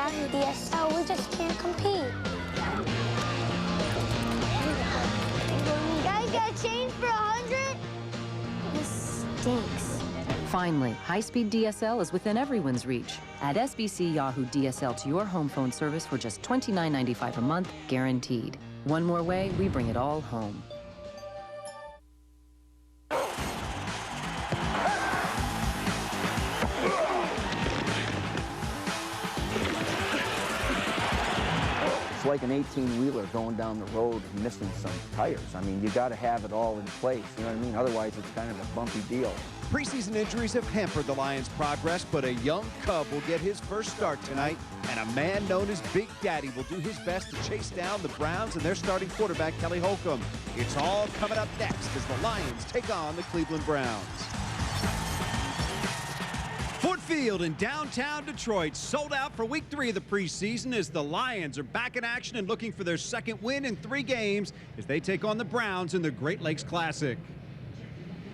Yahoo DSL, we just can't compete. You guys got change for 100? This stinks. Finally, high-speed DSL is within everyone's reach. Add SBC Yahoo DSL to your home phone service for just $29.95 a month, guaranteed. One more way, we bring it all home. It's like an 18-wheeler going down the road and missing some tires. I mean, you got to have it all in place, you know what I mean? Otherwise, it's kind of a bumpy deal. Preseason injuries have hampered the Lions' progress, but a young Cub will get his first start tonight, and a man known as Big Daddy will do his best to chase down the Browns and their starting quarterback, Kelly Holcomb. It's all coming up next as the Lions take on the Cleveland Browns. Ford Field in downtown Detroit sold out for week 3 of the preseason as the Lions are back in action and looking for their second win in 3 games as they take on the Browns in the Great Lakes Classic.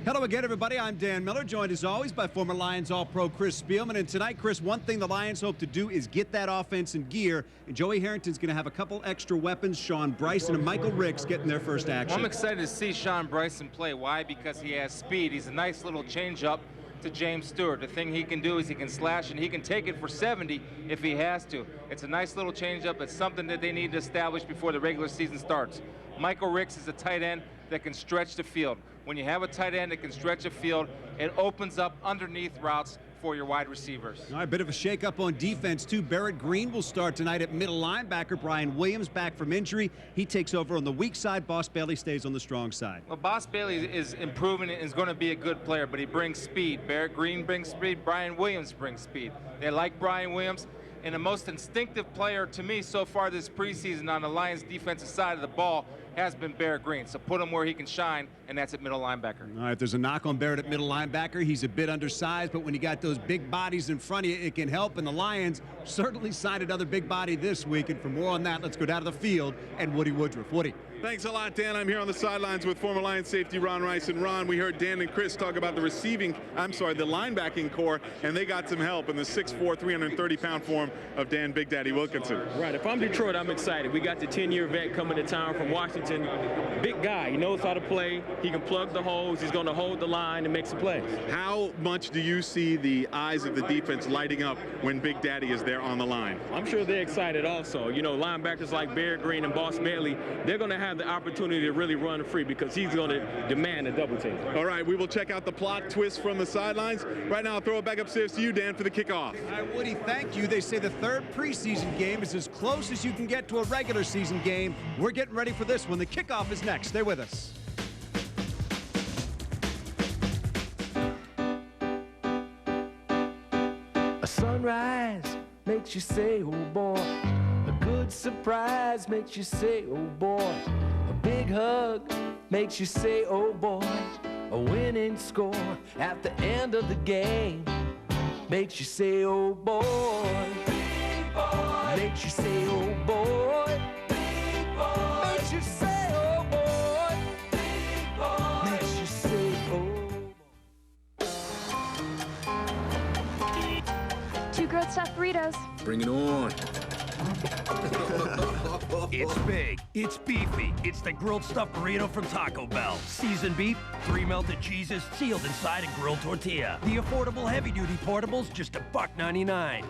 Hello again, everybody. I'm Dan Miller, joined as always by former Lions All-Pro Chris Spielman. And tonight, Chris, one thing the Lions hope to do is get that offense in gear. And Joey Harrington's going to have a couple extra weapons. Sean Bryson and Michael Ricks getting their first action. I'm excited to see Sean Bryson play. Why? Because he has speed. He's a nice little change-up to James Stewart. The thing he can do is he can slash, and he can take it for 70 if he has to. It's a nice little change-up. It's something that they need to establish before the regular season starts. Michael Ricks is a tight end that can stretch the field. When you have a tight end that can stretch a field, it opens up underneath routes for your wide receivers. All right, a bit of a shake-up on defense, too. Barrett Green will start tonight at middle linebacker. Brian Williams back from injury. He takes over on the weak side. Boss Bailey stays on the strong side. Well, Boss Bailey is improving and is going to be a good player, but he brings speed. Barrett Green brings speed. Brian Williams brings speed. They like Brian Williams. And the most instinctive player to me so far this preseason on the Lions' defensive side of the ball has been Barrett Green. So put him where he can shine, and that's at middle linebacker. All right, there's a knock on Barrett at middle linebacker. He's a bit undersized, but when you got those big bodies in front of you, it can help. And the Lions certainly signed another big body this week. And for more on that, let's go down to the field and Woody Woodruff. Woody. Thanks a lot, Dan. I'm here on the sidelines with former Lions safety Ron Rice. And Ron, we heard Dan and Chris talk about the linebacking core, and they got some help in the 6'4", 330-pound form of Dan Big Daddy Wilkinson. Right. If I'm Detroit, I'm excited. We got the 10-year vet coming to town from Washington. Big guy. He knows how to play. He can plug the holes. He's going to hold the line and make some plays. How much do you see the eyes of the defense lighting up when Big Daddy is there on the line? I'm sure they're excited also. You know, linebackers like Barrett Green and Boss Bailey, they're going to have the opportunity to really run free because he's going to demand a double team. All right, we will check out the plot twist from the sidelines. Right now, I'll throw it back upstairs to you, Dan, for the kickoff. All right, Woody, thank you. They say the third preseason game is as close as you can get to a regular season game. We're getting ready for this one. The kickoff is next. Stay with us. A sunrise makes you say, oh boy. A good surprise makes you say, oh boy. A big hug makes you say, oh boy. A winning score at the end of the game makes you say, oh boy. Big boy. Makes you say, oh boy. Big boy. Makes you say, oh boy. Big boy. Makes you say, oh. 2 grilled stuffed burritos. Bring it on. It's big, it's beefy, it's the grilled stuffed burrito from Taco Bell. Seasoned beef, 3 melted cheeses, sealed inside a grilled tortilla. The affordable heavy-duty portables, just $1.99.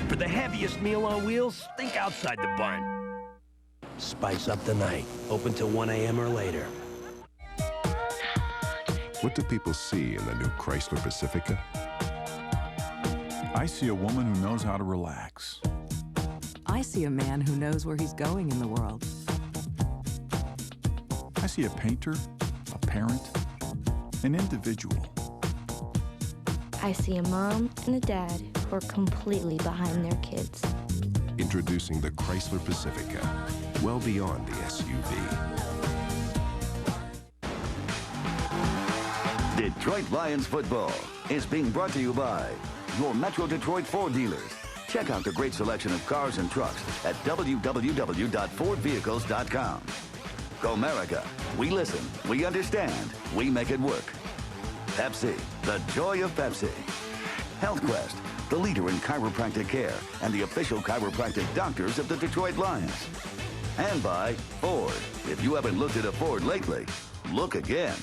For the heaviest meal on wheels, think outside the bun. Spice up the night, open till 1 a.m. or later. What do people see in the new Chrysler Pacifica? I see a woman who knows how to relax. I see a man who knows where he's going in the world. I see a painter, a parent, an individual. I see a mom and a dad who are completely behind their kids. Introducing the Chrysler Pacifica, well beyond the SUV. Detroit Lions football is being brought to you by your Metro Detroit Ford dealers. Check out the great selection of cars and trucks at www.fordvehicles.com. Go America. We listen. We understand. We make it work. Pepsi. The joy of Pepsi. HealthQuest, the leader in chiropractic care and the official chiropractic doctors of the Detroit Lions. And by Ford. If you haven't looked at a Ford lately, look again.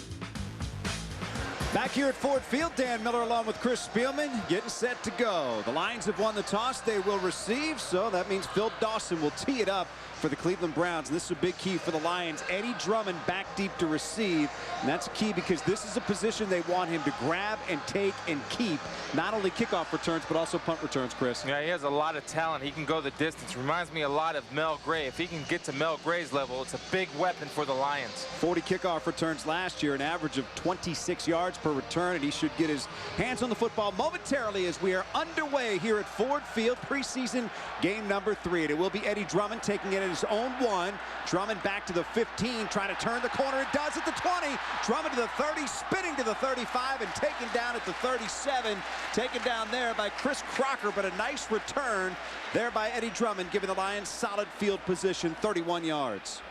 Back here at Ford Field, Dan Miller along with Chris Spielman getting set to go. The Lions have won the toss. They will receive, so that means Phil Dawson will tee it up for the Cleveland Browns. And this is a big key for the Lions. Eddie Drummond back deep to receive, and that's key because this is a position they want him to grab and take and keep, not only kickoff returns but also punt returns, Chris. Yeah, he has a lot of talent. He can go the distance. Reminds me a lot of Mel Gray. If he can get to Mel Gray's level, it's a big weapon for the Lions. 40 kickoff returns last year, an average of 26 yards per return, and he should get his hands on the football momentarily as we are underway here at Ford Field, preseason game number 3. And it will be Eddie Drummond taking it at his own 1. Drummond back to the 15, trying to turn the corner. It does at the 20. Drummond to the 30, spinning to the 35, and taken down at the 37. Taken down there by Chris Crocker, but a nice return there by Eddie Drummond, giving the Lions solid field position, 31 yards.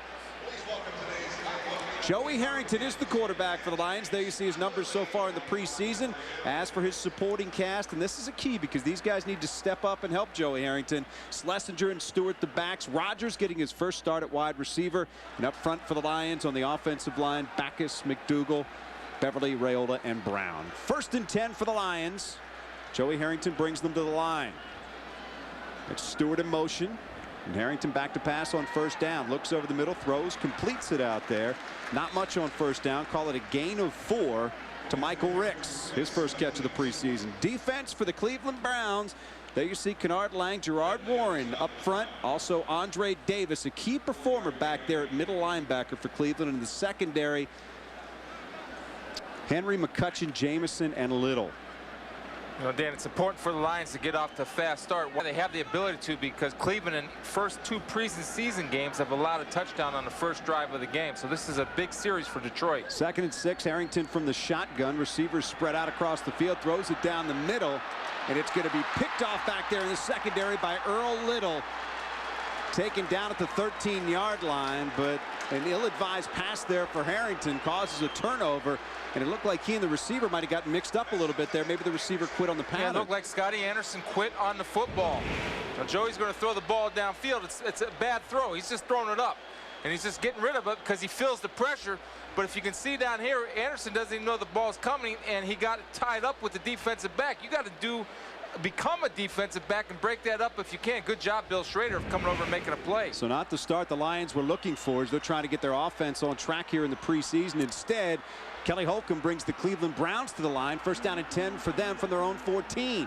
Joey Harrington is the quarterback for the Lions. There you see his numbers so far in the preseason. As for his supporting cast, and this is a key because these guys need to step up and help Joey Harrington. Schlesinger and Stewart the backs. Rodgers getting his first start at wide receiver. And up front for the Lions on the offensive line, Backus, McDougal, Beverly, Raiola, and Brown. 1st and 10 for the Lions. Joey Harrington brings them to the line. It's Stewart in motion. And Harrington back to pass on 1st down. Looks over the middle, throws, completes it out there. Not much on 1st down. Call it a gain of 4 to Michael Ricks. His first catch of the preseason. Defense for the Cleveland Browns. There you see Kennard Lang, Gerard Warren up front. Also Andre Davis, a key performer back there at middle linebacker for Cleveland. In the secondary, Henry, McCutcheon, Jamison, and Little. You know, Dan, it's important for the Lions to get off to a fast start. Well, they have the ability to because Cleveland in first 2 preseason games have allowed a touchdown on the first drive of the game. So this is a big series for Detroit. 2nd and 6, Harrington from the shotgun. Receivers spread out across the field, throws it down the middle, and it's going to be picked off back there in the secondary by Earl Little. Taken down at the 13-yard line, but an ill-advised pass there for Harrington causes a turnover, and it looked like he and the receiver might have gotten mixed up a little bit there. Maybe the receiver quit on the pattern. Yeah, it looked like Scotty Anderson quit on the football. Now Joey's going to throw the ball downfield. It's a bad throw. He's just throwing it up, and he's just getting rid of it because he feels the pressure. But if you can see down here, Anderson doesn't even know the ball's coming, and he got tied up with the defensive back. You got to become a defensive back and break that up if you can. Good job, Bill Schrader, of coming over and making a play. So not the start the Lions were looking for as they're trying to get their offense on track here in the preseason. Instead, Kelly Holcomb brings the Cleveland Browns to the line. 1st down and 10 for them from their own 14.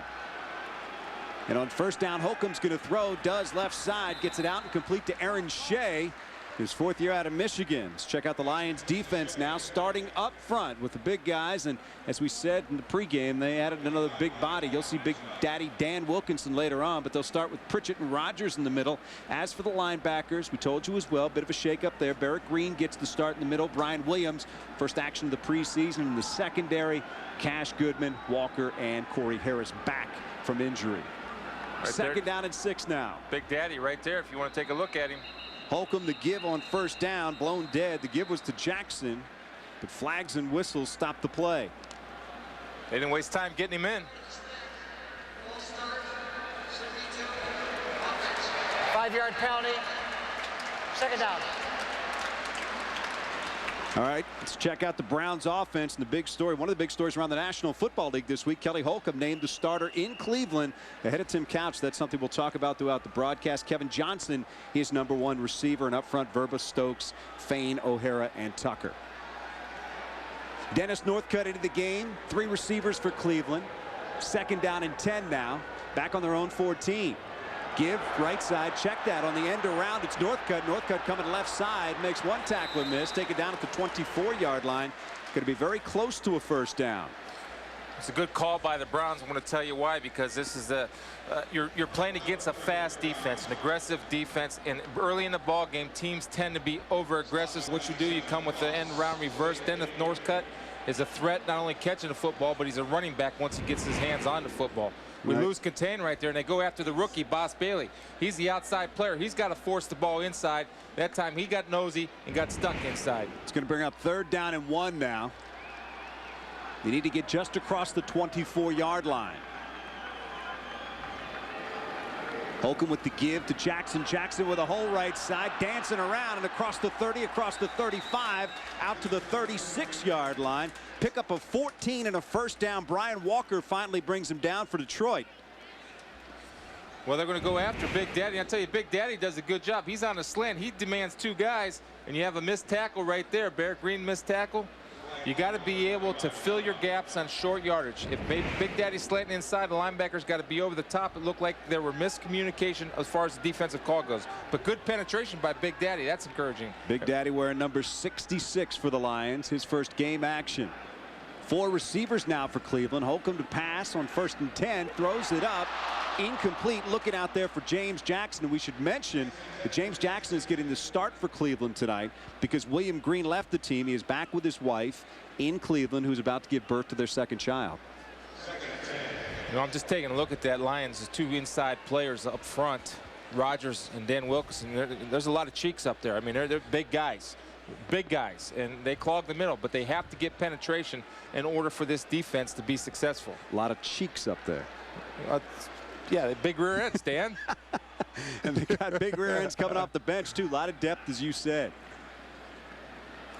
And on 1st down, Holcomb's going to throw, does left side, gets it out and complete to Aaron Shea, his 4th year out of Michigan. Let's check out the Lions defense now, starting up front with the big guys. And as we said in the pregame, they added another big body. You'll see Big Daddy Dan Wilkinson later on, but they'll start with Pritchett and Rodgers in the middle. As for the linebackers, we told you as well, bit of a shake-up there. Barrett Green gets the start in the middle. Brian Williams, first action of the preseason. In the secondary, Cash Goodman, Walker, and Corey Harris back from injury. Right 2nd down and 6 now. Big Daddy right there if you want to take a look at him. Holcomb the give on 1st down, blown dead. The give was to Jackson, but flags and whistles stopped the play. They didn't waste time getting him in. 5-yard penalty. 2nd down. All right, let's check out the Browns offense and the big story. One of the big stories around the National Football League this week, Kelly Holcomb named the starter in Cleveland ahead of Tim Couch. That's something we'll talk about throughout the broadcast. Kevin Johnson, his #1 receiver, and up front, Verba, Stokes, Fain, O'Hara, and Tucker. Dennis Northcutt into the game. 3 receivers for Cleveland. 2nd down and 10 now. Back on their own 14. Give right side, check that on the end around. It's Northcutt. Northcutt coming left side, makes 1 tackle and miss. Take it down at the 24-yard line. Going to be very close to a 1st down. It's a good call by the Browns. I'm going to tell you why, because this is you're playing against a fast defense, an aggressive defense, and early in the ball game, teams tend to be over aggressive. What you do, you come with the end round reverse. Dennis Northcutt is a threat, not only catching the football, but he's a running back once he gets his hands on the football. We lose contain right there, and they go after the rookie, Boss Bailey. He's the outside player. He's got to force the ball inside. That time he got nosy and got stuck inside. It's going to bring up 3rd down and 1 now. They need to get just across the 24-yard line. Holcomb with the give to Jackson. Jackson with a whole right side, dancing around and across the 30, across the 35, out to the 36-yard line. Pick up a 14 and a first down. Brian Walker finally brings him down for Detroit. Well, they're going to go after Big Daddy. I tell you, Big Daddy does a good job. He's on a slant. He demands 2 guys, and you have a missed tackle right there. Barrett Green missed tackle. You got to be able to fill your gaps on short yardage. If Big Daddy's slanting inside, the linebacker's got to be over the top. It looked like there were miscommunication as far as the defensive call goes. But good penetration by Big Daddy. That's encouraging. Big Daddy wearing number 66 for the Lions. His first game action. 4 receivers now for Cleveland. Holcomb to pass on 1st and 10. Throws it up. Incomplete. Looking out there for James Jackson. And we should mention that James Jackson is getting the start for Cleveland tonight because William Green left the team. He is back with his wife in Cleveland, who's about to give birth to their 2nd child. You know, I'm just taking a look at that Lions' 2 inside players up front, Rodgers and Dan Wilkinson. There's a lot of cheeks up there. I mean, they're big guys. Big guys, and they clog the middle, but they have to get penetration in order for this defense to be successful. A lot of cheeks up there. Yeah, the big rear ends, Dan. And they got big rear ends coming off the bench, too. A lot of depth, as you said.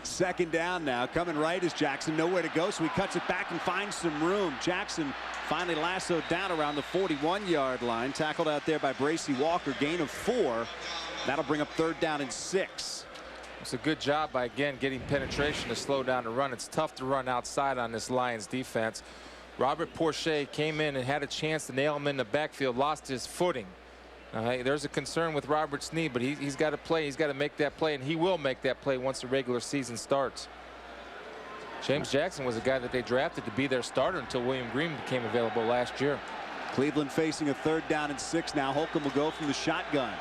2nd down now. Coming right is Jackson. Nowhere to go, so he cuts it back and finds some room. Jackson finally lassoed down around the 41-yard line. Tackled out there by Bracy Walker. Gain of 4. That'll bring up 3rd down and 6. It's a good job by, again, getting penetration to slow down the run. It's tough to run outside on this Lions defense. Robert Porcher came in and had a chance to nail him in the backfield, lost his footing. There's a concern with Robert's knee, but he's got to play. He's got to make that play, and he will make that play once the regular season starts. James Jackson was a guy that they drafted to be their starter until William Green became available last year. Cleveland facing a 3rd down and 6 now. Holcomb will go from the shotgun.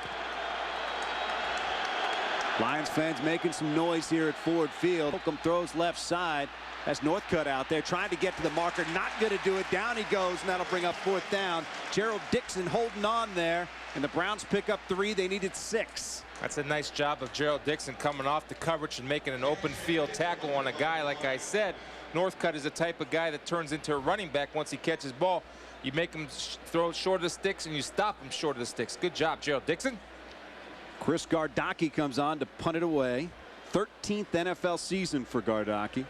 Lions fans making some noise here at Ford Field. Holcomb throws left side. That's Northcutt out there trying to get to the marker. Not going to do it. Down he goes, and that'll bring up 4th down. Gerald Dixon holding on there, and the Browns pick up 3. They needed 6. That's a nice job of Gerald Dixon coming off the coverage and making an open field tackle on a guy. Like I said, Northcutt is the type of guy that turns into a running back once he catches ball. You make him throw short of the sticks, and you stop him short of the sticks. Good job, Gerald Dixon. Chris Gardocki comes on to punt it away. 13th NFL season for Gardocki.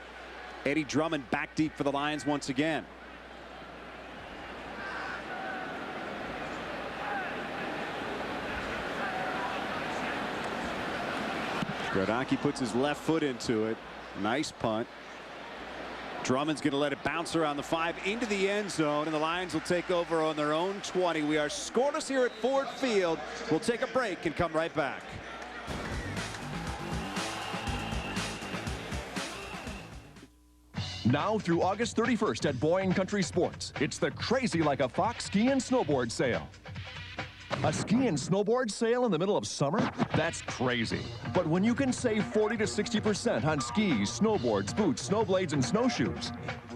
Eddie Drummond back deep for the Lions once again. Gardocki puts his left foot into it. Nice punt. Drummond's going to let it bounce around the 5 into the end zone, and the Lions will take over on their own 20. We are scoreless here at Ford Field. We'll take a break and come right back. Now through August 31st at Boyne Country Sports, it's the Crazy Like a Fox ski and snowboard sale. A ski and snowboard sale in the middle of summer? That's crazy. But when you can save 40 to 60% on skis, snowboards, boots, snowblades, and snowshoes,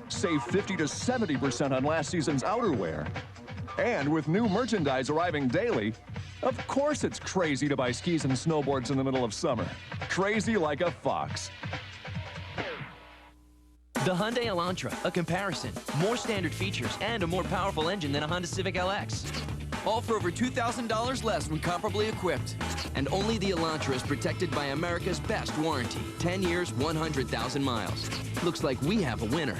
save 50 to 70% on last season's outerwear, and with new merchandise arriving daily, of course it's crazy to buy skis and snowboards in the middle of summer. Crazy like a fox. The Hyundai Elantra, a comparison, more standard features, and a more powerful engine than a Honda Civic LX. All for over $2,000 less when comparably equipped. And only the Elantra is protected by America's best warranty. 10 years, 100,000 miles. Looks like we have a winner.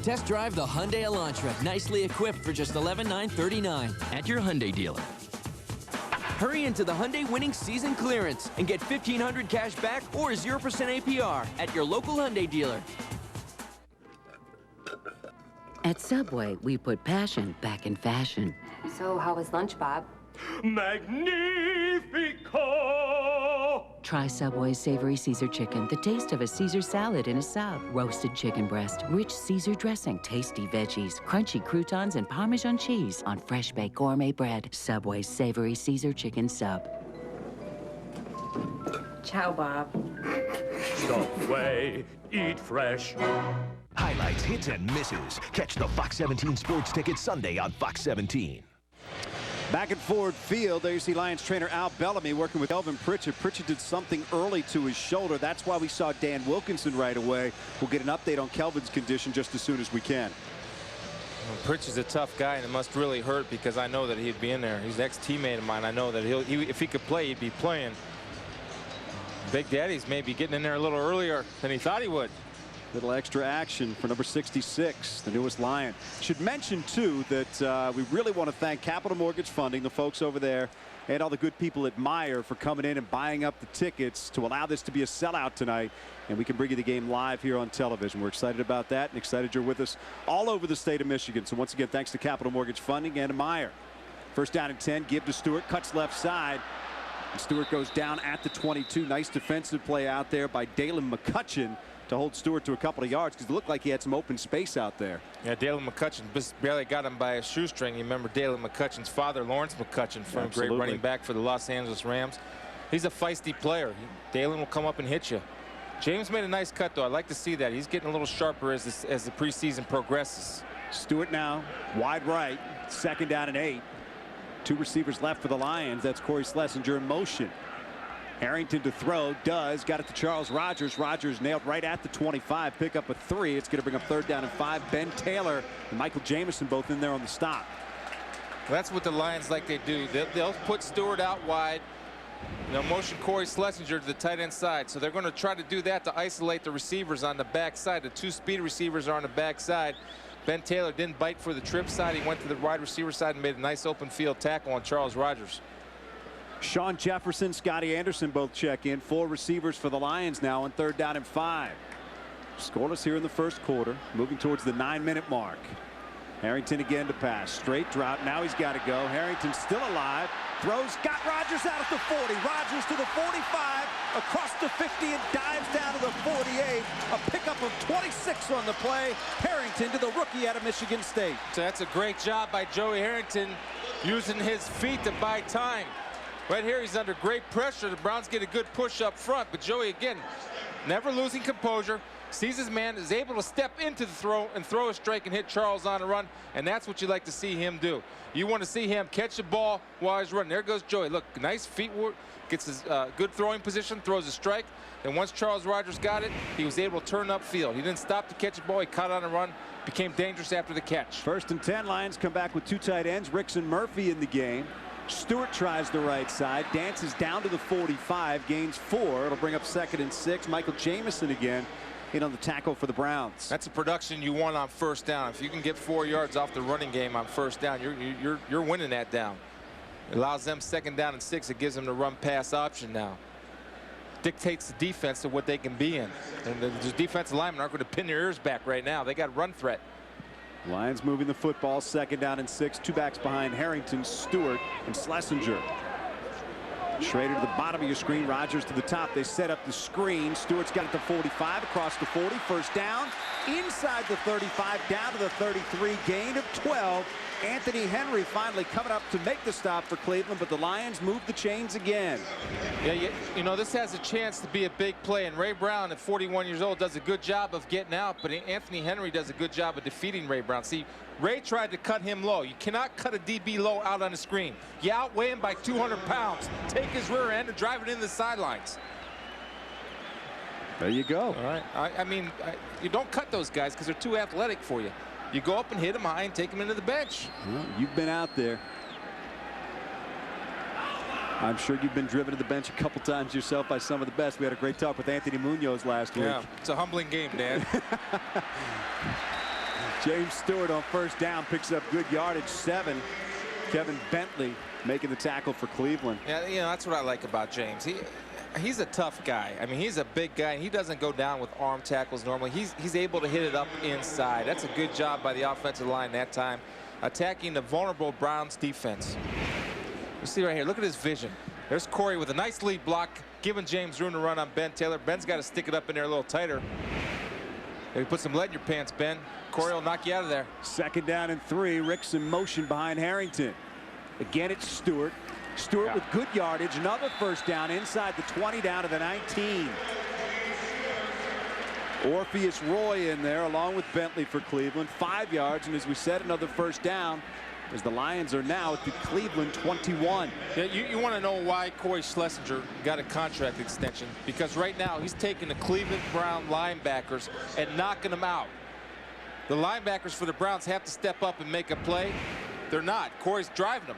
Test drive the Hyundai Elantra, nicely equipped for just $11,939 at your Hyundai dealer. Hurry into the Hyundai winning season clearance and get $1,500 cash back or 0% APR at your local Hyundai dealer. At Subway, we put passion back in fashion. So how was lunch, Bob? Magnifico! Try Subway's savory Caesar chicken, the taste of a Caesar salad in a sub. Roasted chicken breast, rich Caesar dressing, tasty veggies, crunchy croutons, and Parmesan cheese on fresh baked gourmet bread. Subway's savory Caesar chicken sub. Ciao, Bob. Subway, eat fresh. Highlights, hits, and misses. Catch the Fox 17 Sports Ticket Sunday on Fox 17. Back at Ford Field, there you see Lions trainer Al Bellamy working with Elvin Pritchett. Pritchett did something early to his shoulder. That's why we saw Dan Wilkinson right away. We'll get an update on Kelvin's condition just as soon as we can. Pritchard's a tough guy, and it must really hurt because I know that he'd be in there. He's an ex-teammate of mine. I know that if he could play, he'd be playing. Big Daddy's maybe getting in there a little earlier than he thought he would. Little extra action for number 66, the newest Lion. Should mention, too, that we really want to thank Capital Mortgage Funding, the folks over there, and all the good people at Meyer for coming in and buying up the tickets to allow this to be a sellout tonight. And we can bring you the game live here on television. We're excited about that and excited you're with us all over the state of Michigan. So once again, thanks to Capital Mortgage Funding and to Meyer. First down and 10, give to Stewart, cuts left side. And Stewart goes down at the 22. Nice defensive play out there by Dalen McCutcheon to hold Stewart to a couple of yards because it looked like he had some open space out there. Yeah, Dalen McCutcheon just barely got him by a shoestring. You remember Dalen McCutcheon's father, Lawrence McCutcheon, from great running back for the Los Angeles Rams. He's a feisty player. Dalen will come up and hit you. James made a nice cut, though. I'd like to see that. He's getting a little sharper as the preseason progresses. Stewart now wide right, second down and 8. 2 receivers left for the Lions. That's Corey Schlesinger in motion. Harrington to throw, got it to Charles Rogers. Rogers nailed right at the 25, pick up a 3. It's going to bring up 3rd down and 5. Ben Taylor and Michael Jamison both in there on the stop. Well, that's what the Lions like they do. They'll put Stewart out wide. Motion Corey Schlesinger to the tight end side. So they're going to try to do that to isolate the receivers on the back side. The 2 speed receivers are on the back side. Ben Taylor didn't bite for the trip side. He went to the wide receiver side and made a nice open field tackle on Charles Rogers. Sean Jefferson, Scotty Anderson both check in. 4 receivers for the Lions now on 3rd down and 5. Scoreless here in the first quarter. Moving towards the 9-minute mark. Harrington again to pass. Straight drop. Now he's got to go. Harrington still alive. Throws. Got Rogers out at the 40. Rogers to the 45. Across the 50 and dives down to the 48. A pickup of 26 on the play. Harrington to the rookie out of Michigan State. So that's a great job by Joey Harrington using his feet to buy time. Right here he's under great pressure. The Browns get a good push up front. But Joey again never losing composure. Sees his man, is able to step into the throw and throw a strike and hit Charles on a run, and that's what you like to see him do. You want to see him catch the ball while he's running. There goes Joey. Look, nice feet work, gets his good throwing position, throws a strike. And once Charles Rogers got it, he was able to turn upfield. He didn't stop to catch the ball. He caught on a run, became dangerous after the catch. 1st and 10. Lions come back with 2 tight ends. Ricks and Murphy in the game. Stewart tries the right side, dances down to the 45, gains 4. It'll bring up 2nd and 6. Michael Jamison again in on the tackle for the Browns. That's a production you want on 1st down. If you can get 4 yards off the running game on 1st down, you're winning that down. It allows them 2nd down and 6. It gives them the run pass option now. Dictates the defense to what they can be in. And the defensive linemen aren't going to pin their ears back right now. They got run threat. Lions moving the football, 2nd down and 6. 2 backs behind Harrington, Stewart, and Schlesinger. Schrader to the bottom of your screen. Rogers to the top. They set up the screen. Stewart's got it to 45, across the 40. 1st down, inside the 35, down to the 33. Gain of 12. Anthony Henry finally coming up to make the stop for Cleveland, but the Lions move the chains again. Yeah, you know, this has a chance to be a big play, and Ray Brown at 41 years old does a good job of getting out, but Anthony Henry does a good job of defeating Ray Brown. See, Ray tried to cut him low. You cannot cut a DB low out on the screen. You outweigh him by 200 pounds. Take his rear end and drive it into the sidelines. There you go. All right. I mean, you don't cut those guys because they're too athletic for you. You go up and hit them high and take them into the bench. Well, you've been out there. I'm sure you've been driven to the bench a couple times yourself by some of the best. We had a great talk with Anthony Munoz last week. Yeah, it's a humbling game, Dan. James Stewart on 1st down picks up good yardage, 7. Kevin Bentley making the tackle for Cleveland. Yeah, you know, that's what I like about James. He's a tough guy. I mean, he's a big guy, and he doesn't go down with arm tackles normally. He's able to hit it up inside. That's a good job by the offensive line that time, attacking the vulnerable Browns defense. You see right here, look at his vision. There's Corey with a nice lead block, giving James room to run on Ben Taylor. Ben's got to stick it up in there a little tighter. Maybe put some lead in your pants, Ben. Corey will knock you out of there. 2nd down and 3. Ricks in motion behind Harrington. Again, it's Stewart. Stewart with good yardage. Another 1st down inside the 20, down to the 19. Orpheus Roy in there along with Bentley for Cleveland. 5 yards, and as we said, another 1st down as the Lions are now at the Cleveland 21. Yeah, you want to know why Corey Schlesinger got a contract extension, because right now he's taking the Cleveland Brown linebackers and knocking them out. The linebackers for the Browns have to step up and make a play. They're not. Corey's driving them.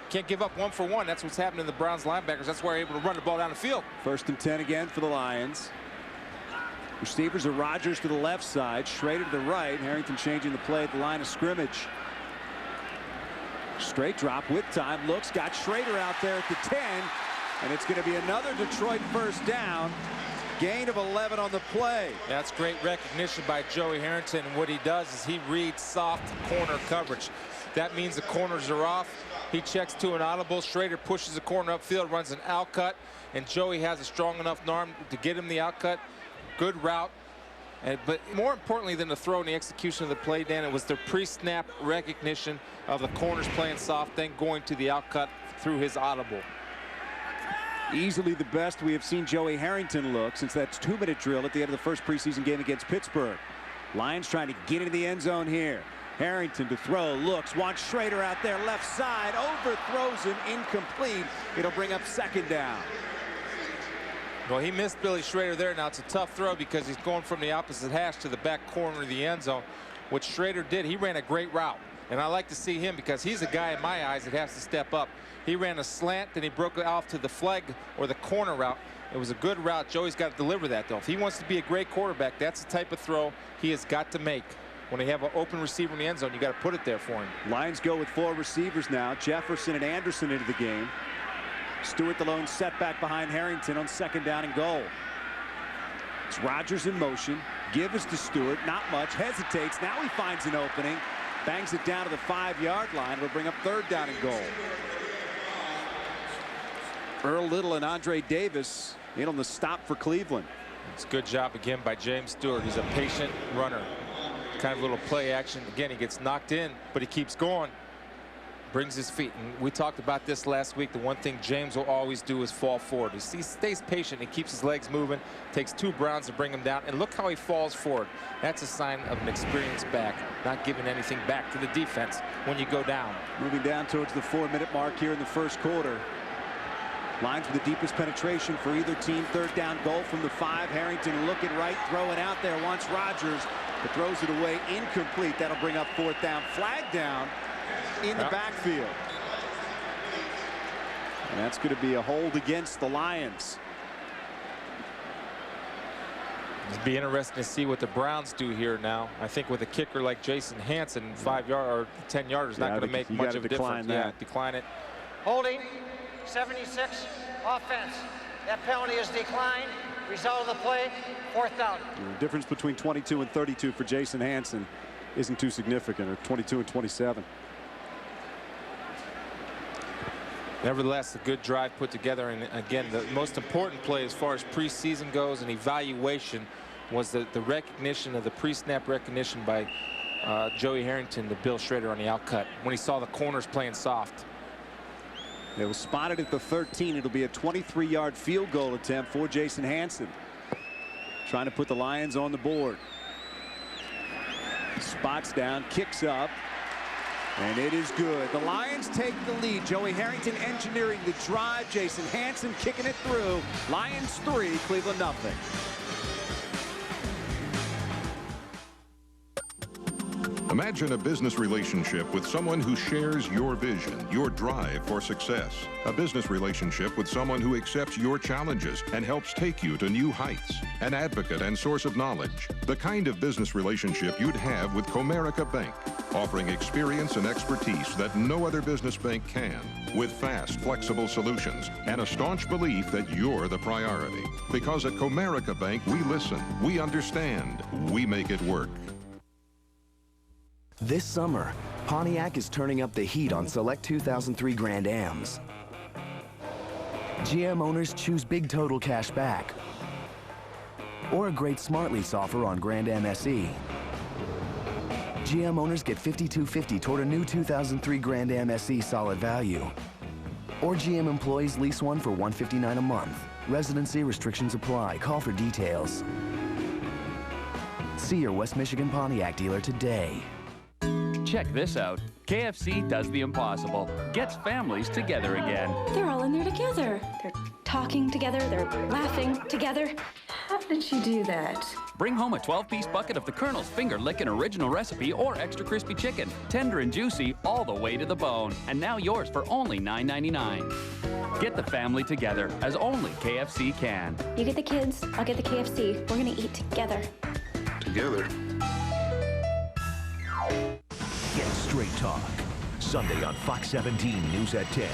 Can't give up 1 for 1. That's what's happening to the Browns linebackers. That's why they're able to run the ball down the field. 1st and 10 again for the Lions. Receivers are Rodgers to the left side, Schrader to the right. Harrington changing the play at the line of scrimmage. Straight drop with time. Looks, got Schrader out there at the 10. And it's going to be another Detroit first down. Gain of 11 on the play. That's great recognition by Joey Harrington. And what he does is he reads soft corner coverage. That means the corners are off. He checks to an audible. Schrader pushes the corner upfield, runs an out cut. And Joey has a strong enough arm to get him the out cut. Good route. But more importantly than the throw and the execution of the play, Dan, it was the pre-snap recognition of the corners playing soft, then going to the out cut through his audible. Easily the best we have seen Joey Harrington look since that 2-minute drill at the end of the first preseason game against Pittsburgh. Lions trying to get into the end zone here. Harrington to throw, looks, wants Schrader out there left side, overthrows him, incomplete. It'll bring up 2nd down. Well, he missed Billy Schrader there. Now it's a tough throw because he's going from the opposite hash to the back corner of the end zone. What Schrader did, he ran a great route. And I like to see him because he's a guy in my eyes that has to step up. He ran a slant, then he broke it off to the flag or the corner route. It was a good route. Joey's got to deliver that, though. If he wants to be a great quarterback, that's the type of throw he has got to make. When they have an open receiver in the end zone, you got to put it there for him. Lions go with 4 receivers now. Jefferson and Anderson into the game. Stewart the lone setback behind Harrington on 2nd down and goal. It's Rodgers in motion. Give is to Stewart. Not much. Hesitates. Now he finds an opening. Bangs it down to the 5-yard line. It'll bring up 3rd down and goal. Earl Little and Andre Davis in on the stop for Cleveland. It's a good job again by James Stewart. He's a patient runner. Kind of little play action. Again, he gets knocked in, but he keeps going. Brings his feet. And we talked about this last week. The one thing James will always do is fall forward. He stays patient. He keeps his legs moving. Takes 2 Browns to bring him down. And look how he falls forward. That's a sign of an experienced back. Not giving anything back to the defense when you go down. Moving down towards the 4-minute mark here in the first quarter. Lions with the deepest penetration for either team. 3rd down goal from the 5. Harrington looking right, throwing out there. Wants Rodgers, but throws it away. Incomplete. That'll bring up 4th down. Flag down in the backfield. And that's going to be a hold against the Lions. It'll be interesting to see what the Browns do here now. I think with a kicker like Jason Hanson, 5-yard or 10-yarder is not going to make much of a difference. Yeah, decline it. Holding, 76, offense. That penalty is declined. Result of the play, 4th down. The difference between 22 and 32 for Jason Hanson isn't too significant, or 22 and 27. Nevertheless, a good drive put together. And again, the most important play as far as preseason goes and evaluation was the recognition of the pre-snap recognition by Joey Harrington to Bill Schrader on the out cut when he saw the corners playing soft. It was spotted at the 13. It'll be a 23-yard field goal attempt for Jason Hanson. Trying to put the Lions on the board. Spots down, kicks up, and it is good. The Lions take the lead. Joey Harrington engineering the drive. Jason Hanson kicking it through. Lions 3, Cleveland nothing. Imagine a business relationship with someone who shares your vision, your drive for success. A business relationship with someone who accepts your challenges and helps take you to new heights. An advocate and source of knowledge. The kind of business relationship you'd have with Comerica Bank, offering experience and expertise that no other business bank can, with fast, flexible solutions and a staunch belief that you're the priority. Because at Comerica Bank, we listen, we understand, we make it work. This summer, Pontiac is turning up the heat on select 2003 Grand Ams. GM owners choose big total cash back or a great smart lease offer on Grand Am SE. GM owners get $5,250 toward a new 2003 Grand Am SE solid value. Or GM employees lease one for $159 a month. Residency restrictions apply. Call for details. See your West Michigan Pontiac dealer today. Check this out. KFC does the impossible. Gets families together again. They're all in there together. They're talking together. They're laughing together. How did you do that? Bring home a 12-piece bucket of the Colonel's Finger Lickin' Original Recipe or Extra Crispy Chicken. Tender and juicy all the way to the bone. And now yours for only $9.99. Get the family together, as only KFC can. You get the kids, I'll get the KFC. We're gonna eat together. Together. Get Straight Talk. Sunday on Fox 17 News at 10.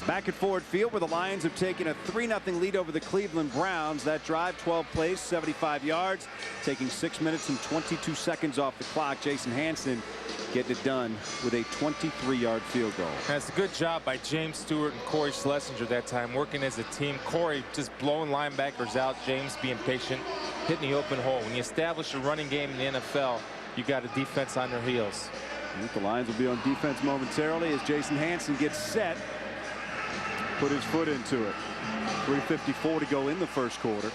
Back at Ford Field, where the Lions have taken a 3-0 lead over the Cleveland Browns. That drive, 12 plays, 75 yards, taking 6 minutes and 22 seconds off the clock. Jason Hanson getting it done with a 23-yard field goal. That's a good job by James Stewart and Corey Schlesinger that time, working as a team. Corey just blowing linebackers out, James being patient, hitting the open hole. When you establish a running game in the NFL, you got a defense on their heels. I think the Lions will be on defense momentarily as Jason Hanson gets set. Put his foot into it. 3:54 to go in the first quarter.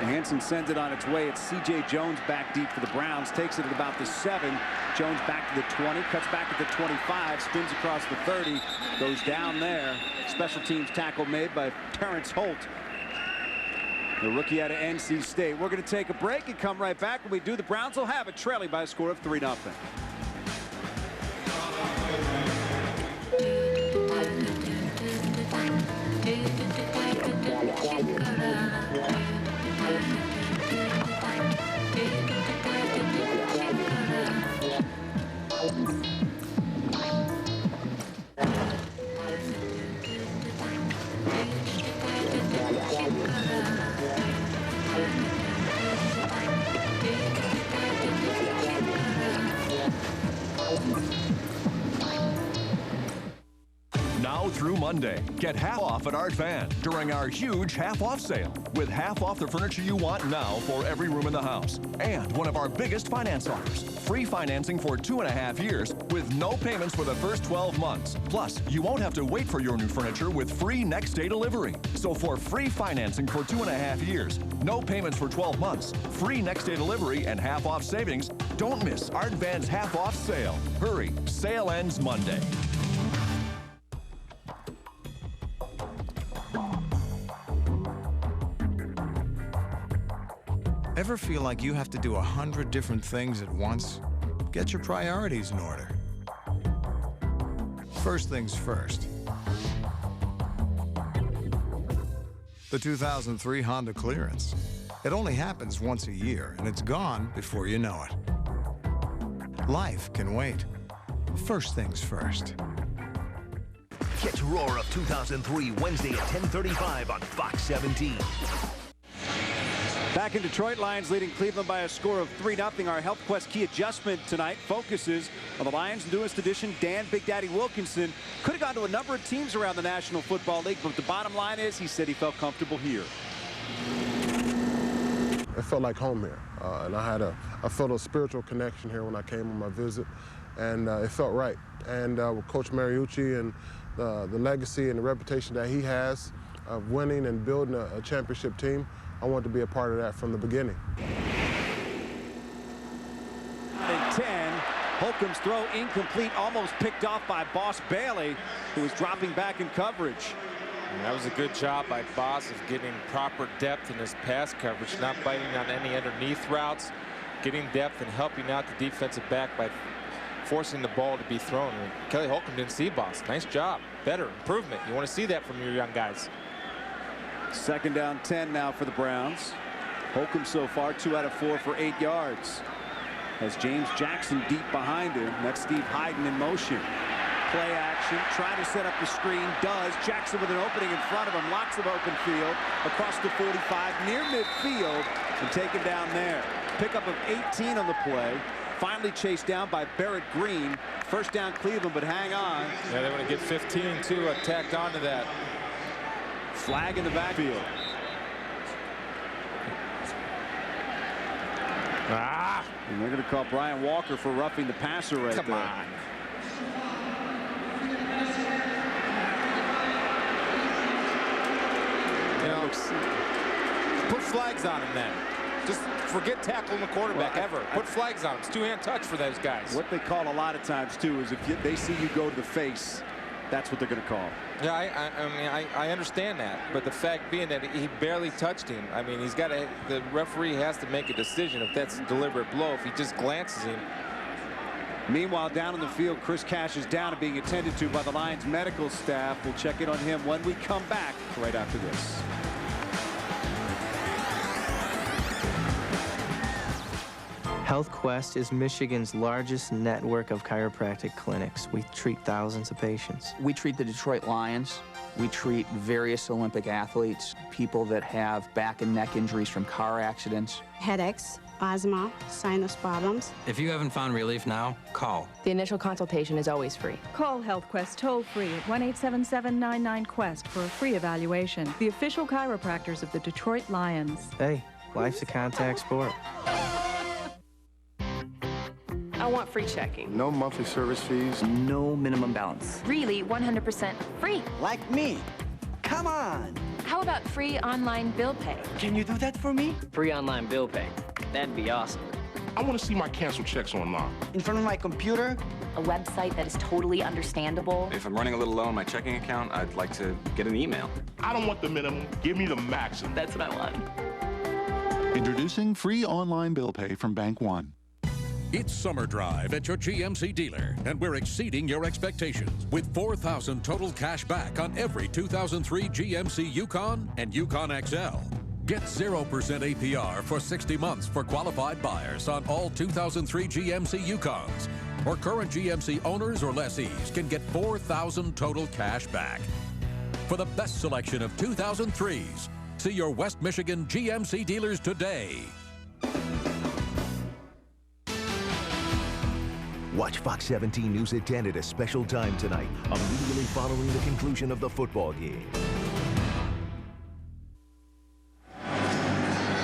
Hanson sends it on its way. It's C.J. Jones back deep for the Browns. Takes it at about the 7. Jones back to the 20. Cuts back at the 25. Spins across the 30. Goes down there. Special teams tackle made by Terrence Holt, the rookie out of NC State. We're going to take a break and come right back. When we do, the Browns will have it trailing by a score of 3-0. Now through Monday, get half off at Art Van during our huge half-off sale. With half off the furniture you want now for every room in the house. And one of our biggest finance offers. Free financing for 2.5 years with no payments for the first 12 months. Plus, you won't have to wait for your new furniture with free next-day delivery. So for free financing for 2.5 years, no payments for 12 months, free next-day delivery, and half-off savings, don't miss Art Van's half-off sale. Hurry, sale ends Monday. Ever feel like you have to do 100 different things at once? Get your priorities in order. First things first. The 2003 Honda Clearance. It only happens once a year, and it's gone before you know it. Life can wait. First things first. Catch Roar of 2003 Wednesday at 10:35 on Fox 17. Back in Detroit, Lions leading Cleveland by a score of 3-0. Our Health Quest key adjustment tonight focuses on the Lions' newest addition, Dan Big Daddy Wilkinson. Could have gone to a number of teams around the National Football League, but the bottom line is he said he felt comfortable here. It felt like home here, and I felt a spiritual connection here when I came on my visit, and it felt right. And with Coach Mariucci and the legacy and the reputation that he has of winning and building a championship team, I wanted to be a part of that from the beginning. And 10, Holcomb's throw incomplete, almost picked off by Boss Bailey, who was dropping back in coverage. And that was a good job by Boss of getting proper depth in his pass coverage, not biting on any underneath routes, getting depth and helping out the defensive back by forcing the ball to be thrown. And Kelly Holcomb didn't see Boss. Nice job. Better improvement. You want to see that from your young guys. Second down 10 now for the Browns. Holcomb so far 2 out of 4 for 8 yards. Has James Jackson deep behind him. That's Steve Hayden in motion. Play action, trying to set up the screen, does. Jackson with an opening in front of him, lots of open field, across the 45, near midfield, and taken down there. Pickup of 18 on the play. Finally chased down by Barrett Green. First down Cleveland, but hang on. Yeah, they want to get 15 too, tacked onto that. Flag in the backfield. And they're going to call Brian Walker for roughing the passer right there. Come on. You know, put flags on him then. Just forget tackling the quarterback ever. Put flags on him. It's two-hand touch for those guys. What they call a lot of times, too, is if they see you go to the face, that's what they're going to call. Yeah, I mean, I understand that, but the fact being that he barely touched him, I mean, the referee has to make a decision if that's a deliberate blow. If he just glances him. Meanwhile, down on the field, Chris Cash is down and being attended to by the Lions medical staff. We'll check in on him when we come back right after this. HealthQuest is Michigan's largest network of chiropractic clinics. We treat thousands of patients. We treat the Detroit Lions. We treat various Olympic athletes, people that have back and neck injuries from car accidents. Headaches, asthma, sinus problems. If you haven't found relief now, call. The initial consultation is always free. Call HealthQuest toll-free at 1-877-99-QUEST for a free evaluation. The official chiropractors of the Detroit Lions. Hey, life's a contact sport. I want free checking. No monthly service fees. No minimum balance. Really 100% free. Like me. Come on. How about free online bill pay? Can you do that for me? Free online bill pay. That'd be awesome. I want to see my canceled checks online. In front of my computer? A website that is totally understandable. If I'm running a little low on my checking account, I'd like to get an email. I don't want the minimum. Give me the maximum. That's what I want. Introducing free online bill pay from Bank One. It's Summer Drive at your GMC dealer, and we're exceeding your expectations with $4,000 total cash back on every 2003 GMC Yukon and Yukon XL. Get 0% APR for 60 months for qualified buyers on all 2003 GMC Yukons. Or current GMC owners or lessees can get $4,000 total cash back. For the best selection of 2003s, see your West Michigan GMC dealers today. Watch Fox 17 News at 10 at a special time tonight, immediately following the conclusion of the football game.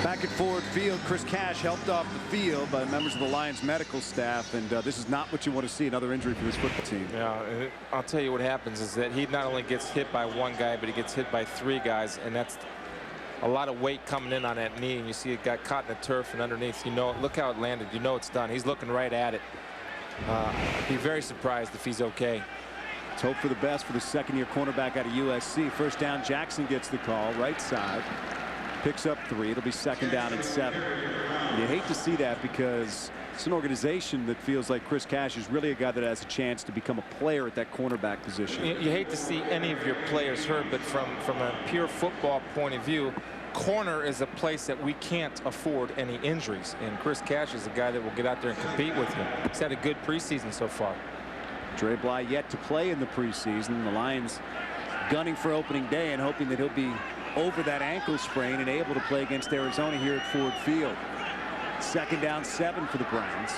Back at Ford Field, Chris Cash helped off the field by members of the Lions medical staff, and this is not what you want to see, another injury for this football team. Yeah, I'll tell you what happens is that he not only gets hit by one guy, but he gets hit by three guys, and that's a lot of weight coming in on that knee, and you see it got caught in the turf and underneath. You know, look how it landed. You know it's done. He's looking right at it. I'd be very surprised if he's okay. Let's hope for the best for the second-year cornerback out of USC. First down, Jackson gets the call, right side. Picks up 3. It'll be second down and 7. You hate to see that because it's an organization that feels like Chris Cash is really a guy that has a chance to become a player at that cornerback position. You hate to see any of your players hurt, but from a pure football point of view, corner is a place that we can't afford any injuries, and Chris Cash is a guy that will get out there and compete with him. He's had a good preseason so far. Dre Bly yet to play in the preseason. The Lions gunning for opening day and hoping that he'll be over that ankle sprain and able to play against Arizona here at Ford Field. Second down 7 for the Browns.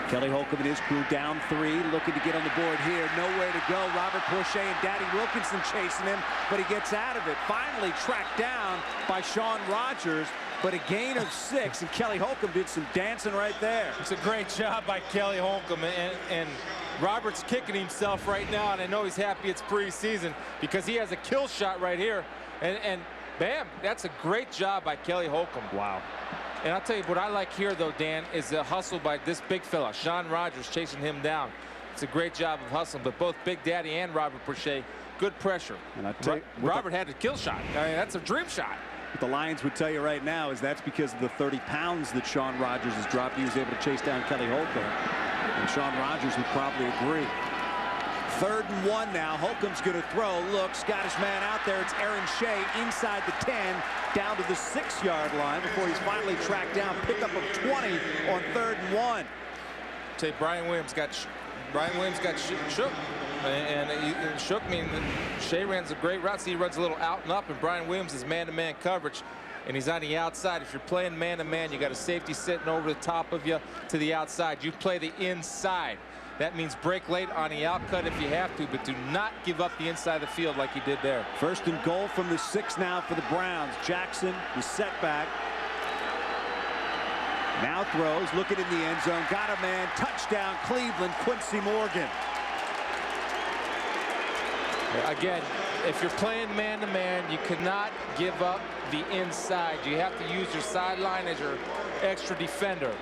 Kelly Holcomb and his crew down 3, looking to get on the board here. Nowhere to go. Robert Porcher and Daddy Wilkinson chasing him, but he gets out of it. Finally tracked down by Sean Rogers, but a gain of 6, and Kelly Holcomb did some dancing right there. It's a great job by Kelly Holcomb, and Robert's kicking himself right now, and I know he's happy it's preseason because he has a kill shot right here, and bam, that's a great job by Kelly Holcomb. Wow. And I'll tell you what I like here, though, Dan, is the hustle by this big fella, Sean Rogers, chasing him down. It's a great job of hustling, but both Big Daddy and Robert Porcher, good pressure. And Robert had a kill shot. I mean, that's a dream shot. What the Lions would tell you right now is that's because of the 30 pounds that Sean Rogers has dropped. He was able to chase down Kelly Holcomb. And Sean Rogers would probably agree. 3rd and 1 now. Holcomb's going to throw. Look, Scottish man out there. It's Aaron Shea inside the 10, down to the 6-yard line before he's finally tracked down. Pickup of 20 on 3rd and 1. Say Brian Williams got shook, and he shook me. And Shea runs a great route. See, he runs a little out and up, and Brian Williams is man-to-man coverage, and he's on the outside. If you're playing man-to-man, you got a safety sitting over the top of you to the outside. You play the inside. That means break late on the outcut if you have to, but do not give up the inside of the field like he did there. 1st and goal from the 6 now for the Browns. Jackson, the setback. Now throws, looking in the end zone. Got a man. Touchdown, Cleveland, Quincy Morgan. Again, if you're playing man-to-man, you cannot give up the inside. You have to use your sideline as your extra defender.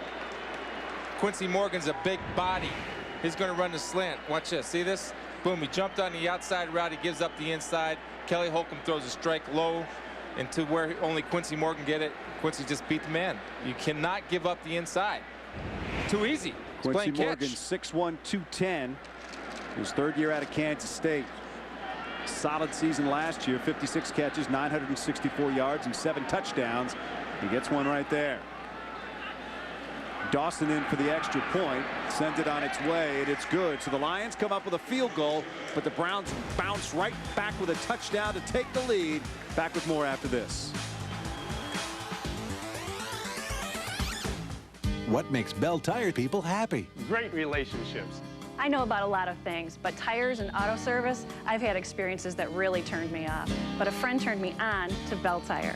Quincy Morgan's a big body. He's going to run the slant. Watch this. See this? Boom, he jumped on the outside route. He gives up the inside. Kelly Holcomb throws a strike low into where only Quincy Morgan get it. Quincy just beat the man. You cannot give up the inside. Too easy. Quincy Morgan, 6'1", 210. His third year out of Kansas State. Solid season last year, 56 catches, 964 yards, and 7 touchdowns. He gets one right there. Dawson in for the extra point, sends it on its way, and it's good. So the Lions come up with a field goal, but the Browns bounce right back with a touchdown to take the lead. Back with more after this. What makes Bell Tire people happy? Great relationships. I know about a lot of things, but tires and auto service, I've had experiences that really turned me off. But a friend turned me on to Bell Tire.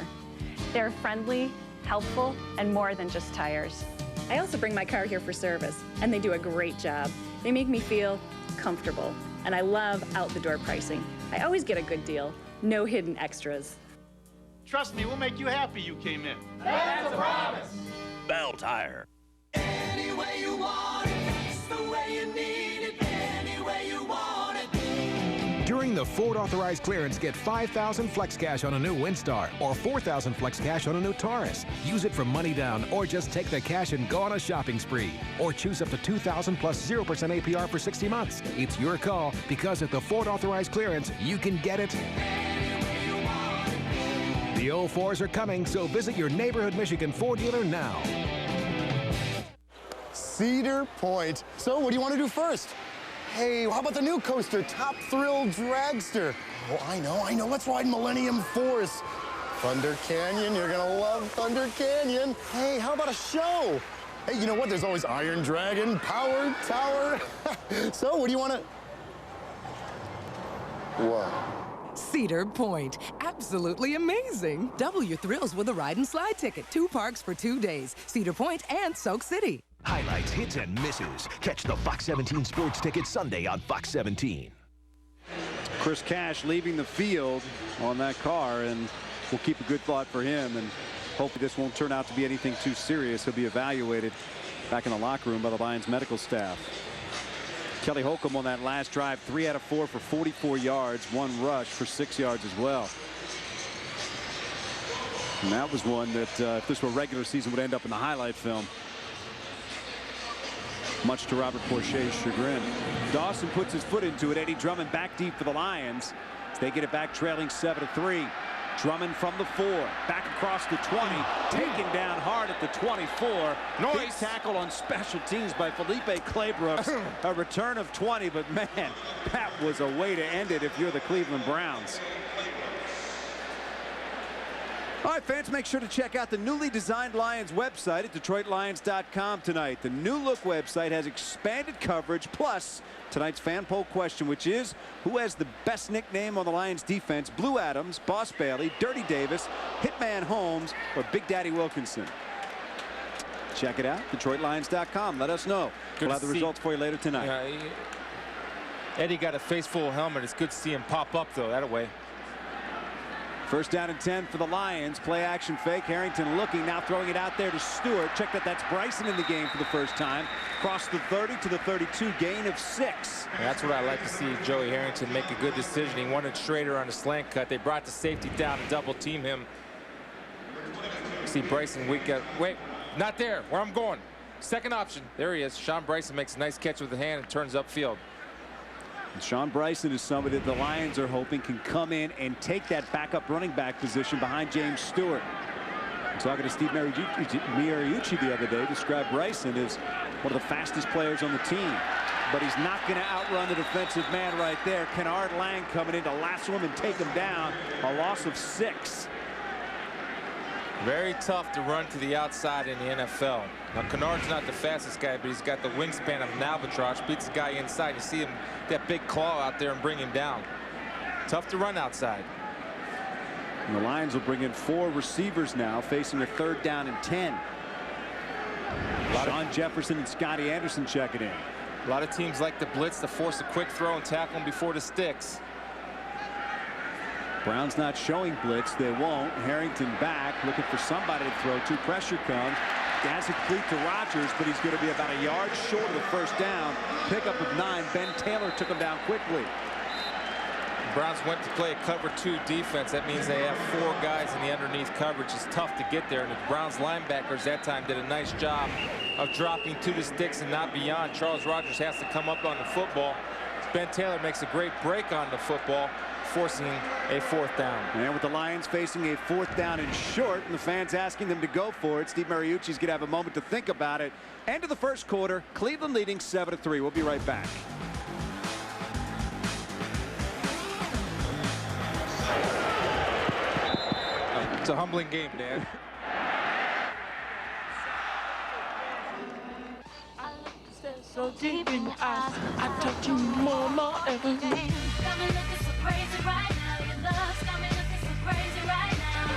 They're friendly, helpful, and more than just tires. I also bring my car here for service, and they do a great job. They make me feel comfortable, and I love out-the-door pricing. I always get a good deal, no hidden extras. Trust me, we'll make you happy you came in. That's a promise. Bell Tire. Any way you want it, it's the way you need it, any way you want it. During the Ford authorized clearance, get $5,000 flex cash on a new Windstar or $4,000 flex cash on a new Taurus. Use it for money down or just take the cash and go on a shopping spree. Or choose up to $2,000 plus 0% APR for 60 months. It's your call, because at the Ford authorized clearance, you can get it. The 04s are coming, so visit your neighborhood Michigan Ford dealer now. Cedar Point. So what do you want to do first? Hey, how about the new coaster, Top Thrill Dragster? Oh, I know. Let's ride Millennium Force. Thunder Canyon, you're gonna love Thunder Canyon. Hey, how about a show? Hey, you know what? There's always Iron Dragon, Power Tower. So what do you want to... What? Cedar Point. Absolutely amazing. Double your thrills with a ride and slide ticket. 2 parks for 2 days. Cedar Point and Soak City. Highlights, hits, and misses. Catch the Fox 17 Sports Ticket Sunday on Fox 17. Chris Cash leaving the field on that car, and we'll keep a good thought for him, and hopefully this won't turn out to be anything too serious. He'll be evaluated back in the locker room by the Lions medical staff. Kelly Holcomb on that last drive, 3 out of 4 for 44 yards, 1 rush for 6 yards as well. And that was one that, if this were regular season, would end up in the highlight film. Much to Robert Porche's chagrin. Dawson puts his foot into it. Eddie Drummond back deep for the Lions. They get it back trailing 7-3. Drummond from the 4, back across the 20, taken down hard at the 24. Big tackle on special teams by Felipe Claybrooks. A return of 20, but man, that was a way to end it if you're the Cleveland Browns. All right, fans, make sure to check out the newly designed Lions website at DetroitLions.com tonight. The new look website has expanded coverage, plus tonight's fan poll question, which is, who has the best nickname on the Lions defense? Blue Adams, Boss Bailey, Dirty Davis, Hitman Holmes, or Big Daddy Wilkinson? Check it out, DetroitLions.com. Let us know. We'll have the results for you later tonight. Eddie got a face full helmet. It's good to see him pop up, though, that way. First down and 10 for the Lions. Play action fake. Harrington looking, now throwing it out there to Stewart. Check that's Bryson in the game for the first time. Cross the 30 to the 32, gain of 6. That's what I like to see Joey Harrington make a good decision. He wanted Schrader on a slant cut. They brought the safety down and double team him. See Bryson weak out. Wait, not there. Where I'm going. Second option. There he is. Sean Bryson makes a nice catch with the hand and turns upfield. And Sean Bryson is somebody that the Lions are hoping can come in and take that backup running back position behind James Stewart. I'm talking to Steve Mariucci the other day, described Bryson as one of the fastest players on the team. But he's not going to outrun the defensive man right there. Kennard Lang coming in to lasso him and take him down. A loss of 6. Very tough to run to the outside in the NFL. Now, Kennard's not the fastest guy, but he's got the wingspan of an albatross. Beats the guy inside. You see him, that big claw out there and bring him down. Tough to run outside. And the Lions will bring in 4 receivers now, facing a 3rd down and 10. Sean Jefferson and Scotty Anderson checking in. A lot of teams like the blitz to force a quick throw and tackle him before the sticks. Browns not showing blitz. They won't. Harrington back, looking for somebody to throw to. Pressure comes. has it complete to Rodgers, but he's going to be about a yard short of the first down. Pickup of 9. Ben Taylor took him down quickly. The Browns went to play a cover 2 defense. That means they have 4 guys in the underneath coverage. It's tough to get there, and the Browns linebackers that time did a nice job of dropping to the sticks and not beyond. Charles Rodgers has to come up on the football. Ben Taylor makes a great break on the football, forcing a 4th down. And with the Lions facing a 4th down and short, and the fans asking them to go for it, Steve Mariucci's going to have a moment to think about it. End of the first quarter, Cleveland leading 7-3. We'll be right back. It's a humbling game, Dan. So deep in your eyes, I touch you more every day. Got me looking so crazy right now. Your love's got me looking so crazy right now.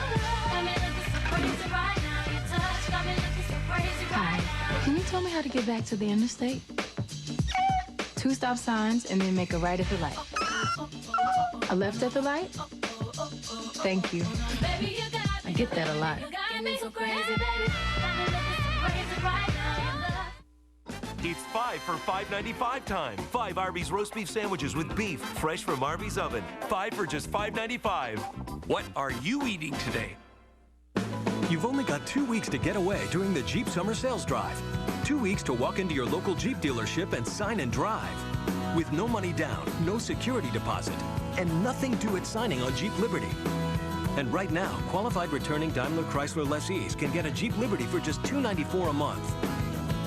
Got me looking so crazy right now. Your touch got me looking so crazy right now. Can you tell me how to get back to the interstate? 2 stop signs and then make a right at the light. A left at the light? Thank you. I get that a lot. It's 5 for $5.95 time. 5 Arby's roast beef sandwiches with beef, fresh from Arby's oven. 5 for just $5.95. What are you eating today? You've only got 2 weeks to get away during the Jeep Summer Sales Drive. 2 weeks to walk into your local Jeep dealership and sign and drive. With no money down, no security deposit, and nothing due at signing on Jeep Liberty. And right now, qualified returning Daimler Chrysler lessees can get a Jeep Liberty for just $294 a month.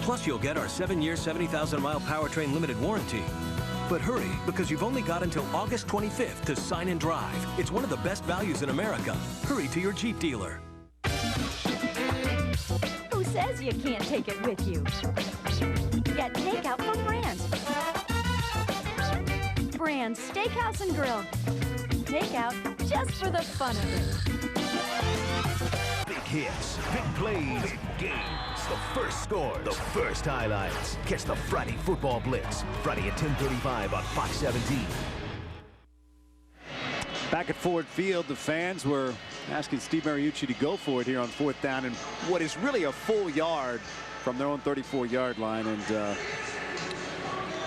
Plus, you'll get our 7-year, 70,000-mile powertrain limited warranty. But hurry, because you've only got until August 25th to sign and drive. It's one of the best values in America. Hurry to your Jeep dealer. Who says you can't take it with you? Get takeout from Brands. Brands Steakhouse and Grill. Takeout just for the fun of it. Big hits, big plays, big games. The first scores, the first highlights. Catch the Friday Football Blitz. Friday at 10:35 on Fox 17. Back at Ford Field, the fans were asking Steve Mariucci to go for it here on 4th down and what is really a full yard from their own 34-yard line. And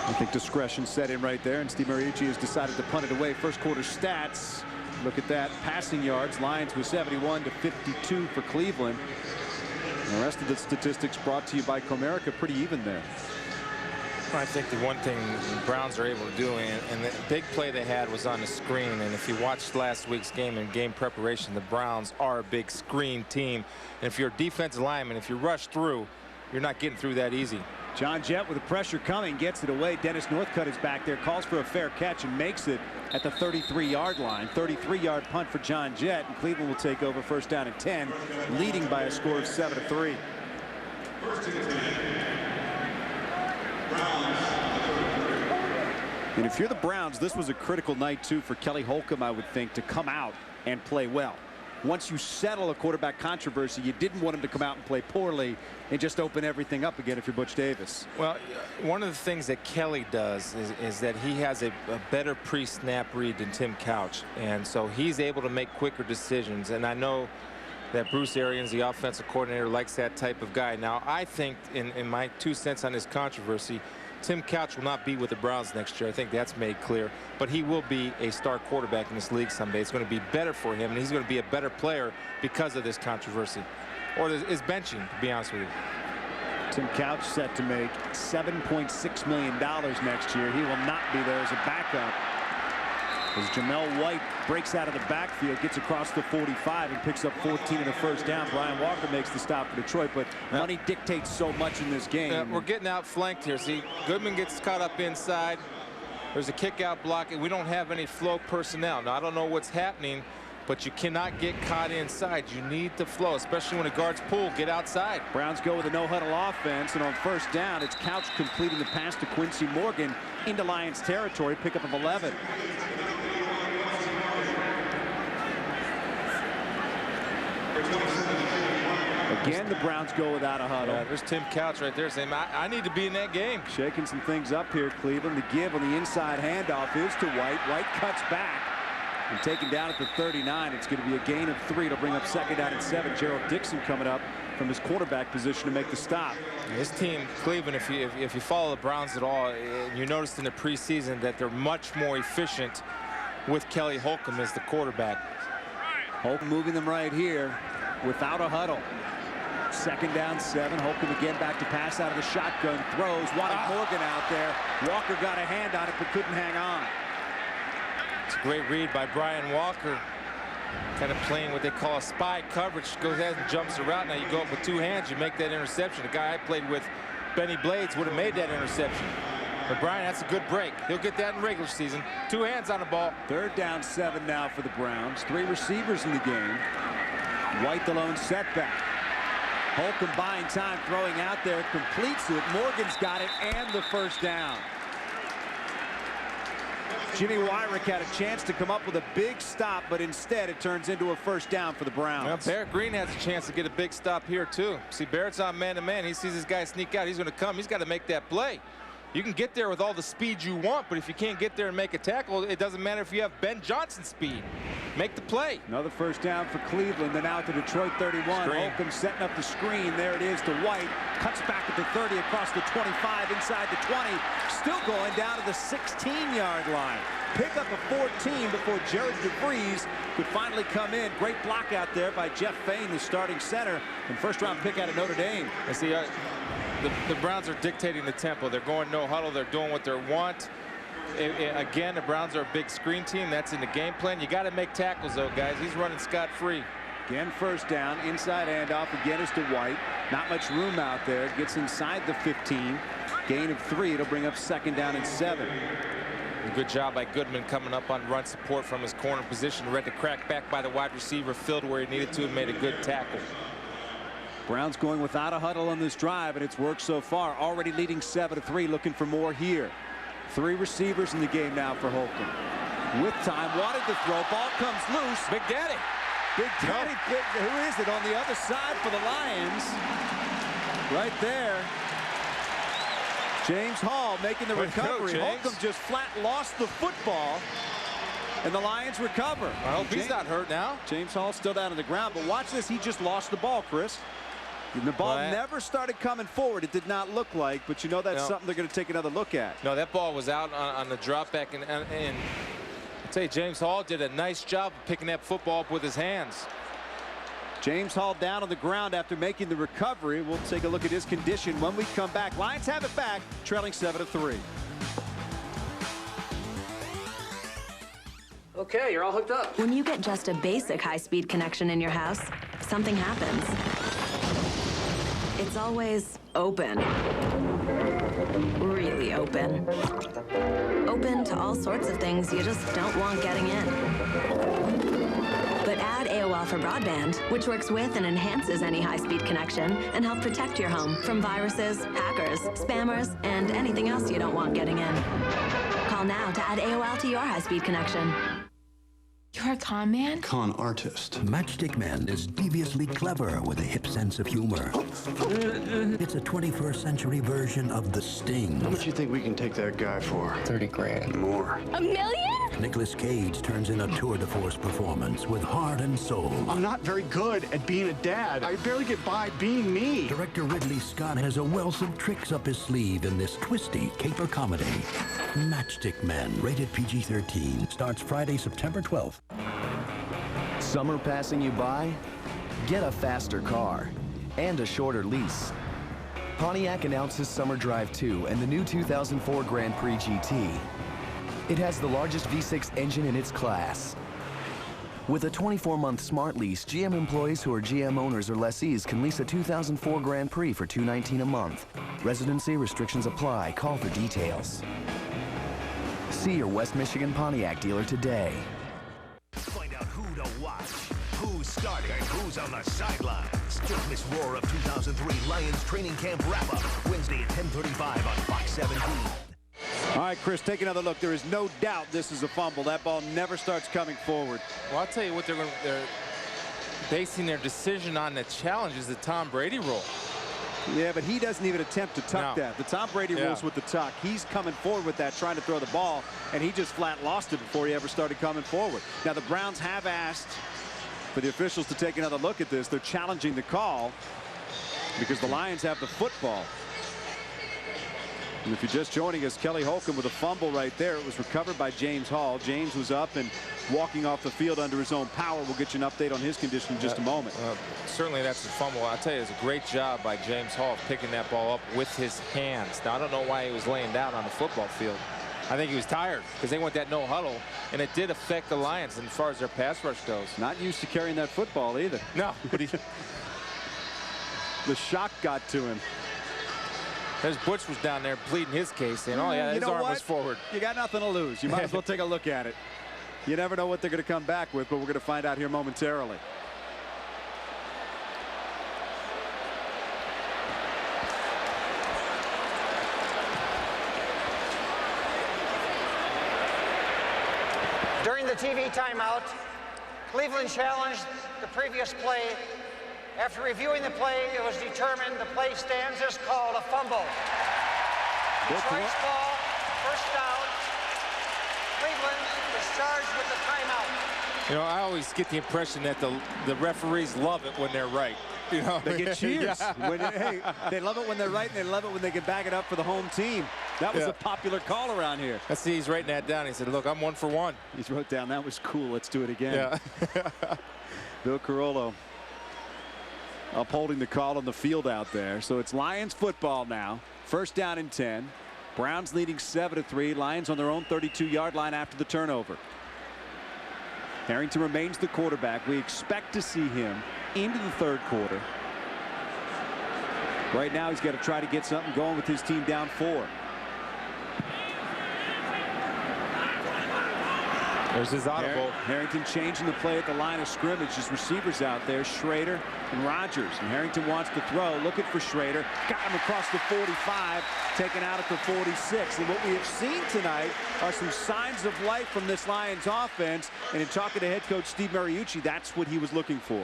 I think discretion set in right there, and Steve Mariucci has decided to punt it away. First quarter stats. Look at that. Passing yards. Lions with 71 to 52 for Cleveland. And the rest of the statistics brought to you by Comerica. Pretty even there. I think the one thing the Browns are able to do, and the big play they had was on the screen. And if you watched last week's game and game preparation, the Browns are a big screen team. And if you're a defensive lineman, if you rush through, you're not getting through that easy. John Jett with the pressure coming, gets it away. Dennis Northcutt is back there, calls for a fair catch and makes it at the 33-yard line. 33-yard punt for John Jett, and Cleveland will take over first down and 10, leading by a score of 7-3. And if you're the Browns, this was a critical night too for Kelly Holcomb, I would think, to come out and play well. Once you settle a quarterback controversy, you didn't want him to come out and play poorly and just open everything up again if you're Butch Davis. Well, one of the things that Kelly does is that he has a better pre-snap read than Tim Couch. And so he's able to make quicker decisions. And I know that Bruce Arians, the offensive coordinator, likes that type of guy. Now, I think, in my 2 cents on this controversy, Tim Couch will not be with the Browns next year. I think that's made clear. But he will be a star quarterback in this league someday. It's going to be better for him, and he's going to be a better player because of this controversy. Or is benching, to be honest with you. Tim Couch set to make $7.6 million next year. He will not be there as a backup. As Jamel White breaks out of the backfield, gets across the 45 and picks up 14 and a first down. Brian Walker makes the stop for Detroit, but money dictates so much in this game. We're getting outflanked here. See, Goodman gets caught up inside. There's a kick out block, and we don't have any flow personnel. Now, I don't know what's happening, but you cannot get caught inside. You need to flow, especially when the guards pull. Get outside. Browns go with a no-huddle offense, and on first down, it's Couch completing the pass to Quincy Morgan into Lions territory, pickup of 11. Again, the Browns go without a huddle. Yeah, there's Tim Couch right there saying, I need to be in that game. Shaking some things up here, Cleveland. The give on the inside handoff is to White. White cuts back and taken down at the 39. It's going to be a gain of 3 to bring up second down and 7. Gerald Dixon coming up from his quarterback position to make the stop. This team, Cleveland, if you follow the Browns at all, you noticed in the preseason that they're much more efficient with Kelly Holcomb as the quarterback. Holcomb moving them right here without a huddle. 2nd down 7. Holcomb again back to pass out of the shotgun. Throws. Wanted Morgan out there. Walker got a hand on it but couldn't hang on. It's a great read by Brian Walker. Kind of playing what they call a spy coverage. Goes ahead and jumps the route. Now you go up with 2 hands. You make that interception. The guy I played with, Benny Blades, would have made that interception. But Brian, that's a good break. He'll get that in regular season. 2 hands on the ball. 3rd down 7 now for the Browns. 3 receivers in the game. White the lone setback. Holcomb buying time, throwing out there, completes it. Morgan's got it, and the 1st down. Jimmy Wyrick had a chance to come up with a big stop, but instead it turns into a 1st down for the Browns. Well, Barrett Green has a chance to get a big stop here, too. See, Barrett's on man-to-man. He sees this guy sneak out. He's going to come. He's got to make that play. You can get there with all the speed you want, but if you can't get there and make a tackle, it doesn't matter if you have Ben Johnson speed. Make the play. Another 1st down for Cleveland. Then out to Detroit 31. Screen. Holcomb setting up the screen. There it is to White. Cuts back at the 30 across the 25 inside the 20. Still going down to the 16-yard line. Pick up a 14 before Jared DeVries could finally come in. Great block out there by Jeff Fain, the starting center, and 1st-round pick out of Notre Dame. I see. The Browns are dictating the tempo. They're going no huddle. They're doing what they want. Again, the Browns are a big screen team. That's in the game plan. You got to make tackles, though, guys. He's running scot-free. Again, 1st down. Inside handoff. Again is to White. Not much room out there. Gets inside the 15. Gain of 3. It'll bring up 2nd down and 7. A good job by Goodman coming up on run support from his corner position. Read the crack back by the wide receiver. Filled where he needed to and made a good tackle. Browns going without a huddle on this drive, and it's worked so far. Already leading 7-3, looking for more here. 3 receivers in the game now for Holcomb. With time, wanted to throw. Ball comes loose. Big Daddy. Big Daddy. Who is it on the other side for the Lions? Right there. James Hall making the recovery. Holcomb just flat lost the football. And the Lions recover. I hope he's not hurt now. James Hall still down on the ground, but watch this. He just lost the ball, Chris. And the ball never started coming forward. It did not look like, but you know that's something they're going to take another look at. No, that ball was out on the drop back, and I'll tell you, James Hall did a nice job of picking that football up with his hands. James Hall down on the ground after making the recovery. We'll take a look at his condition when we come back. Lions have it back, trailing 7-3. Okay, you're all hooked up. When you get just a basic high-speed connection in your house, something happens. It's always open. Really open. Open to all sorts of things you just don't want getting in. But add AOL for broadband, which works with and enhances any high-speed connection and help protect your home from viruses, hackers, spammers, and anything else you don't want getting in. Call now to add AOL to your high-speed connection. You're a con man? Con artist. Matchstick Man is deviously clever with a hip sense of humor. It's a 21st century version of The Sting. How much you think we can take that guy for? 30 grand. More. $1 million? Nicolas Cage turns in a tour de force performance with heart and soul. I'm not very good at being a dad. I barely get by being me. Director Ridley Scott has a wealth of tricks up his sleeve in this twisty caper comedy. Matchstick Man, rated PG-13, starts Friday, September 12th. Summer passing you by? Get a faster car and a shorter lease. Pontiac announces Summer Drive 2 and the new 2004 Grand Prix GT. It has the largest V6 engine in its class. With a 24-month smart lease, GM employees who are GM owners or lessees can lease a 2004 Grand Prix for $219 a month. Residency restrictions apply. Call for details. See your West Michigan Pontiac dealer today. Find out who to watch, who's starting, and who's on the sidelines. Don't miss Roar of 2003 Lions Training Camp Wrap-Up, Wednesday at 10:35 on Fox 17. All right, Chris, take another look. There is no doubt this is a fumble. That ball never starts coming forward. Well, I'll tell you what, they're basing their decision on the challenge is the Tom Brady rule. Yeah, but he doesn't even attempt to tuck that. The Tom Brady rules with the tuck. He's coming forward with that, trying to throw the ball, and he just flat lost it before he ever started coming forward. Now, the Browns have asked for the officials to take another look at this. They're challenging the call. because the Lions have the football. And if you're just joining us, Kelly Holcomb with a fumble right there. It was recovered by James Hall. James was up and walking off the field under his own power. We'll get you an update on his condition in just a moment. Certainly that's a fumble. I'll tell you, it's a great job by James Hall picking that ball up with his hands. Now, I don't know why he was laying down on the football field. I think he was tired because they went that no huddle, and it did affect the Lions as far as their pass rush goes. Not used to carrying that football either. No, but the shock got to him. There's Butch was down there pleading his case, saying, oh, yeah, his arm was forward. You got nothing to lose. You might as well take a look at it. You never know what they're going to come back with, but we're going to find out here momentarily. During the TV timeout, Cleveland challenged the previous play. After reviewing the play, it was determined the play stands as called a fumble. Detroit's ball, first down. Cleveland is charged with the timeout. You know, I always get the impression that the referees love it when they're right. You know, they get cheers. Yeah. Hey, they love it when they're right, and they love it when they can back it up for the home team. That was a popular call around here. I see he's writing that down. He said, look, I'm 1 for 1. He wrote down, that was cool. Let's do it again. Yeah. Bill Carollo upholding the call on the field out there. So it's Lions football now. First down and 10. Browns leading 7-3. Lions on their own 32-yard line after the turnover. Harrington remains the quarterback. We expect to see him into the third quarter. Right now he's got to try to get something going with his team down 4. There's his audible. Harrington changing the play at the line of scrimmage. His receivers out there, Schrader and Rogers. And Harrington wants to throw, looking for Schrader. Got him across the 45, taken out at the 46. And what we have seen tonight are some signs of life from this Lions offense. And in talking to head coach Steve Mariucci, that's what he was looking for.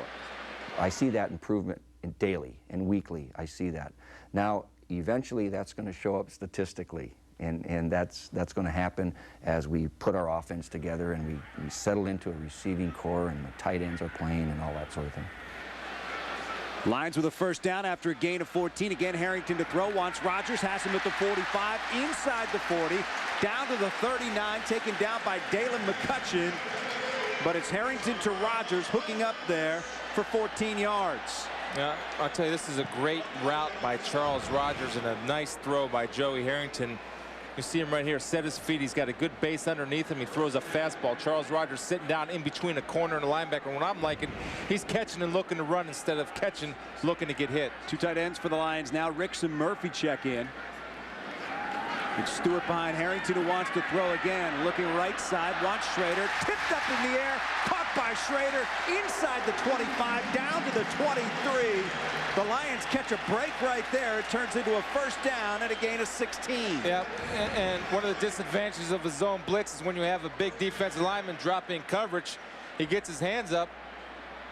I see that improvement daily and weekly. I see that. Now, eventually that's going to show up statistically. And that's going to happen as we put our offense together and we settle into a receiving core and the tight ends are playing and all that sort of thing. Lions with a first down after a gain of 14. Again, Harrington to throw. Wants Rogers. Has him at the 45. Inside the 40. Down to the 39. Taken down by Dalen McCutcheon. But it's Harrington to Rogers hooking up there for 14 yards. Yeah, I'll tell you, this is a great route by Charles Rogers and a nice throw by Joey Harrington. You see him right here, set his feet. He's got a good base underneath him. He throws a fastball. Charles Rogers sitting down in between a corner and a linebacker. And what I'm liking, he's catching and looking to run instead of catching, looking to get hit. 2 tight ends for the Lions now. Ricks and Murphy check in. It's Stewart behind Harrington, who wants to throw again. Looking right side, wants Schrader. Tipped up in the air, caught by Schrader. Inside the 25, down to the 23. The Lions catch a break right there. It turns into a first down and a gain of 16. Yep, and one of the disadvantages of a zone blitz is when you have a big defensive lineman drop in coverage, he gets his hands up,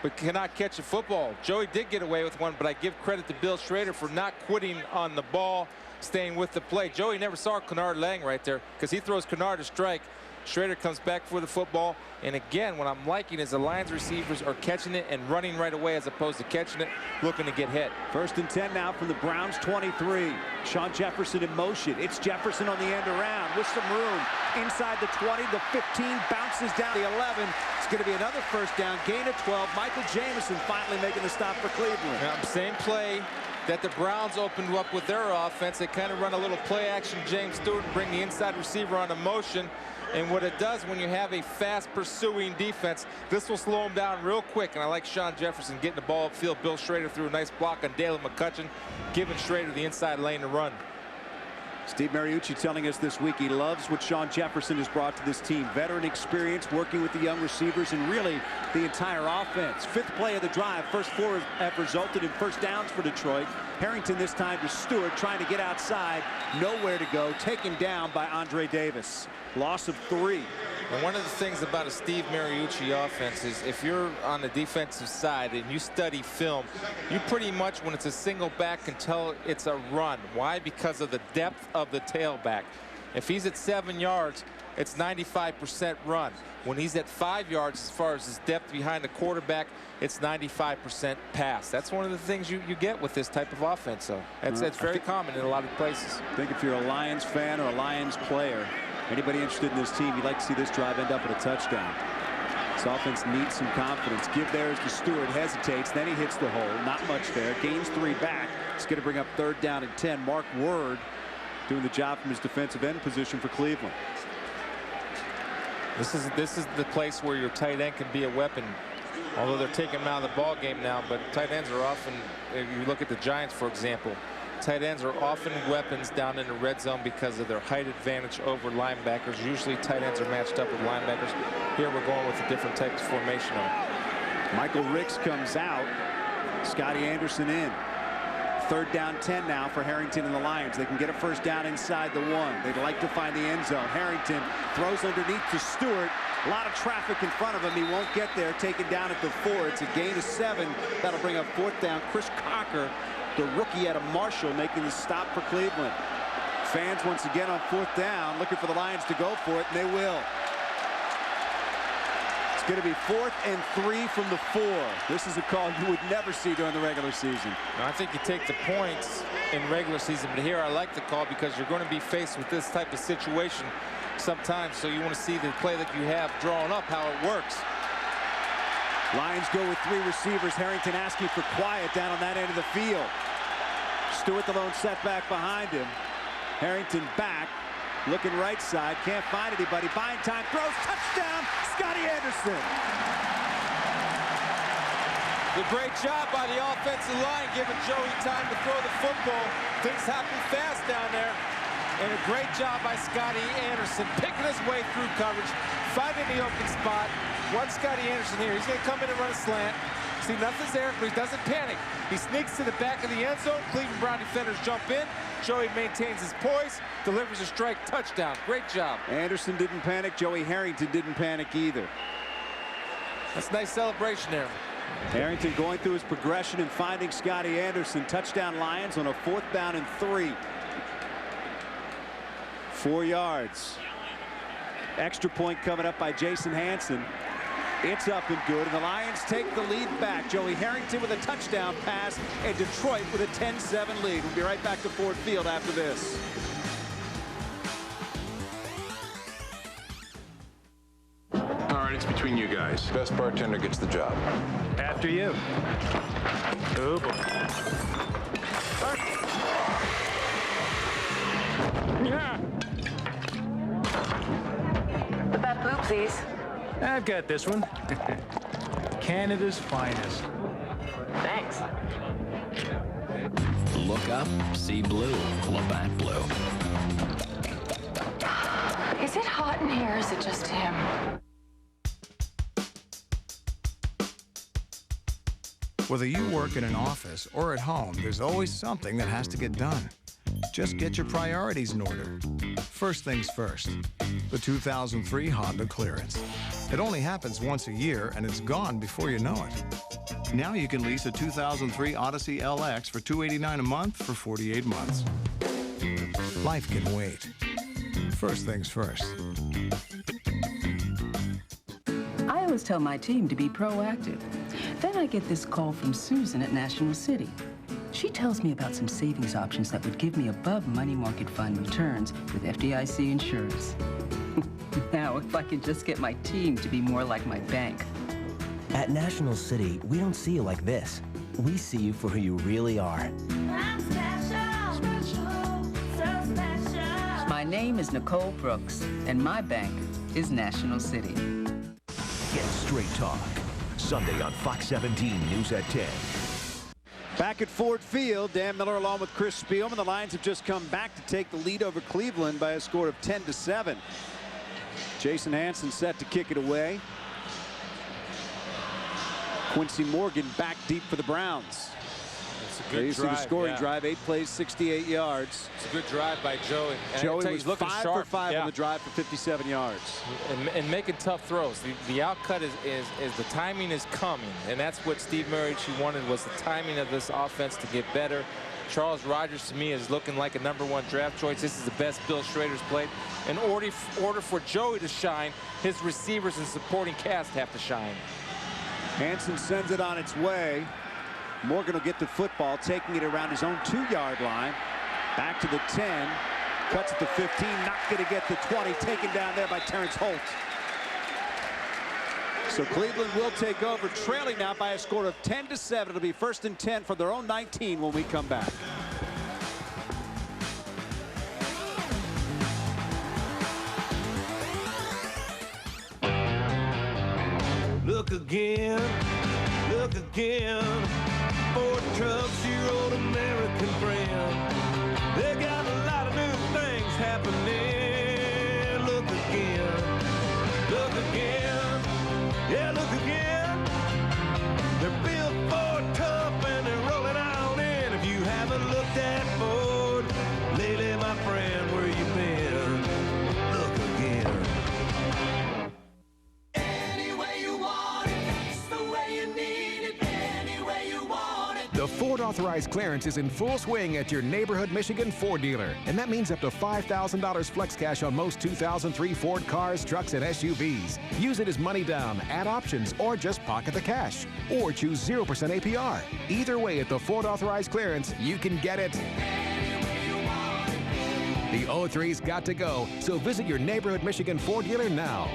but cannot catch a football. Joey did get away with one, but I give credit to Bill Schrader for not quitting on the ball, staying with the play. Joey never saw Kennard laying right there because he throws Kennard to strike. Schrader comes back for the football. And again, what I'm liking is the Lions receivers are catching it and running right away as opposed to catching it, looking to get hit. First and 10 now from the Browns 23. Sean Jefferson in motion. It's Jefferson on the end around with some room. Inside the 20, the 15, bounces down the 11. It's going to be another first down, gain of 12. Michael Jameson finally making the stop for Cleveland. Same play that the Browns opened up with their offense. They kind of run a little play action. James Stewart bring the inside receiver on a motion. And what it does when you have a fast pursuing defense, this will slow him down real quick. And I like Sean Jefferson getting the ball upfield. Bill Schrader threw a nice block on Dalen McCutcheon, giving Schrader the inside lane to run. Steve Mariucci telling us this week he loves what Sean Jefferson has brought to this team. Veteran experience, working with the young receivers, and really the entire offense. 5th play of the drive. First 4 have resulted in first downs for Detroit. Harrington this time to Stewart, trying to get outside. Nowhere to go. Taken down by Andre Davis. Loss of 3. And one of the things about a Steve Mariucci offense is if you're on the defensive side and you study film, you pretty much, when it's a single back, can tell it's a run. Why? Because of the depth of the tailback. If he's at 7 yards, it's 95% run. When he's at 5 yards, as far as his depth behind the quarterback, it's 95% pass. That's one of the things you get with this type of offense. So it's very common in a lot of places. I think if you're a Lions fan or a Lions player, anybody interested in this team, you'd like to see this drive end up with a touchdown. This offense needs some confidence. Give theirs to Stewart, hesitates, then he hits the hole. Not much there. Gains 3 back. It's going to bring up 3rd down and 10. Mark Word doing the job from his defensive end position for Cleveland. This is the place where your tight end can be a weapon. Although they're taking him out of the ball game now, but tight ends are often, if you look at the Giants, for example, tight ends are often weapons down in the red zone because of their height advantage over linebackers. Usually tight ends are matched up with linebackers. Here we're going with a different type of formation. Michael Ricks comes out. Scotty Anderson in. 3rd down 10 now for Harrington and the Lions. They can get a 1st down inside the 1. They'd like to find the end zone. Harrington throws underneath to Stewart. A lot of traffic in front of him. He won't get there. Taken down at the 4. It's a gain of 7. That'll bring up 4th down. Chris Cocker, the rookie out of Marshall, making the stop for Cleveland. Fans once again on 4th down looking for the Lions to go for it, and they will. It's going to be 4th and 3 from the 4. This is a call you would never see during the regular season. Now, I think you take the points in regular season, but here I like the call because you're going to be faced with this type of situation sometimes, so you want to see the play that you have drawn up, how it works. Lions go with 3 receivers. Harrington asking for quiet down on that end of the field. Stewart the lone setback behind him. Harrington back, looking right side, can't find anybody. Buying time, throws, touchdown, Scotty Anderson. The great job by the offensive line, giving Joey time to throw the football. Things happen fast down there. And a great job by Scotty Anderson, picking his way through coverage, finding the open spot. What's Scotty Anderson here? He's going to come in and run a slant. See, nothing's there, but he doesn't panic. He sneaks to the back of the end zone. Cleveland Brown defenders jump in. Joey maintains his poise, delivers a strike, touchdown. Great job. Anderson didn't panic. Joey Harrington didn't panic either. That's a nice celebration there. Harrington going through his progression and finding Scotty Anderson. Touchdown Lions on a 4th down and 3. 4 yards. Extra point coming up by Jason Hansen. It's up and good, and the Lions take the lead back. Joey Harrington with a touchdown pass, and Detroit with a 10-7 lead. We'll be right back to Ford Field after this. All right, it's between you guys. Best bartender gets the job. After you. Oh, boy. Yeah. Put that blue, please. I've got this one. Canada's finest. Thanks. Look up, see blue. Labatt Blue. Is it hot in here, or is it just him? Whether you work in an office or at home, there's always something that has to get done. Just get your priorities in order. First things first, the 2003 Honda Clearance. It only happens once a year, and it's gone before you know it. Now you can lease a 2003 Odyssey LX for $289 a month for 48 months. Life can wait. First things first. I always tell my team to be proactive. Then I get this call from Susan at National City. She tells me about some savings options that would give me above money market fund returns with FDIC insurance. Now, if I could just get my team to be more like my bank. At National City, we don't see you like this. We see you for who you really are. My name is Nicole Brooks, and my bank is National City. Get Straight Talk, Sunday on Fox 17 News at 10. Back at Ford Field, Dan Miller along with Chris Spielman. The Lions have just come back to take the lead over Cleveland by a score of 10-7. Jason Hansen set to kick it away. Quincy Morgan back deep for the Browns. It's a good drive. The scoring drive, 8 plays, 68 yards. It's a good drive by Joey. And Joey was looking 5 sharp. for 5 on the drive for 57 yards. And making tough throws. The outcut is the timing is coming, and that's what Steve Mariucci wanted, was the timing of this offense to get better. Charles Rogers, to me, is looking like a #1 draft choice. This is the best Bill Schrader's played. In order for Joey to shine, his receivers and supporting cast have to shine. Hansen sends it on its way. Morgan will get the football, taking it around his own 2-yard line. Back to the 10. Cuts at the 15. Not going to get the 20. Taken down there by Terrence Holt. So Cleveland will take over, trailing now by a score of 10-7. It'll be 1st and 10 from their own 19 when we come back. Look again, look again. Ford trucks, your old American friend. They got a lot of new things happening. Look again, yeah, look again. They're built for tough and they're rolling on in. If you haven't looked at Ford lately, my friend, where you been? Look again. The Ford authorized clearance is in full swing at your neighborhood Michigan Ford dealer. And that means up to $5,000 flex cash on most 2003 Ford cars, trucks, and SUVs. Use it as money down, add options, or just pocket the cash. Or choose 0% APR. Either way, at the Ford authorized clearance, you can get it. The 03's got to go, so visit your neighborhood Michigan Ford dealer now.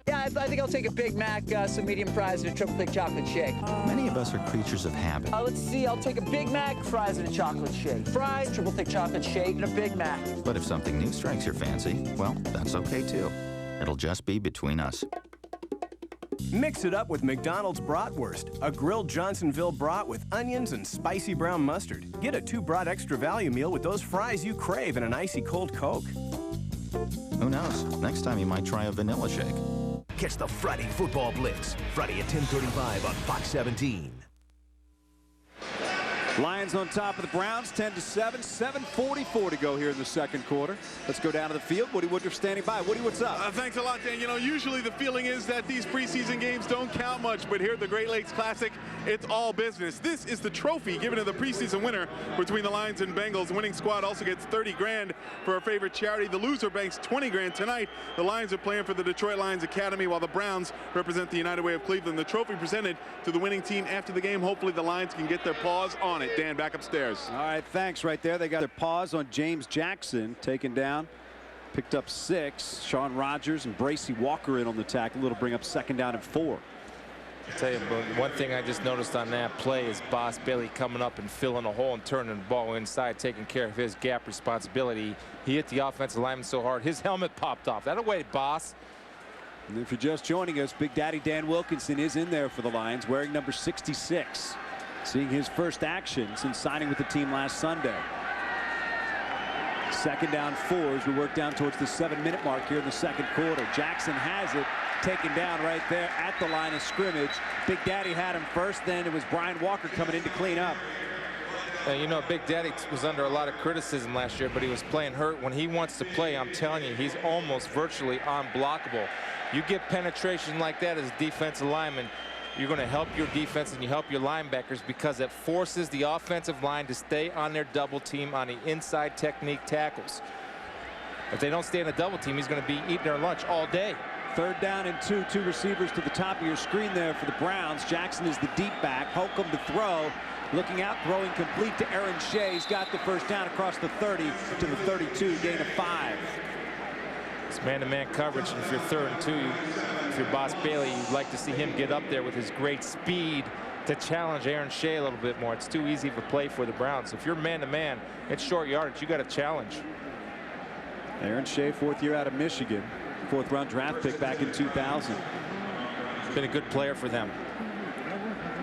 Yeah, I think I'll take a Big Mac, some medium fries, and a triple thick chocolate shake. Many of us are creatures of habit. Let's see, I'll take a Big Mac, fries, and a chocolate shake. Fries, triple thick chocolate shake, and a Big Mac. But if something new strikes your fancy, well, that's okay too. It'll just be between us. Mix it up with McDonald's Bratwurst, a grilled Johnsonville brat with onions and spicy brown mustard. Get a 2-brat extra value meal with those fries you crave and an icy cold Coke. Who knows? Next time you might try a vanilla shake. Catch the Friday Football Blitz, Friday at 10:35 on Fox 17. Lions on top of the Browns, 10-7, 7:44 to go here in the second quarter. Let's go down to the field. Woody Woodruff standing by. Woody, what's up? Thanks a lot, Dan. You know, usually the feeling is that these preseason games don't count much, but here at the Great Lakes Classic, it's all business. This is the trophy given to the preseason winner between the Lions and Bengals. Winning squad also gets 30 grand for our favorite charity. The loser banks 20 grand tonight. The Lions are playing for the Detroit Lions Academy, while the Browns represent the United Way of Cleveland. The trophy presented to the winning team after the game. Hopefully the Lions can get their paws on it. Dan, back upstairs. All right, thanks. Right there, they got their paws on James Jackson, taken down. Picked up 6. Sean Rogers and Bracey Walker in on the tackle. It'll bring up 2nd down and 4. I'll tell you, one thing I just noticed on that play is Boss Bailey coming up and filling a hole and turning the ball inside, taking care of his gap responsibility. He hit the offensive lineman so hard, his helmet popped off. That away, Boss. And if you're just joining us, Big Daddy Dan Wilkinson is in there for the Lions, wearing number 66. Seeing his first action since signing with the team last Sunday. 2nd down 4 as we work down towards the 7-minute mark here in the second quarter. Jackson has it, taken down right there at the line of scrimmage. Big Daddy had him first, then it was Brian Walker coming in to clean up. You know, Big Daddy was under a lot of criticism last year, but he was playing hurt. When he wants to play, I'm telling you, he's almost virtually unblockable. You get penetration like that as a defensive lineman, you're going to help your defense and you help your linebackers, because it forces the offensive line to stay on their double team on the inside technique tackles. If they don't stay in a double team, he's going to be eating their lunch all day. 3rd down and 2. 2 receivers to the top of your screen there for the Browns. Jackson is the deep back. Holcomb to throw. Looking out, throwing complete to Aaron Shea. He's got the first down across the 30 to the 32, gain of 5. It's man-to-man coverage, and if you're 3rd and 2, if you're Boss Bailey, you'd like to see him get up there with his great speed to challenge Aaron Shea a little bit more. It's too easy of a play for the Browns. If you're man-to-man, it's short yardage. You got a challenge. Aaron Shea, 4th year out of Michigan, 4th round draft pick back in 2000. Been a good player for them.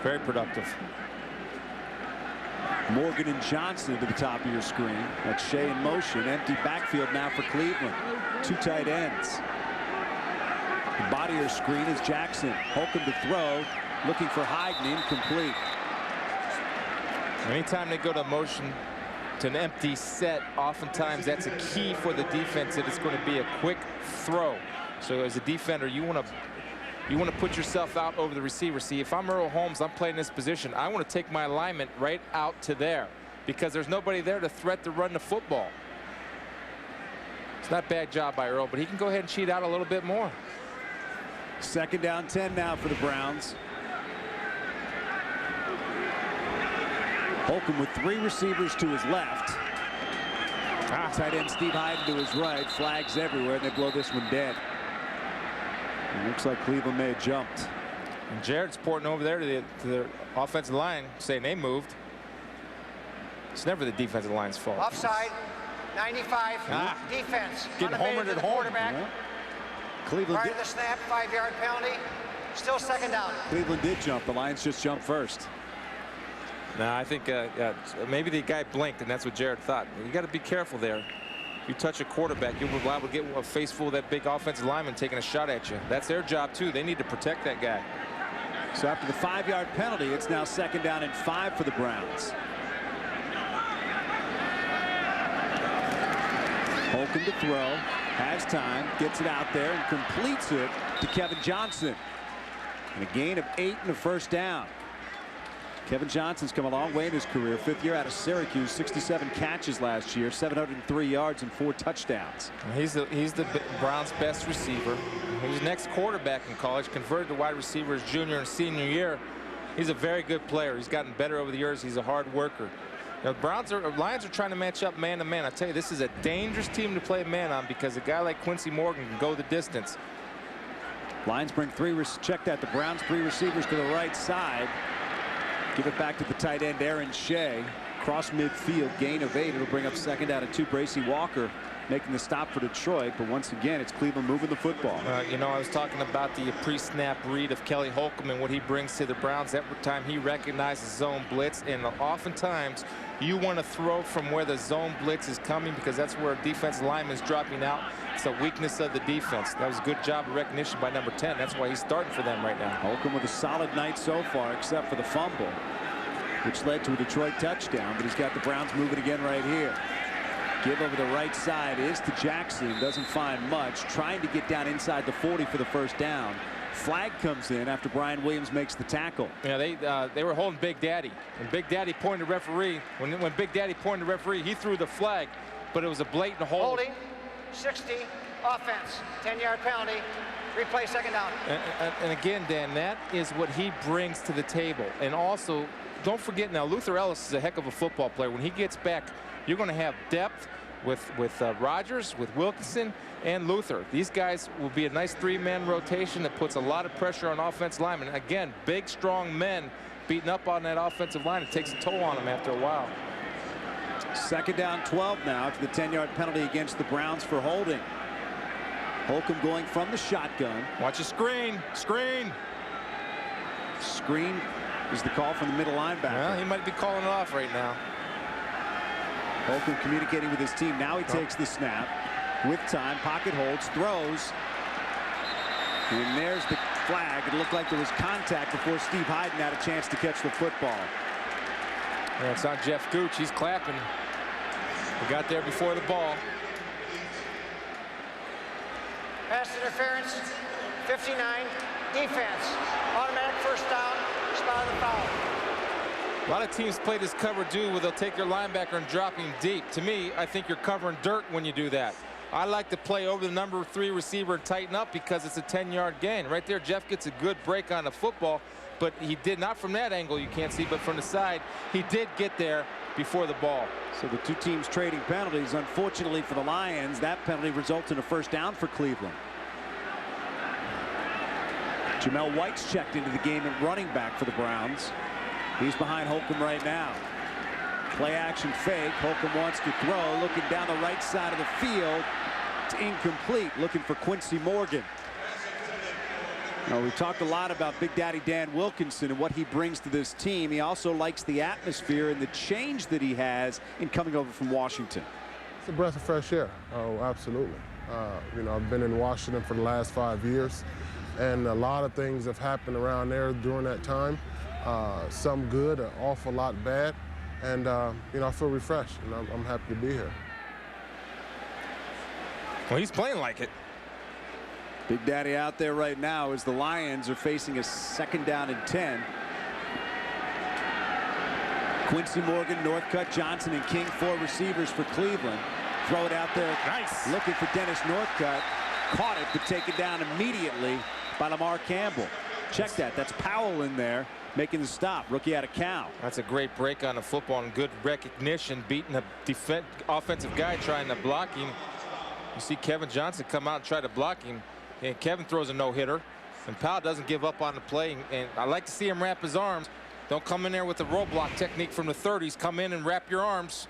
Very productive. Morgan and Johnson to the top of your screen. That's Shea in motion. Empty backfield now for Cleveland. 2 tight ends. The body of your screen is Jackson. Holcomb to throw. Looking for Hyden, incomplete. Anytime they go to motion to an empty set, oftentimes that's a key for the defense, that it's going to be a quick throw. So as a defender, you want to put yourself out over the receiver. See, if I'm Earl Holmes, I'm playing this position, I want to take my alignment right out to there, because there's nobody there to threat to run the football. It's not a bad job by Earl, but he can go ahead and cheat out a little bit more. 2nd down 10 now for the Browns. Holcomb with 3 receivers to his left. Tight end Steve Hyde to his right. Flags everywhere, and they blow this one dead. It looks like Cleveland may have jumped. And Jared's porting over there to the offensive line, saying they moved. It's never the defensive line's fault. Offside, 95, defense. Getting homered at home. Quarterback. Yeah. Cleveland Prior to the snap, 5-yard penalty. Still 2nd down. Cleveland did jump. The Lions just jumped first. No, I think maybe the guy blinked, and that's what Jared thought. You got to be careful there. If you touch a quarterback, you'll be liable to get a face full of that big offensive lineman taking a shot at you. That's their job, too. They need to protect that guy. So after the 5-yard penalty, it's now 2nd down and 5 for the Browns. Holcomb to throw, has time, gets it out there and completes it to Kevin Johnson. And a gain of 8 and a 1st down. Kevin Johnson's come a long way in his career. 5th year out of Syracuse, 67 catches last year, 703 yards and 4 touchdowns. He's the Browns' best receiver. He was next quarterback in college, converted to wide receiver his junior and senior year. He's a very good player. He's gotten better over the years. He's a hard worker. You know, Lions are trying to match up man to man. I tell you, this is a dangerous team to play man on because a guy like Quincy Morgan can go the distance. Lions bring 3. Check that. The Browns 3 receivers to the right side. Give it back to the tight end, Aaron Shea. Cross midfield, gain of 8. It'll bring up 2nd down and 2. Bracy Walker making the stop for Detroit. But once again, it's Cleveland moving the football. You know, I was talking about the pre-snap read of Kelly Holcomb and what he brings to the Browns. Every time he recognizes zone blitz, and oftentimes you want to throw from where the zone blitz is coming because that's where a defensive lineman is dropping out. It's a weakness of the defense. That was a good job of recognition by number 10. That's why he's starting for them right now. Holcomb with a solid night so far, except for the fumble, which led to a Detroit touchdown. But he's got the Browns moving again right here. Give over the right side is to Jackson. Doesn't find much. Trying to get down inside the 40 for the 1st down. Flag comes in after Brian Williams makes the tackle. Yeah, they were holding Big Daddy. And Big Daddy pointed to referee. When Big Daddy pointed to referee, he threw the flag. But it was a blatant hold. Holding, 60, offense, 10-yard penalty. Replay, 2nd down. And again, Dan, that is what he brings to the table. And also, don't forget now, Luther Ellis is a heck of a football player. When he gets back, you're going to have depth with Rodgers, with Wilkinson, and Luther. These guys will be a nice 3-man rotation that puts a lot of pressure on offensive linemen. Again, big, strong men beating up on that offensive line. It takes a toll on them after a while. 2nd down 12 now after the 10-yard penalty against the Browns for holding. Holcomb going from the shotgun. Watch a screen. Screen. Screen is the call from the middle linebacker. Well, he might be calling it off right now. Holcomb communicating with his team. Now he takes the snap. With time, pocket holds, throws. And there's the flag. It looked like there was contact before Steve Hyden had a chance to catch the football. Yeah, it's not Jeff Gooch. He's clapping. He got there before the ball. Pass interference, 59, defense. Automatic 1st down, spot of the foul. A lot of teams play this cover 2 where they'll take their linebacker and drop him deep. To me, I think you're covering dirt when you do that. I like to play over the number 3 receiver and tighten up because it's a 10-yard gain. Right there, Jeff gets a good break on the football, but he did not from that angle you can't see, but from the side, he did get there before the ball. So the 2 teams trading penalties. Unfortunately for the Lions, that penalty results in a 1st down for Cleveland. Jamel White's checked into the game at running back for the Browns. He's behind Holcomb right now. Play action fake. Holcomb wants to throw. Looking down the right side of the field. It's incomplete. Looking for Quincy Morgan. Now, we've talked a lot about Big Daddy Dan Wilkinson and what he brings to this team. He also likes the atmosphere and the change that he has in coming over from Washington. It's a breath of fresh air. Oh, absolutely. You know, I've been in Washington for the last 5 years, and a lot of things have happened around there during that time. Some good, an awful lot bad, and you know, I feel refreshed, and I'm happy to be here. Well, he's playing like it. Big Daddy out there right now as the Lions are facing a 2nd down and 10. Quincy Morgan, Northcutt, Johnson, and King, 4 receivers for Cleveland. throw it out there. Nice. Looking for Dennis Northcutt. Caught it, but taken down immediately by Lamar Campbell. Check that. That's Powell in there making the stop. Rookie out of Cal. That's a great break on the football and good recognition, beating a offensive guy trying to block him. You see Kevin Johnson come out and try to block him, and Kevin throws a no-hitter, and Powell doesn't give up on the play. And I like to see him wrap his arms. Don't come in there with the roadblock technique from the 30s. Come in and wrap your arms.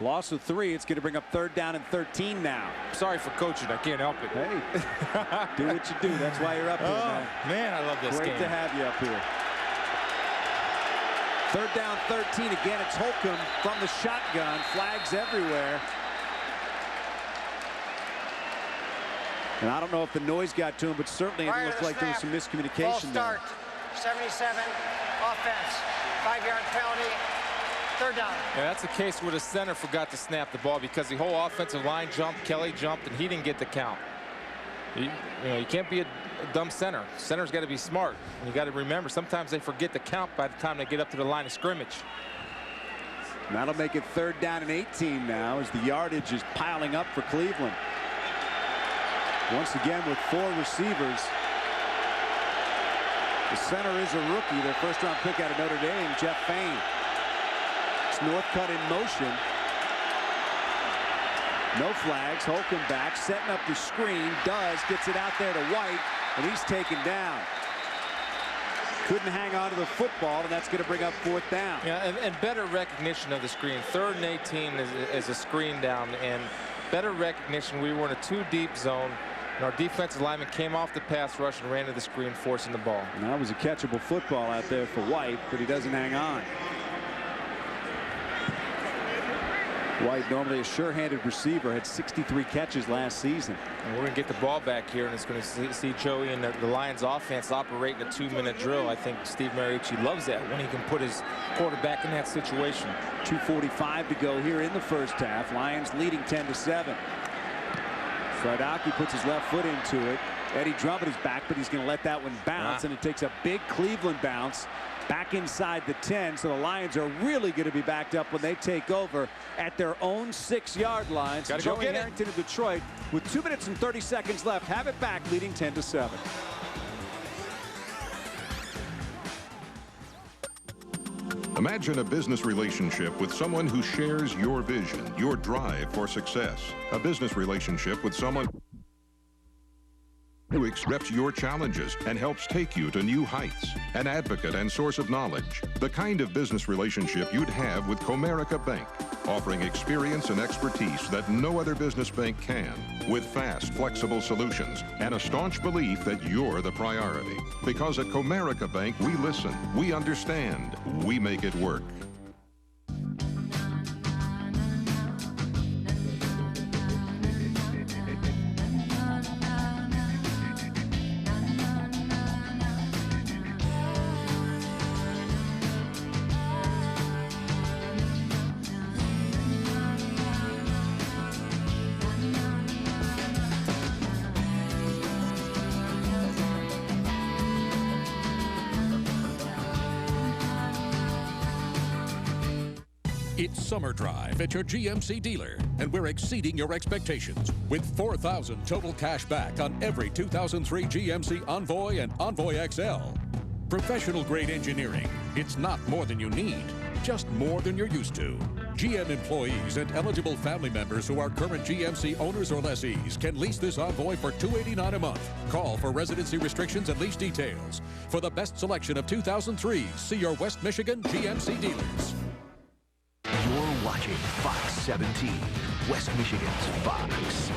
Loss of 3. It's going to bring up 3rd down and 13 now. Sorry for coaching. I can't help it. Hey, do what you do. That's why you're up here, man. Man, I love this game. Great to have you up here. 3rd down, 13. Again, it's Holcomb from the shotgun. Flags everywhere. And I don't know if the noise got to him, but certainly it looked like there was some miscommunication there. Start. 77. Offense. 5-yard penalty. 3rd down. Yeah, that's a case where the center forgot to snap the ball because the whole offensive line jumped, Kelly jumped, and he didn't get the count. You can't be a dumb center. Center's got to be smart. And you got to remember, sometimes they forget the count by the time they get up to the line of scrimmage. And that'll make it 3rd down and 18 now as the yardage is piling up for Cleveland. Once again with 4 receivers. The center is a rookie, their 1st-round pick out of Notre Dame, Jeff Fain. It's Northcutt in motion. No flags. Holcomb back, setting up the screen. Gets it out there to White, and he's taken down. Couldn't hang on to the football, and that's going to bring up 4th down. Yeah, and better recognition of the screen. 3rd and 18 is a screen down, and better recognition. We were in a 2-deep zone. And our defensive lineman came off the pass rush and ran to the screen, forcing the ball. And that was a catchable football out there for White, but he doesn't hang on. White, normally a sure-handed receiver, had 63 catches last season. And we're going to get the ball back here, and it's going to see Joey and the Lions offense operate in a 2-minute drill. I think Steve Mariucci loves that when he can put his quarterback in that situation. 2:45 to go here in the 1st half. Lions leading 10-7. Fredaki puts his left foot into it. Eddie Drummond is back, but he's going to let that one bounce, and it takes a big Cleveland bounce back inside the 10. So the Lions are really going to be backed up when they take over at their own 6-yard line. So Joey Harrington of Detroit, with 2 minutes and 30 seconds left, have it back, leading 10-7. Imagine a business relationship with someone who shares your vision, your drive for success. A business relationship with someone who accepts your challenges and helps take you to new heights. An advocate and source of knowledge. The kind of business relationship you'd have with Comerica Bank, offering experience and expertise that no other business bank can, with fast, flexible solutions and a staunch belief that you're the priority. Because at Comerica Bank, we listen, we understand, we make it work. It's Summer Drive at your GMC dealer, and we're exceeding your expectations with $4,000 total cash back on every 2003 GMC Envoy and Envoy XL. Professional-grade engineering. It's not more than you need, just more than you're used to. GM employees and eligible family members who are current GMC owners or lessees can lease this Envoy for $289 a month. Call for residency restrictions and lease details. For the best selection of 2003s, see your West Michigan GMC dealers. You're watching Fox 17, West Michigan's Fox.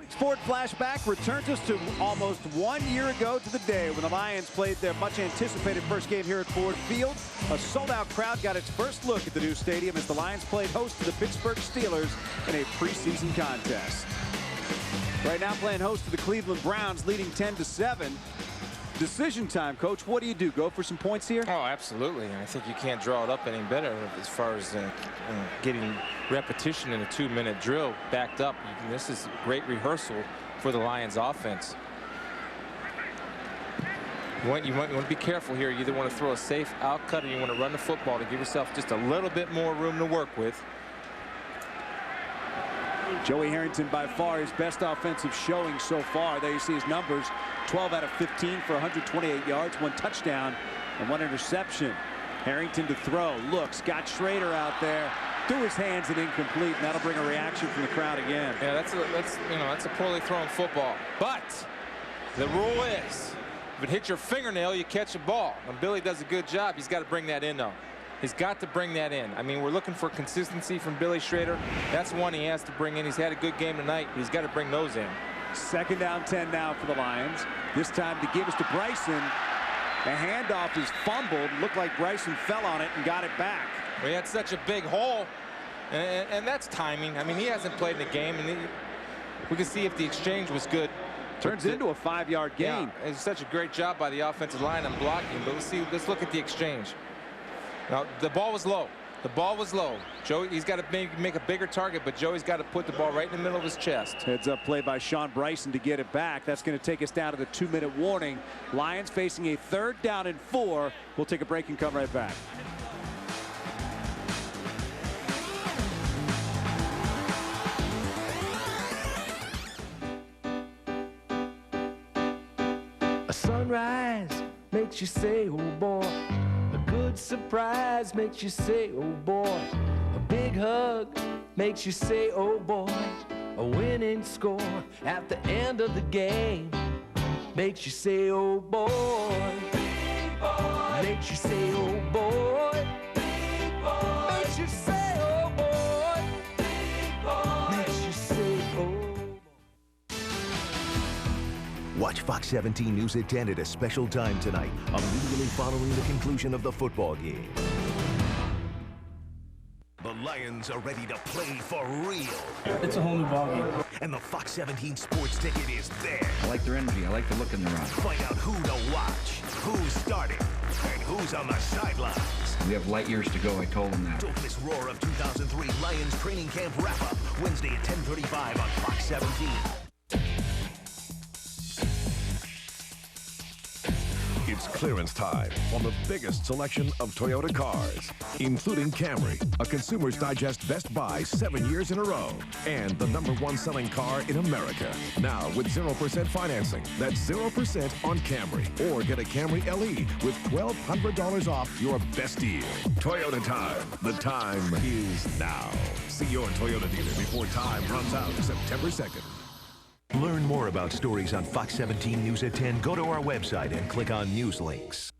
Sport Flashback returns us to almost 1 year ago to the day when the Lions played their much-anticipated first game here at Ford Field. A sold-out crowd got its first look at the new stadium as the Lions played host to the Pittsburgh Steelers in a preseason contest. Right now playing host to the Cleveland Browns, leading 10-7. Decision time, Coach. What do you do? Go for some points here? Oh, absolutely. And I think you can't draw it up any better as far as getting repetition in a 2-minute drill backed up. This is great rehearsal for the Lions offense. You might want to be careful here. You either want to throw a safe out cut or you want to run the football to give yourself just a little bit more room to work with. Joey Harrington by far his best offensive showing so far. There you see his numbers. 12 out of 15 for 128 yards, 1 touchdown and 1 interception. Harrington to throw, looks, got Schrader out there, threw his hands and incomplete, and that'll bring a reaction from the crowd again. Yeah, that's a poorly thrown football. But the rule is, if it hits your fingernail, you catch a ball. And Billy does a good job. He's got to bring that in, though. He's got to bring that in. I mean, we're looking for consistency from Billy Schrader. That's one he has to bring in. He's had a good game tonight, but he's got to bring those in. 2nd down 10 now for the Lions. This time to give us to Bryson. The handoff is fumbled. Looked like Bryson fell on it and got it back. Well, he had such a big hole, and that's timing. I mean, he hasn't played in the game, and we can see if the exchange was good. Turns into a 5-yard gain. Yeah, it's such a great job by the offensive line on blocking, but let's look at the exchange. Now, the ball was low. The ball was low. Joey, he's got to make a bigger target, but Joey's got to put the ball right in the middle of his chest. Heads up play by Sean Bryson to get it back. That's going to take us down to the 2-minute warning. Lions facing a 3rd down and 4. We'll take a break and come right back. A sunrise makes you say, oh boy. A good surprise makes you say, oh boy. A big hug makes you say, oh boy. A winning score at the end of the game makes you say, oh boy. Big boy. Makes you say, oh boy. Big boy. Makes you say, oh boy. Big boy. Makes you say, oh boy. Watch Fox 17 News at 10 at a special time tonight, immediately following the conclusion of the football game. The Lions are ready to play for real. It's a whole new ballgame. And the Fox 17 Sports Ticket is there. I like their energy. I like the look in their eyes. Find out who to watch, who's starting, and who's on the sidelines. We have light years to go. I told them that. Don't miss Roar of 2003 Lions Training Camp Wrap-Up, Wednesday at 10:35 on Fox 17. It's clearance time on the biggest selection of Toyota cars, including Camry, a Consumer's Digest Best Buy 7 years in a row, and the #1 selling car in America. Now with 0% financing. That's 0% on Camry. Or get a Camry LE with $1,200 off your best deal. Toyota time. The time is now. See your Toyota dealer before time runs out September 2nd. Learn more about stories on Fox 17 News at 10. Go to our website and click on News Links.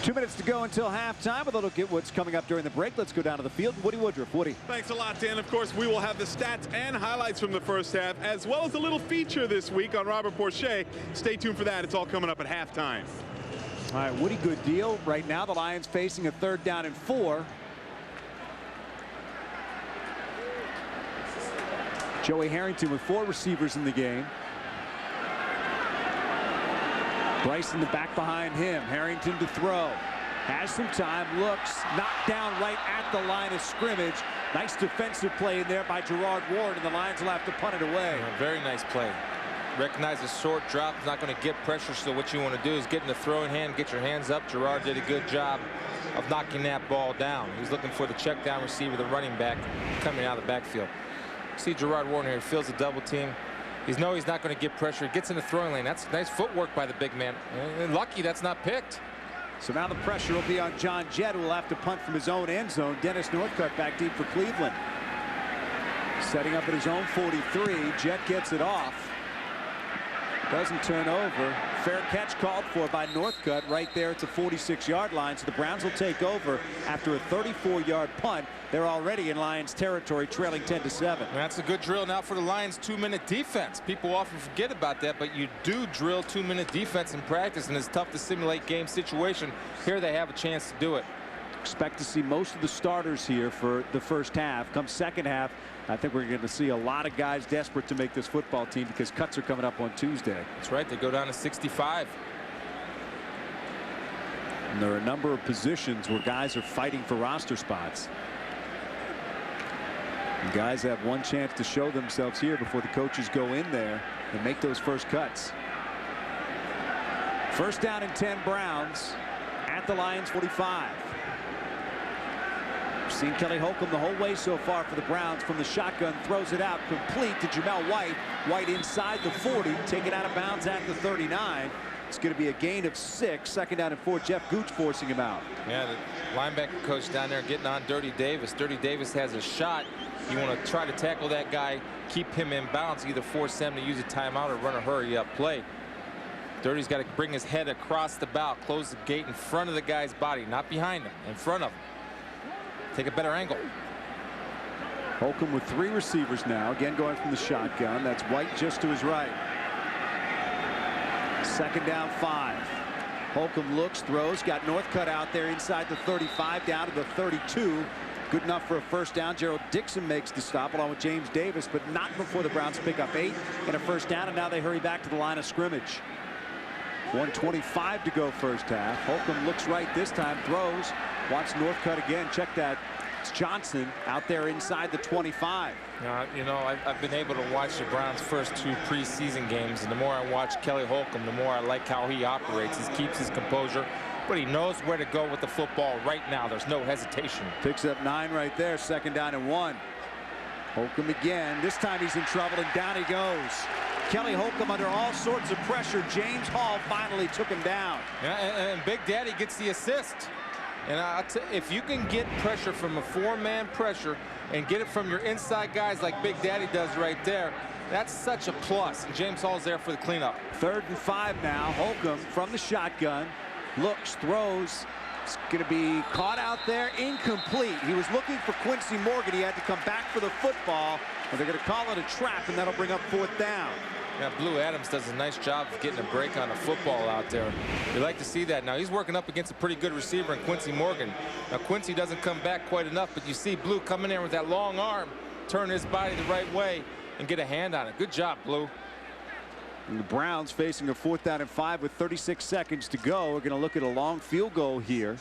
2 minutes to go until halftime. With a look at what's coming up during the break, let's go down to the field. Woody Woodruff. Woody. Thanks a lot, Dan. Of course, we will have the stats and highlights from the first half, as well as a little feature this week on Robert Porcher. Stay tuned for that. It's all coming up at halftime. All right, Woody, good deal. Right now, the Lions facing a 3rd down and 4. Joey Harrington with 4 receivers in the game. Bryson the back behind him. Harrington to throw. Has some time. Looks. Knocked down right at the line of scrimmage. Nice defensive play in there by Gerard Ward, and the Lions will have to punt it away. Yeah, very nice play. Recognize a short drop. It's not going to get pressure, so what you want to do is get in the throwing hand, get your hands up. Gerard did a good job of knocking that ball down. He's looking for the check down receiver, the running back, coming out of the backfield. See Gerard Warner here, feels the double team. He's not going to get pressure. He gets in the throwing lane. That's nice footwork by the big man. And lucky that's not picked. So now the pressure will be on John Jett, who will have to punt from his own end zone. Dennis Northcutt back deep for Cleveland. Setting up at his own 43. Jett gets it off. Doesn't turn over. Fair catch called for by Northcutt right there at the 46-yard line. So the Browns will take over after a 34-yard punt. They're already in Lions territory, trailing 10-7. That's a good drill now for the Lions' 2-minute defense. People often forget about that, but you do drill 2-minute defense in practice, and it's tough to simulate game situation. Here they have a chance to do it. Expect to see most of the starters here for the first half. Come second half, I think we're going to see a lot of guys desperate to make this football team because cuts are coming up on Tuesday. That's right. They go down to 65. And there are a number of positions where guys are fighting for roster spots. And guys have one chance to show themselves here before the coaches go in there and make those first cuts. First down and 10 Browns at the Lions 45. We've seen Kelly Holcomb the whole way so far for the Browns. From the shotgun, throws it out complete to Jamel White. White inside the 40, taken out of bounds at the 39. It's going to be a gain of 6. Second down and 4. Jeff Gooch forcing him out. Yeah, the linebacker coach down there getting on Dirty Davis. Dirty Davis has a shot. You want to try to tackle that guy, keep him in bounds, either force them to use a timeout or run a hurry-up play. Dirty's got to bring his head across the bow, close the gate in front of the guy's body, not behind him, in front of him. Take a better angle. Holcomb with 3 receivers now, again going from the shotgun. That's White just to his right. Second down 5. Holcomb looks, throws, got Northcutt out there inside the 35 down to the 32. Good enough for a first down. Gerald Dixon makes the stop along with James Davis, but not before the Browns pick up 8 and a first down, and now they hurry back to the line of scrimmage. 1:25 to go first half. Holcomb looks right this time, throws, wants Northcutt again. Check that. It's Johnson out there inside the 25. You know, I've been able to watch the Browns' first 2 preseason games, and the more I watch Kelly Holcomb, the more I like how he operates. He keeps his composure, but he knows where to go with the football right now. There's no hesitation. Picks up 9 right there. Second down and 1. Holcomb again. This time he's in trouble, and down he goes. Kelly Holcomb under all sorts of pressure. James Hall finally took him down. Yeah, and Big Daddy gets the assist. And if you can get pressure from a 4-man pressure and get it from your inside guys like Big Daddy does right there, that's such a plus. And James Hall's there for the cleanup. 3rd and 5 now. Holcomb from the shotgun. Looks, throws. It's going to be caught out there, incomplete. He was looking for Quincy Morgan. He had to come back for the football, and they're going to call it a trap, and that'll bring up 4th down. Yeah, Blue Adams does a nice job of getting a break on the football out there. You like to see that. Now he's working up against a pretty good receiver in Quincy Morgan. Now Quincy doesn't come back quite enough, but you see Blue come in there with that long arm, turn his body the right way, and get a hand on it. Good job, Blue. And the Browns facing a 4th down and 5 with 36 seconds to go. We're going to look at a long field goal here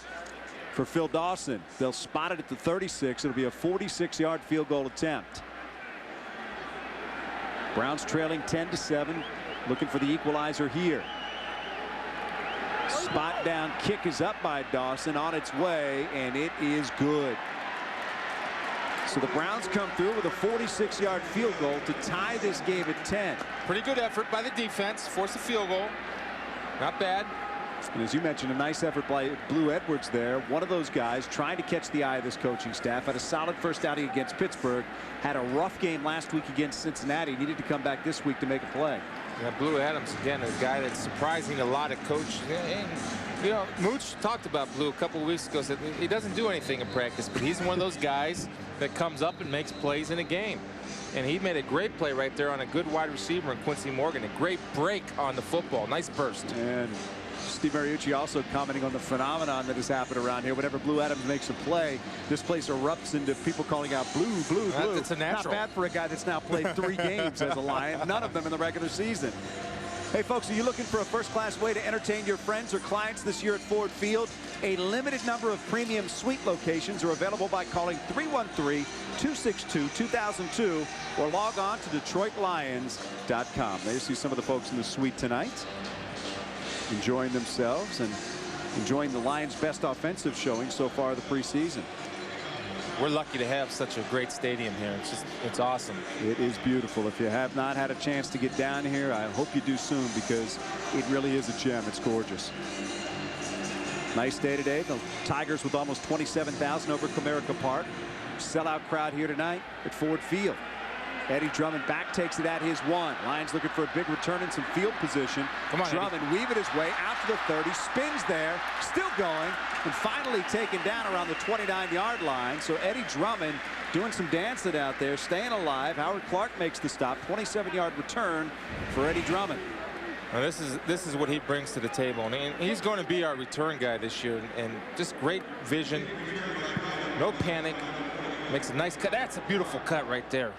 for Phil Dawson. They'll spot it at the 36. It'll be a 46-yard field goal attempt. Browns trailing 10-7, looking for the equalizer here. Spot down kick is up by Dawson, on its way, and it is good. So the Browns come through with a 46-yard field goal to tie this game at 10. Pretty good effort by the defense, force a field goal. Not bad. And as you mentioned, a nice effort by Blue Edwards there. One of those guys trying to catch the eye of this coaching staff. Had a solid first outing against Pittsburgh. Had a rough game last week against Cincinnati. Needed to come back this week to make a play. Yeah, Blue Adams, again, a guy that's surprising a lot of coaches. And, you know, Mooch talked about Blue a couple of weeks ago. Said he doesn't do anything in practice, but he's one of those guys that comes up and makes plays in a game. And he made a great play right there on a good wide receiver in Quincy Morgan. A great break on the football. Nice burst. And Steve Mariucci also commenting on the phenomenon that has happened around here. Whenever Blue Adams makes a play, this place erupts into people calling out blue, blue, blue. That's a natural. Not bad for a guy that's now played 3 games as a Lion, none of them in the regular season. Hey, folks, are you looking for a first-class way to entertain your friends or clients this year at Ford Field? A limited number of premium suite locations are available by calling 313-262-2002 or log on to DetroitLions.com. There you see some of the folks in the suite tonight, enjoying themselves and enjoying the Lions' best offensive showing so far the preseason. We're lucky to have such a great stadium here. It's awesome. It is beautiful. If you have not had a chance to get down here, I hope you do soon, because it really is a gem. It's gorgeous. Nice day today. The Tigers with almost 27,000 over Comerica Park. Sellout crowd here tonight at Ford Field. Eddie Drummond back, takes it at his 1. Lions looking for a big return and some field position. Come on, Drummond weaving his way out to the 30, spins there, still going, and finally taken down around the 29-yard line. So Eddie Drummond doing some dancing out there, staying alive. Howard Clark makes the stop. 27-yard return for Eddie Drummond. Now this is what he brings to the table, and he's going to be our return guy this year. And just great vision, no panic, makes a nice cut. That's a beautiful cut right there.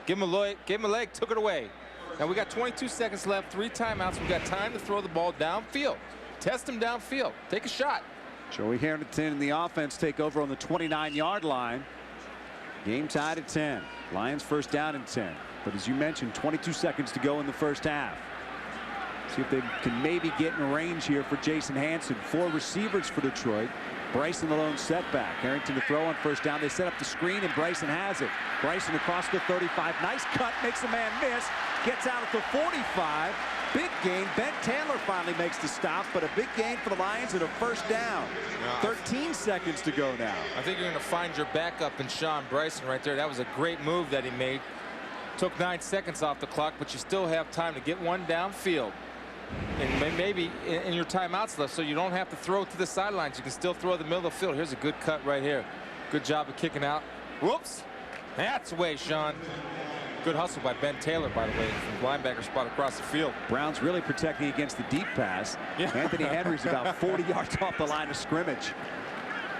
Give him a leg, took it away. Now we got 22 seconds left, 3 timeouts. We got time to throw the ball downfield. Test him downfield. Take a shot. Joey Harrington and the offense take over on the 29-yard line. Game tied at 10. Lions first down and 10. But as you mentioned, 22 seconds to go in the first half. See if they can maybe get in range here for Jason Hanson. 4 receivers for Detroit. Bryson the lone setback. Harrington to throw on first down. They set up the screen, and Bryson has it. Bryson across the 35. Nice cut. Makes a man miss. Gets out at the 45. Big gain. Ben Taylor finally makes the stop, but a big gain for the Lions and a first down. 13 seconds to go now. I think you're going to find your backup in Sean Bryson right there. That was a great move that he made. Took 9 seconds off the clock, but you still have time to get one downfield. And maybe in your timeouts left, so you don't have to throw to the sidelines. You can still throw the middle of the field. Here's a good cut right here. Good job of kicking out. Whoops. That's away, Sean. Good hustle by Ben Taylor, by the way, from linebacker spot across the field. Browns really protecting against the deep pass. Yeah. Anthony Henry's about 40 yards off the line of scrimmage.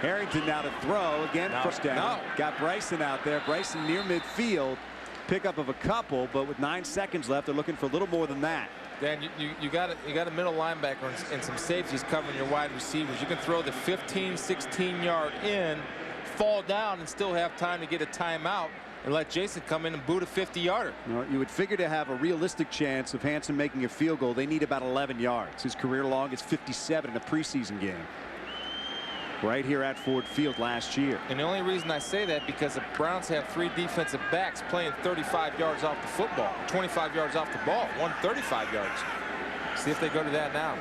Harrington now to throw. Again, first down. Got Bryson out there. Bryson near midfield. Pickup of a couple, but with 9 seconds left, they're looking for a little more than that. Dan, you got a middle linebacker and some safeties covering your wide receivers. You can throw the 15, 16-yard in, fall down, and still have time to get a timeout and let Jason come in and boot a 50-yarder. You would figure to have a realistic chance of Hanson making a field goal, they need about 11 yards. His career long is 57 in a preseason game. Right here at Ford Field last year. And the only reason I say that because the Browns have 3 defensive backs playing 35 yards off the football, 25 yards off the ball, 135 yards. See if they go to that now.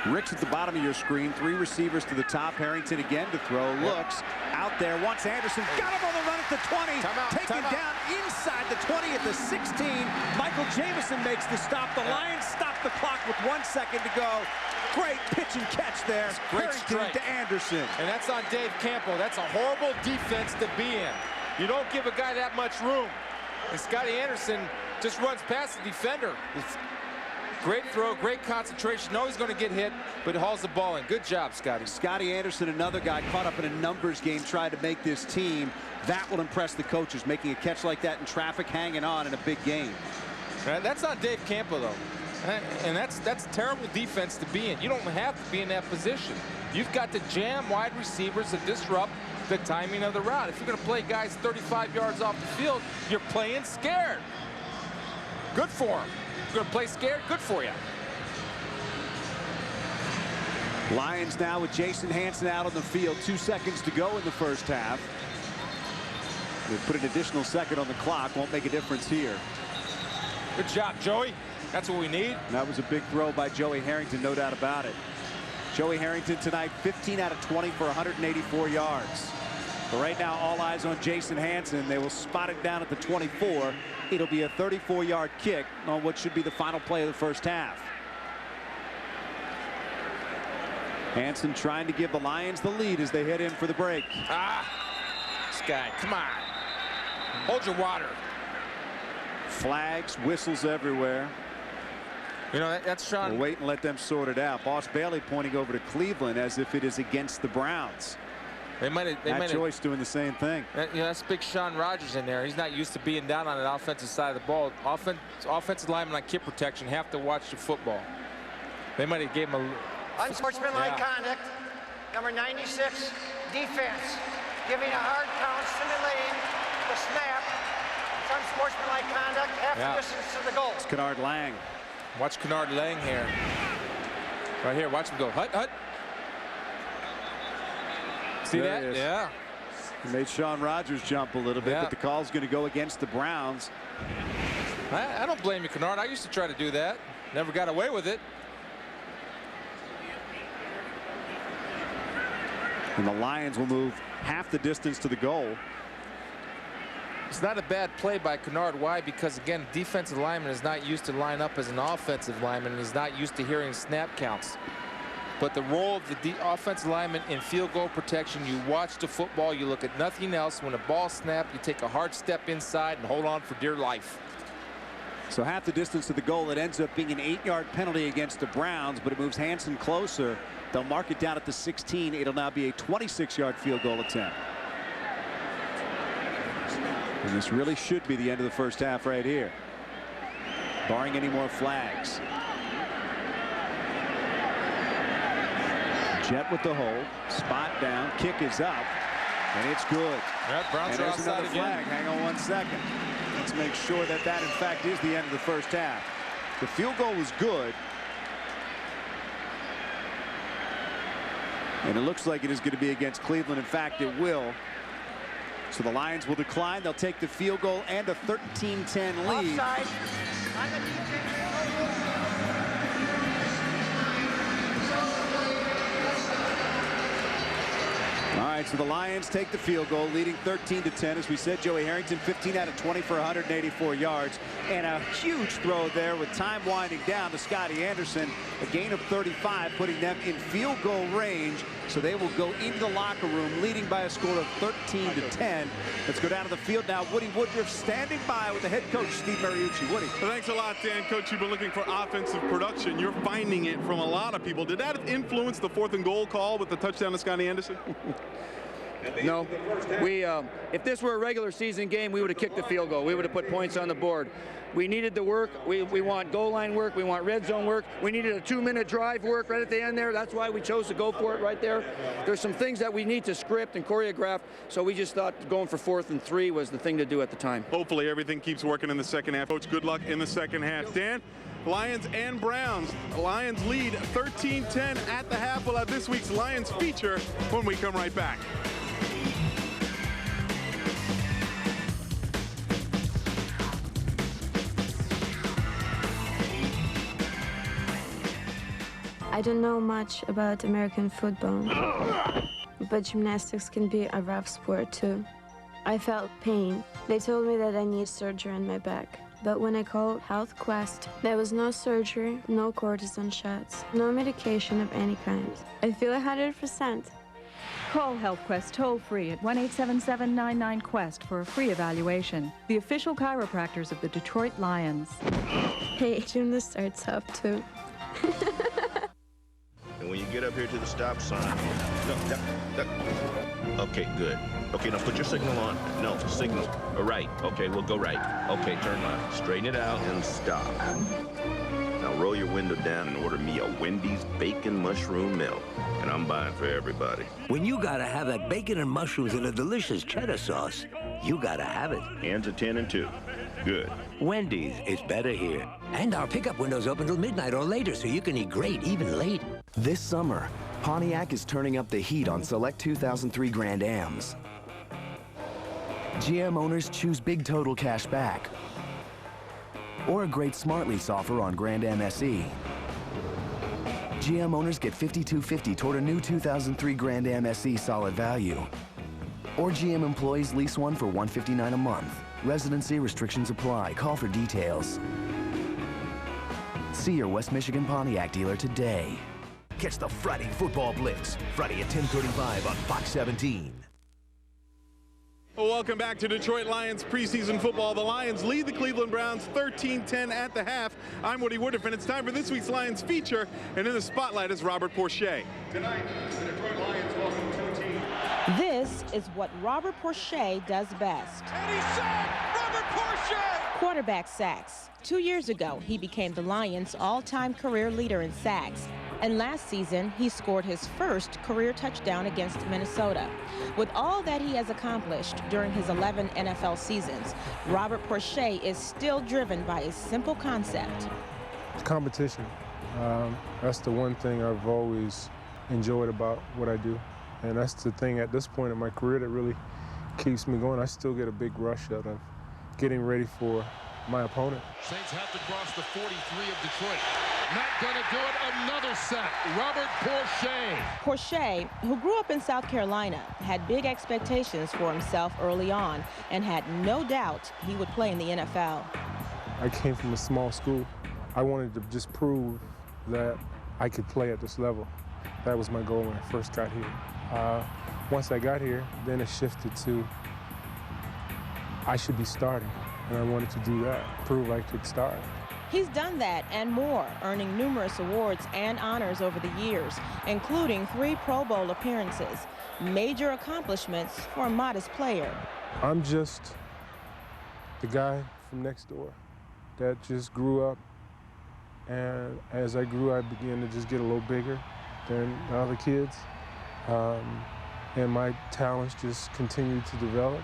Rick's at the bottom of your screen. 3 receivers to the top. Harrington again to throw. Looks out there. Wants Anderson. Got him on the run at the 20. Taken down inside the 20 at the 16. Michael Jameson makes the stop. The Lions stop the clock with 1 second to go. Great pitch and catch there. Great Harrington strike to Anderson. And that's on Dave Campo. That's a horrible defense to be in. You don't give a guy that much room. And Scotty Anderson just runs past the defender. Great throw, great concentration. Know he's going to get hit, but hauls the ball in. Good job, Scotty. Scotty Anderson, another guy caught up in a numbers game, tried to make this team. That will impress the coaches, making a catch like that in traffic, hanging on in a big game. That's on Dave Campo, though. And that's terrible defense to be in. You don't have to be in that position. You've got to jam wide receivers to disrupt the timing of the route. If you're going to play guys 35 yards off the field, you're playing scared. Good for them. If you're going to play scared, good for you. Lions now with Jason Hanson out on the field. 2 seconds to go in the first half. They put an additional second on the clock. Won't make a difference here. Good job, Joey. That's what we need. That was a big throw by Joey Harrington, no doubt about it. Joey Harrington tonight, 15 out of 20 for 184 yards. But right now, all eyes on Jason Hanson. They will spot it down at the 24. It'll be a 34-yard kick on what should be the final play of the first half. Hanson trying to give the Lions the lead as they head in for the break. This guy, come on. Hold your water. Flags, whistles everywhere. You know, that's Sean. We'll wait and let them sort it out. Boss Bailey pointing over to Cleveland as if it is against the Browns. Matt Joyce doing the same thing. You know, that's big Sean Rogers in there. He's not used to being down on the offensive side of the ball. Offensive linemen on kick protection have to watch the football. They might have gave him a... Unsportsmanlike conduct. Number 96, defense. Giving a hard count, simulating the snap. It's unsportsmanlike conduct, half the distance to the goal. It's Kennard Lang. Watch Kennard Lang here. Right here, watch him go. Hut, hut. See that? Yeah. He made Sean Rogers jump a little bit, but the call's going to go against the Browns. I don't blame you, Kennard. I used to try to do that. Never got away with it. And the Lions will move half the distance to the goal. It's not a bad play by Kennard. Why? Because, again, defensive lineman is not used to line up as an offensive lineman, and he's not used to hearing snap counts. But the role of the offensive lineman in field goal protection, you watch the football, you look at nothing else. When the ball snaps, you take a hard step inside and hold on for dear life. So half the distance to the goal. It ends up being an 8-yard penalty against the Browns, but it moves Hanson closer. They'll mark it down at the 16. It'll now be a 26-yard field goal attempt. And this really should be the end of the first half right here, barring any more flags. Jet with the hold, spot down, kick is up, and it's good. Browns and there's another flag. Hang on 1 second. Let's make sure that in fact is the end of the first half. The field goal was good. And it looks like it is going to be against Cleveland. In fact, it will. So the Lions will decline. They'll take the field goal and a 13-10 lead. Offside. All right, so the Lions take the field goal, leading 13-10. As we said, Joey Harrington, 15 out of 20 for 184 yards. And a huge throw there with time winding down to Scotty Anderson. A gain of 35, putting them in field goal range. So they will go into the locker room, leading by a score of 13-10. Let's go down to the field now. Woody Woodruff standing by with the head coach, Steve Mariucci. Woody. Well, thanks a lot, Dan. Coach, you've been looking for offensive production. You're finding it from a lot of people. Did that influence the 4th and goal call with the touchdown to Scotty Anderson? No. If this were a regular season game, we would have kicked the field goal. We would have put points on the board. We needed the work. We want goal line work. We want red zone work. We needed a 2-minute drive work right at the end there. That's why we chose to go for it right there. There's some things that we need to script and choreograph, so we just thought going for 4th and 3 was the thing to do at the time. Hopefully everything keeps working in the second half. Coach, good luck in the second half. Dan, Lions and Browns. Lions lead 13-10 at the half. We'll have this week's Lions feature when we come right back. I don't know much about American football, but gymnastics can be a rough sport too. I felt pain. They told me that I need surgery on my back. But when I called Health Quest, there was no surgery, no cortisone shots, no medication of any kind. I feel 100%. Call Health Quest toll-free at 1-877-99-QUEST for a free evaluation. The official chiropractors of the Detroit Lions. Hey, gymnast starts up too. And when you get up here to the stop sign, okay, good. Okay, now put your signal on. No, signal. All right. Okay, we'll go right. Okay, turn left. Straighten it out and stop. Now roll your window down and order me a Wendy's bacon mushroom meal. And I'm buying for everybody. When you gotta have that bacon and mushrooms and a delicious cheddar sauce, you gotta have it. Hands at 10 and 2. Good. Wendy's is better here. And our pickup window's open till midnight or later, so you can eat great even late. This summer, Pontiac is turning up the heat on select 2003 Grand Ams. GM owners choose big total cash back or a great smart lease offer on Grand Am SE. GM owners get $5,250 toward a new 2003 Grand Am SE solid value. Or GM employees lease one for $159 a month. Residency restrictions apply. Call for details. See your West Michigan Pontiac dealer today. Catch the Friday Football Blitz, Friday at 10:35 on Fox 17. Well, welcome back to Detroit Lions preseason football. The Lions lead the Cleveland Browns 13-10 at the half. I'm Woody Woodruff, and it's time for this week's Lions feature. And in the spotlight is Robert Porcher. Tonight, the Detroit Lions welcome to the team. This is what Robert Porcher does best. And he's sacked! Robert Porcher! Quarterback sacks. 2 years ago, he became the Lions' all-time career leader in sacks. And last season, he scored his first career touchdown against Minnesota. With all that he has accomplished during his 11 NFL seasons, Robert Porcher is still driven by a simple concept. Competition. That's the one thing I've always enjoyed about what I do. And that's the thing at this point in my career that really keeps me going. I still get a big rush out of getting ready for my opponent. Saints have to cross the 43 of Detroit. Not gonna do it, another sack. Robert Porcher. Porcher, who grew up in South Carolina, had big expectations for himself early on and had no doubt he would play in the NFL. I came from a small school. I wanted to just prove that I could play at this level. That was my goal when I first got here. Once I got here, then it shifted to I should be starting. And I wanted to do that, prove I could start. He's done that and more, earning numerous awards and honors over the years, including 3 Pro Bowl appearances. Major accomplishments for a modest player. I'm just the guy from next door that just grew up. And as I grew, I began to just get a little bigger than the other kids. And my talents just continued to develop.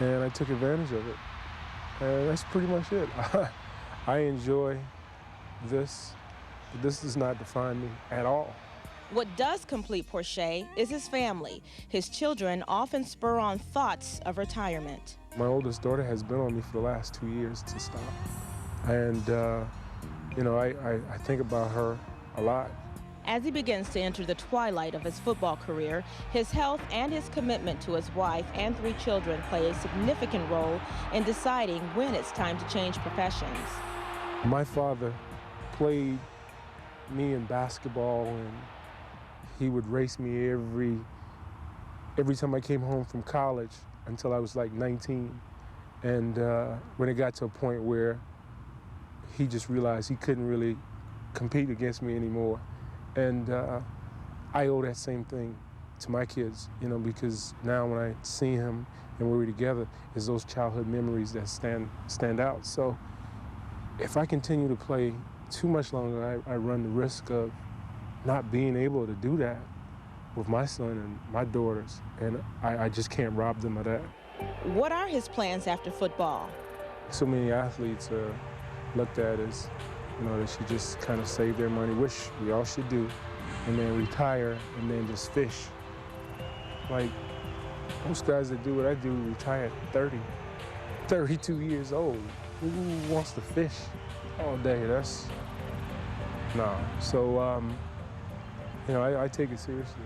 And I took advantage of it. And that's pretty much it. I enjoy this. This does not define me at all. What does complete Porsche is his family. His children often spur on thoughts of retirement. My oldest daughter has been on me for the last 2 years to stop. And, you know, I think about her a lot. As he begins to enter the twilight of his football career, his health and his commitment to his wife and 3 children play a significant role in deciding when it's time to change professions. My father played me in basketball, and he would race me every time I came home from college until I was like 19. And when it got to a point where he just realized he couldn't really compete against me anymore. And I owe that same thing to my kids, you know, because now when I see him and we're together, it's those childhood memories that stand out. So if I continue to play too much longer, I run the risk of not being able to do that with my son and my daughters, and I just can't rob them of that. What are his plans after football? So many athletes are looked at as, you know, they should just kind of save their money, which we all should do, and then retire and then just fish. Like, most guys that do what I do retire at 30, 32 years old. Who wants to fish all day? That's, nah. So, you know, I take it seriously.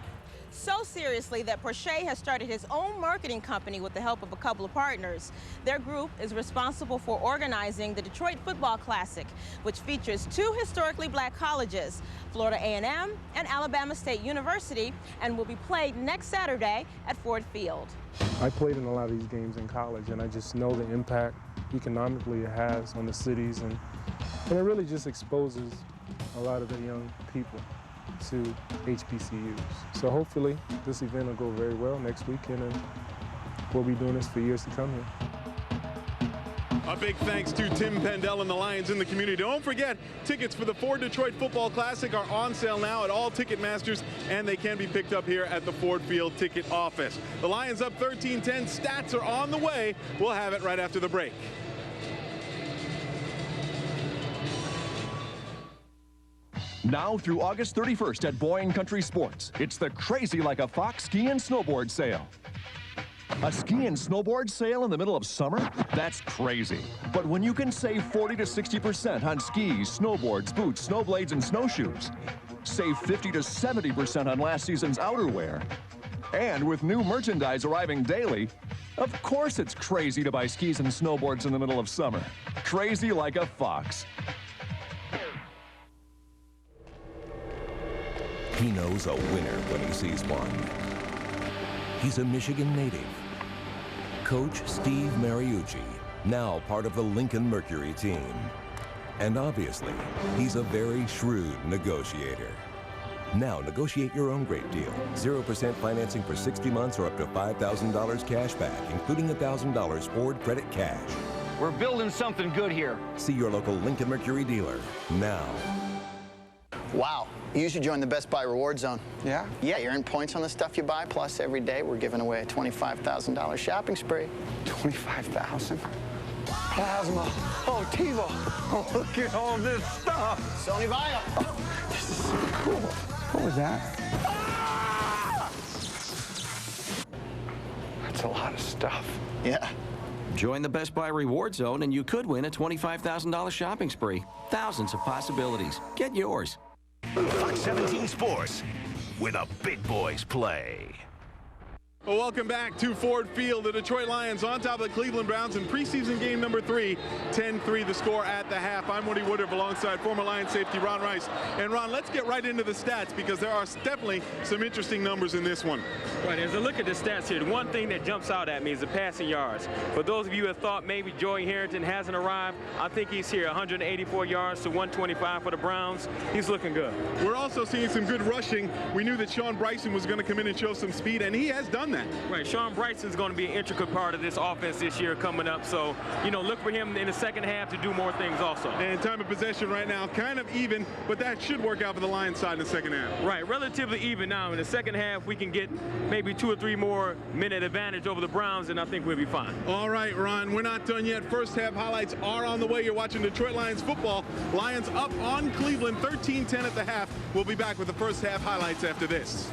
So seriously that Porsche has started his own marketing company with the help of a couple of partners. Their group is responsible for organizing the Detroit Football Classic, which features 2 historically black colleges, Florida A&M and Alabama State University, and will be played next Saturday at Ford Field. I played in a lot of these games in college, and I just know the impact economically it has on the cities, and it really just exposes a lot of the young people to HBCUs. So hopefully this event will go very well next weekend, and we'll be doing this for years to come here. A big thanks to Tim Pendel and the Lions in the community. Don't forget, tickets for the Ford Detroit Football Classic are on sale now at all Ticketmasters, and they can be picked up here at the Ford Field ticket office. The Lions up 13-10. Stats are on the way. We'll have it right after the break. Now through August 31st at Boyne Country Sports, it's the Crazy Like a Fox ski and snowboard sale. A ski and snowboard sale in the middle of summer? That's crazy. But when you can save 40 to 60% on skis, snowboards, boots, snowblades, and snowshoes, save 50 to 70% on last season's outerwear, and with new merchandise arriving daily, of course it's crazy to buy skis and snowboards in the middle of summer. Crazy Like a Fox. He knows a winner when he sees one. He's a Michigan native. Coach Steve Mariucci, now part of the Lincoln Mercury team. And obviously, he's a very shrewd negotiator. Now negotiate your own great deal. 0% financing for 60 months or up to $5,000 cash back, including $1,000 Ford Credit Cash. We're building something good here. See your local Lincoln Mercury dealer now. Wow, you should join the Best Buy Reward Zone. Yeah? Yeah, you earn points on the stuff you buy, plus every day we're giving away a $25,000 shopping spree. $25,000? Plasma. Oh, TiVo. Oh, look at all this stuff. Sony Vaio. Oh, this is so cool. What was that? Ah! That's a lot of stuff. Yeah. Join the Best Buy Reward Zone and you could win a $25,000 shopping spree. Thousands of possibilities. Get yours. Fox 17 Sports, where the big boys play. Well, welcome back to Ford Field. The Detroit Lions on top of the Cleveland Browns in preseason game number 3, 10-3 the score at the half. I'm Woody Woodruff alongside former Lions safety Ron Rice. And Ron, let's get right into the stats because there are definitely some interesting numbers in this one. Right, as I look at the stats here, the one thing that jumps out at me is the passing yards. For those of you who have thought maybe Joey Harrington hasn't arrived, I think he's here. 184 yards to 125 for the Browns. He's looking good. We're also seeing some good rushing. We knew that Sean Bryson was going to come in and show some speed, and he has done that. that. Right, Sean Bryson's going to be an intricate part of this offense this year coming up. So, you know, look for him in the second half to do more things also. And time of possession right now, kind of even, but that should work out for the Lions side in the second half. Right, relatively even now. In the second half, we can get maybe 2 or 3 more minute advantage over the Browns, and I think we'll be fine. All right, Ron, we're not done yet. First half highlights are on the way. You're watching Detroit Lions football. Lions up on Cleveland, 13-10 at the half. We'll be back with the first half highlights after this.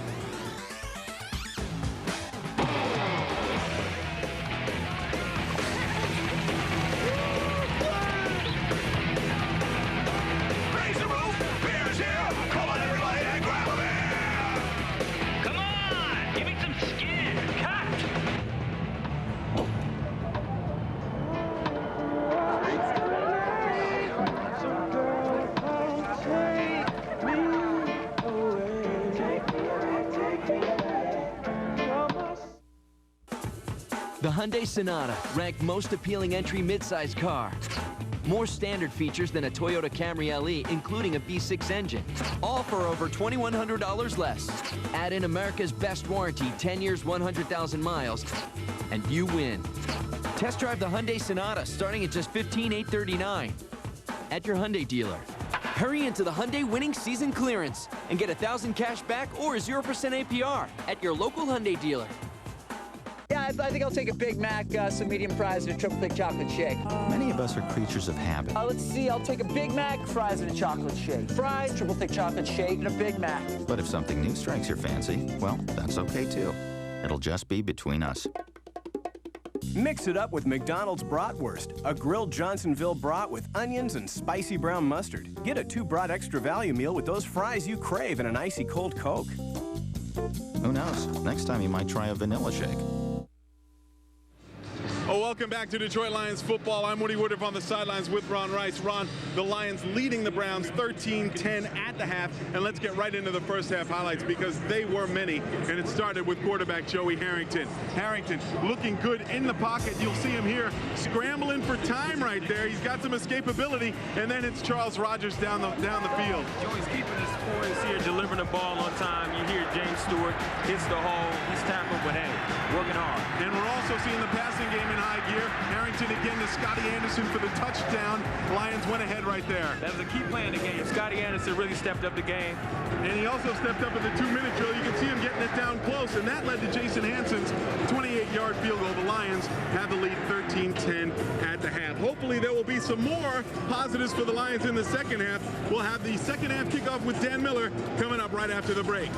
The Hyundai Sonata, ranked most appealing entry midsize car. More standard features than a Toyota Camry LE, including a V6 engine. All for over $2,100 less. Add in America's best warranty, 10 years, 100,000 miles, and you win. Test drive the Hyundai Sonata, starting at just $15,839 at your Hyundai dealer. Hurry into the Hyundai winning season clearance and get $1,000 cash back or 0% APR at your local Hyundai dealer. Yeah, I think I'll take a Big Mac, some medium fries, and a triple thick chocolate shake. Many of us are creatures of habit. Let's see, I'll take a Big Mac, fries, and a chocolate shake. Fries, triple thick chocolate shake, and a Big Mac. But if something new strikes your fancy, well, that's okay too. It'll just be between us. Mix it up with McDonald's Bratwurst, a grilled Johnsonville brat with onions and spicy brown mustard. Get a 2-brat extra value meal with those fries you crave and an icy cold Coke. Who knows? Next time you might try a vanilla shake. Oh, welcome back to Detroit Lions football. I'm Woody Woodruff on the sidelines with Ron Rice. Ron, the Lions leading the Browns 13-10 at the half. And let's get right into the first half highlights because they were many. And it started with quarterback Joey Harrington. Harrington looking good in the pocket. You'll see him here scrambling for time right there. He's got some escapability. And then it's Charles Rogers down the field. Joey's keeping his poise here, delivering the ball on time. You hear James Stewart hits the hole. He's tackled, but hey, working hard. And we're also seeing the passing game in high gear. Harrington again to Scotty Anderson for the touchdown. Lions went ahead right there. That was a key play in the game. Scotty Anderson really stepped up the game. And he also stepped up in the 2-minute drill. You can see him getting it down close, and that led to Jason Hansen's 28-yard field goal. The Lions have the lead 13-10 at the half. Hopefully there will be some more positives for the Lions in the second half. We'll have the second half kickoff with Dan Miller coming up right after the break.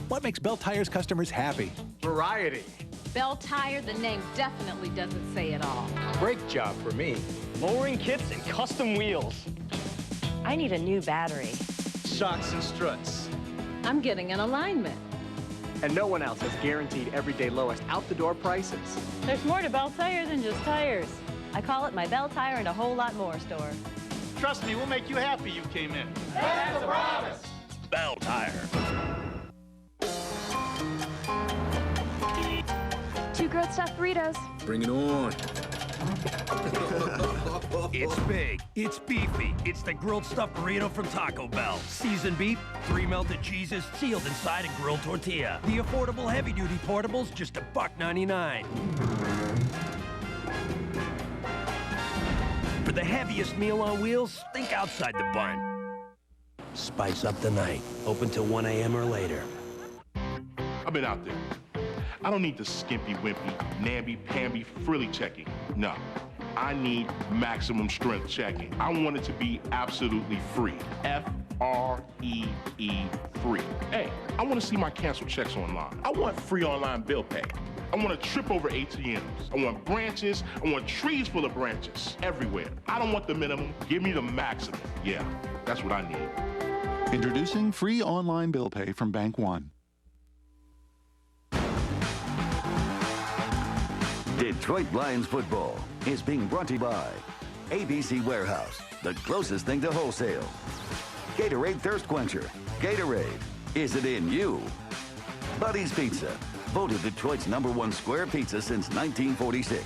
What makes Bell Tire's customers happy? Variety. Bell Tire, the name definitely doesn't say it all. Brake job for me. Lowering kits and custom wheels. I need a new battery. Shocks and struts. I'm getting an alignment. And no one else has guaranteed everyday lowest out-the-door prices. There's more to Bell Tire than just tires. I call it my Bell Tire and a whole lot more store. Trust me, we'll make you happy you came in. That's a promise. Bell Tire. 2 grilled stuffed burritos. Bring it on. It's big, it's beefy, it's the grilled stuffed burrito from Taco Bell. Seasoned beef, 3 melted cheeses, sealed inside a grilled tortilla. The affordable heavy-duty portables, just $1.99. For the heaviest meal on wheels, think outside the bun. Spice up the night, open till 1 a.m. or later. I've been out there. I don't need the skimpy, wimpy, namby-pamby, frilly checking. No, I need maximum strength checking. I want it to be absolutely free. F-R-E-E, free. Hey, I want to see my canceled checks online. I want free online bill pay. I want to trip over ATMs. I want branches. I want trees full of branches everywhere. I don't want the minimum. Give me the maximum. Yeah, that's what I need. Introducing free online bill pay from Bank One. Detroit Lions football is being brought to you by ABC Warehouse, the closest thing to wholesale. Gatorade Thirst Quencher. Gatorade, is it in you? Buddy's Pizza, voted Detroit's #1 square pizza since 1946.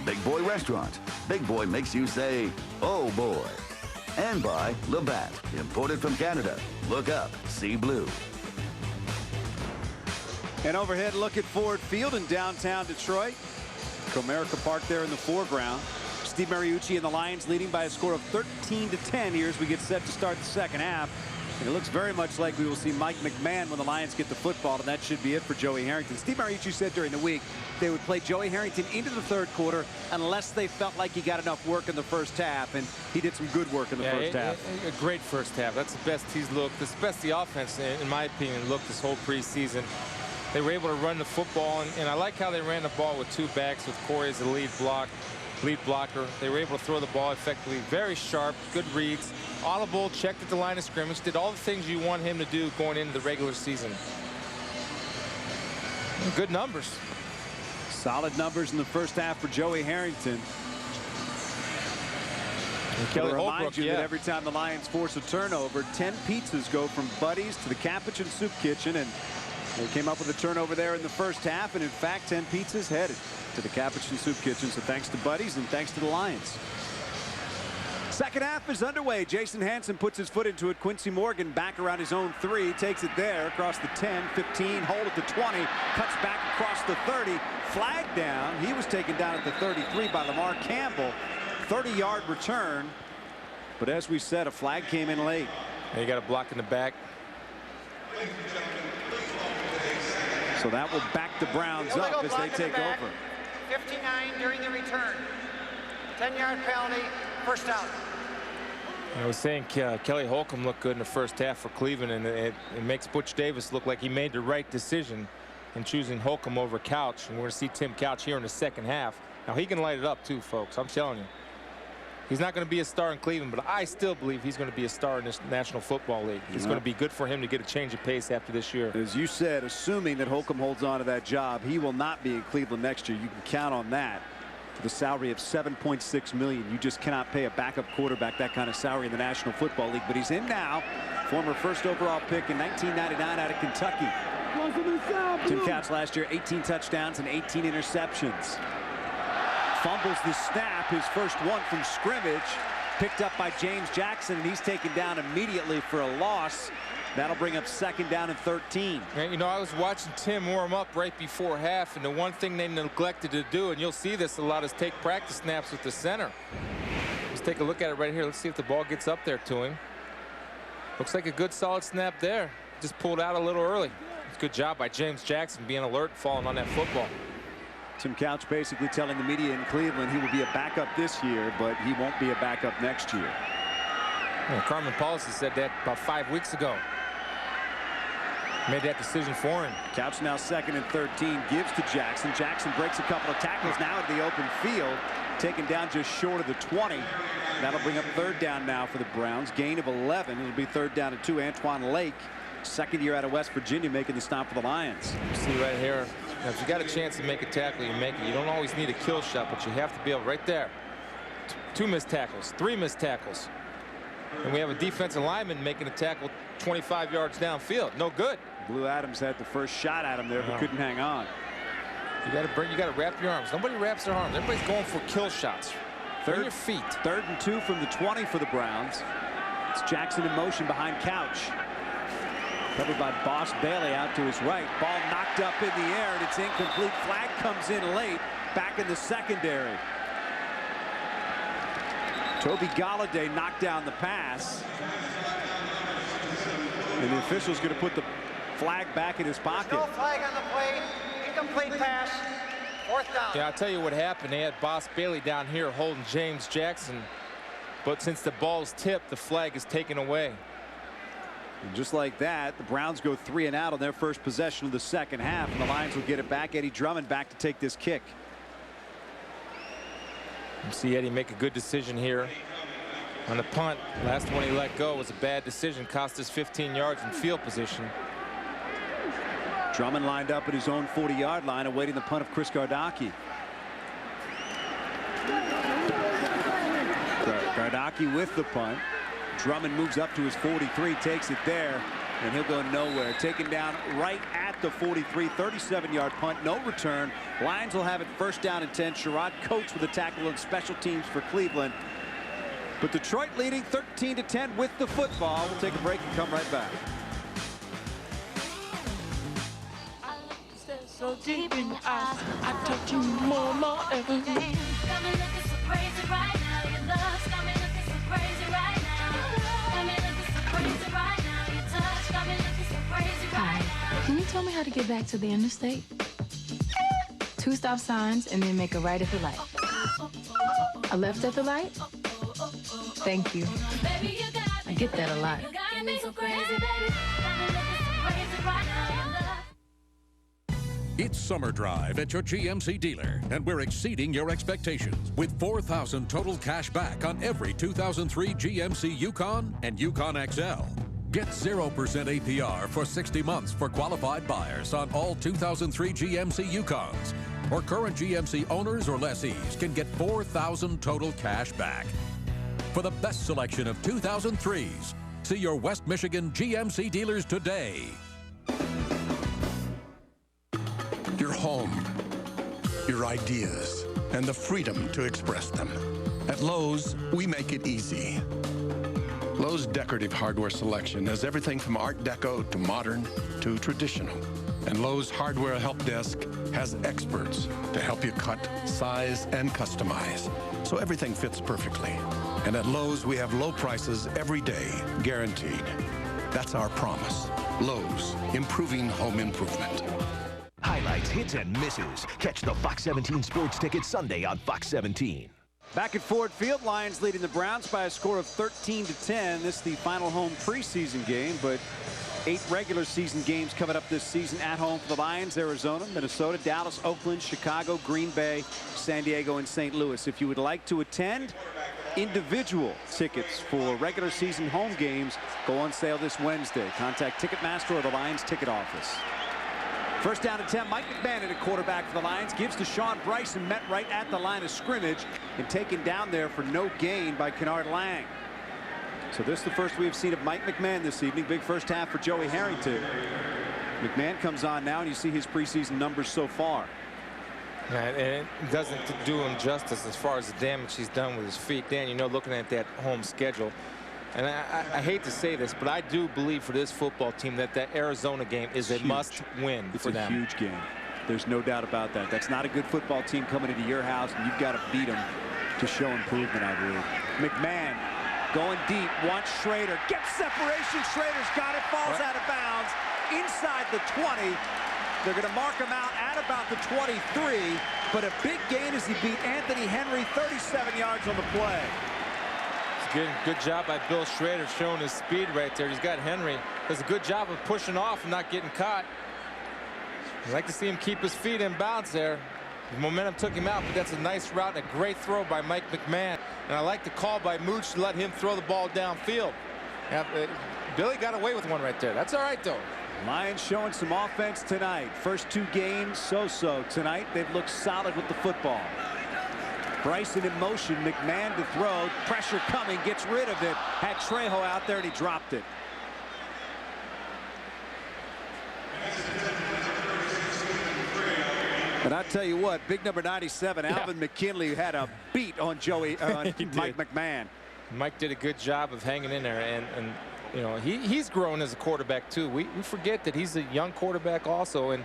Big Boy Restaurant. Big Boy makes you say, oh boy. And by Labatt, imported from Canada. Look up, see blue. An overhead look at Ford Field in downtown Detroit. Comerica Park there in the foreground. Steve Mariucci and the Lions leading by a score of 13-10 here as we get set to start the second half. And it looks very much like we will see Mike McMahon when the Lions get the football, and that should be it for Joey Harrington. Steve Mariucci said during the week they would play Joey Harrington into the third quarter unless they felt like he got enough work in the first half, and he did some good work in the first half. A great first half. That's the best he's looked. That's the best the offense, in my opinion, looked this whole preseason. They were able to run the football, and I like how they ran the ball with two backs with Corey as the lead blocker. They were able to throw the ball effectively. Very sharp, good reads, audible, checked at the line of scrimmage, did all the things you want him to do going into the regular season. Good numbers. Solid numbers in the first half for Joey Harrington. Kelly I'll remind Holbrook, you that every time the Lions force a turnover, 10 pizzas go from Buddy's to the Capuchin Soup Kitchen, and they came up with a turnover there in the first half, and in fact 10 pizzas headed to the Capuchin Soup Kitchen. So thanks to Buddy's and thanks to the Lions. Second half is underway. Jason Hanson puts his foot into it. Quincy Morgan back around his own 3, takes it there across the 10, 15, hold at the 20, cuts back across the 30, flag down. He was taken down at the 33 by Lamar Campbell. 30-yard return, but as we said, a flag came in late. And you got a block in the back. So that will back the Browns up as they take over. 59 during the return. 10-yard penalty, first down. I was saying Kelly Holcomb looked good in the first half for Cleveland, and it makes Butch Davis look like he made the right decision in choosing Holcomb over Couch. And we're going to see Tim Couch here in the second half. Now he can light it up too, folks. I'm telling you. He's not going to be a star in Cleveland, but I still believe he's going to be a star in this National Football League. It's going to be good for him to get a change of pace after this year. As you said, assuming that Holcomb holds on to that job, he will not be in Cleveland next year. You can count on that. For the salary of $7.6 million, you just cannot pay a backup quarterback that kind of salary in the National Football League. But he's in now. Former first overall pick in 1999 out of Kentucky. Tim Couch last year, 18 touchdowns and 18 interceptions. Fumbles the snap, his first one from scrimmage, picked up by James Jackson, and he's taken down immediately for a loss. That'll bring up second down and 13. And, you know, I was watching Tim warm up right before half, and the one thing they neglected to do, and you'll see this a lot, is take practice snaps with the center. Let's take a look at it right here. Let's see if the ball gets up there to him. Looks like a good solid snap there. Just pulled out a little early. It's a good job by James Jackson being alert, falling on that football. Tim Couch basically telling the media in Cleveland he will be a backup this year, but he won't be a backup next year. Well, Carmen Policy said that about 5 weeks ago. Made that decision for him. Couch now second and 13, gives to Jackson. Jackson breaks a couple of tackles now at the open field, taken down just short of the 20. That'll bring up third down now for the Browns. Gain of 11. It'll be third down and 2. Antoine Lake, second year out of West Virginia, making the stop for the Lions. You see right here. Now, if you got a chance to make a tackle, you make it. You don't always need a kill shot, but you have to be able right there. 2 missed tackles, 3 missed tackles. And we have a defensive lineman making a tackle 25 yards downfield. No good. Blue Adams had the first shot at him there, but couldn't hang on. You got to wrap your arms. Nobody wraps their arms. Everybody's going for kill shots. Bring your feet. Third and 2 from the 20 for the Browns. It's Jackson in motion behind Couch. Covered by Boss Bailey out to his right. Ball knocked up in the air, and it's incomplete. Flag comes in late, back in the secondary. Toby Galladay knocked down the pass. And the official's going to put the flag back in his pocket. No flag on the play. Incomplete pass. Fourth down. Yeah, I'll tell you what happened. They had Boss Bailey down here holding James Jackson. But since the ball's tipped, the flag is taken away. And just like that, the Browns go 3 and out on their first possession of the second half, and the Lions will get it back. Eddie Drummond back to take this kick. You see Eddie make a good decision here on the punt. Last one he let go was a bad decision, cost us 15 yards in field position. Drummond lined up at his own 40-yard line, awaiting the punt of Chris Gardocki. Gardocki with the punt. Drummond moves up to his 43, takes it there, and he'll go nowhere. Taken down right at the 43, 37-yard punt, no return. Lions will have it first down and 10. Sherrod Coates with a tackle on special teams for Cleveland. But Detroit leading 13-10 with the football. We'll take a break and come right back. So deep in your eyes, I touch you more every day. Got me looking so crazy right now. Your love's got me looking so crazy right now. Got me looking so crazy right now. Your touch got me looking so crazy right now. Can you tell me how to get back to the interstate? 2 stop signs and then make a right at the light. A left at the light? Thank you. I get that a lot. It's Summer Drive at your GMC dealer, and we're exceeding your expectations with $4,000 total cash back on every 2003 GMC Yukon and Yukon XL. Get 0% APR for 60 months for qualified buyers on all 2003 GMC Yukons, or current GMC owners or lessees can get $4,000 total cash back. For the best selection of 2003s, see your West Michigan GMC dealers today. Your home, your ideas, and the freedom to express them. At Lowe's, we make it easy. Lowe's decorative hardware selection has everything from Art Deco to modern to traditional. And Lowe's Hardware Help Desk has experts to help you cut, size, and customize, so everything fits perfectly. And at Lowe's, we have low prices every day, guaranteed. That's our promise. Lowe's, improving home improvement. Highlights, hits, and misses. Catch the Fox 17 Sports Ticket Sunday on Fox 17. Back at Ford Field, Lions leading the Browns by a score of 13-10. This is the final home preseason game, but 8 regular season games coming up this season at home for the Lions: Arizona, Minnesota, Dallas, Oakland, Chicago, Green Bay, San Diego, and St. Louis. If you would like to attend, individual tickets for regular season home games go on sale this Wednesday. Contact Ticketmaster or the Lions ticket office. First down and 10. Mike McMahon at a quarterback for the Lions. Gives to Sean Bryson, met right at the line of scrimmage and taken down there for no gain by Kennard Lang. So this is the first we've seen of Mike McMahon this evening. Big first half for Joey Harrington. McMahon comes on now, and you see his preseason numbers so far. Yeah, and it doesn't do him justice as far as the damage he's done with his feet. Dan, you know, looking at that home schedule, and I hate to say this, but I do believe for this football team that Arizona game is a must-win for them. It's a huge game. There's no doubt about that. That's not a good football team coming into your house, and you've got to beat them to show improvement, I believe. McMahon going deep, wants Schrader, gets separation. Schrader's got it, falls out of bounds inside the 20. They're going to mark him out at about the 23, but a big gain as he beat Anthony Henry, 37 yards on the play. Good job by Bill Schrader showing his speed right there. He's got Henry. Does a good job of pushing off and not getting caught. I'd like to see him keep his feet in bounds there. The momentum took him out, but that's a nice route and a great throw by Mike McMahon. And I like the call by Mooch to let him throw the ball downfield. Billy got away with one right there. That's all right, though. Lions showing some offense tonight. First 2 games, so-so. Tonight, they've looked solid with the football. Bryson in motion, McMahon to throw, pressure coming, gets rid of it. Had Trejo out there and he dropped it. And I tell you what, big number 97, Alvin McKinley had a beat on Mike McMahon. Mike did a good job of hanging in there, and you know, he's grown as a quarterback too. We forget that he's a young quarterback also, and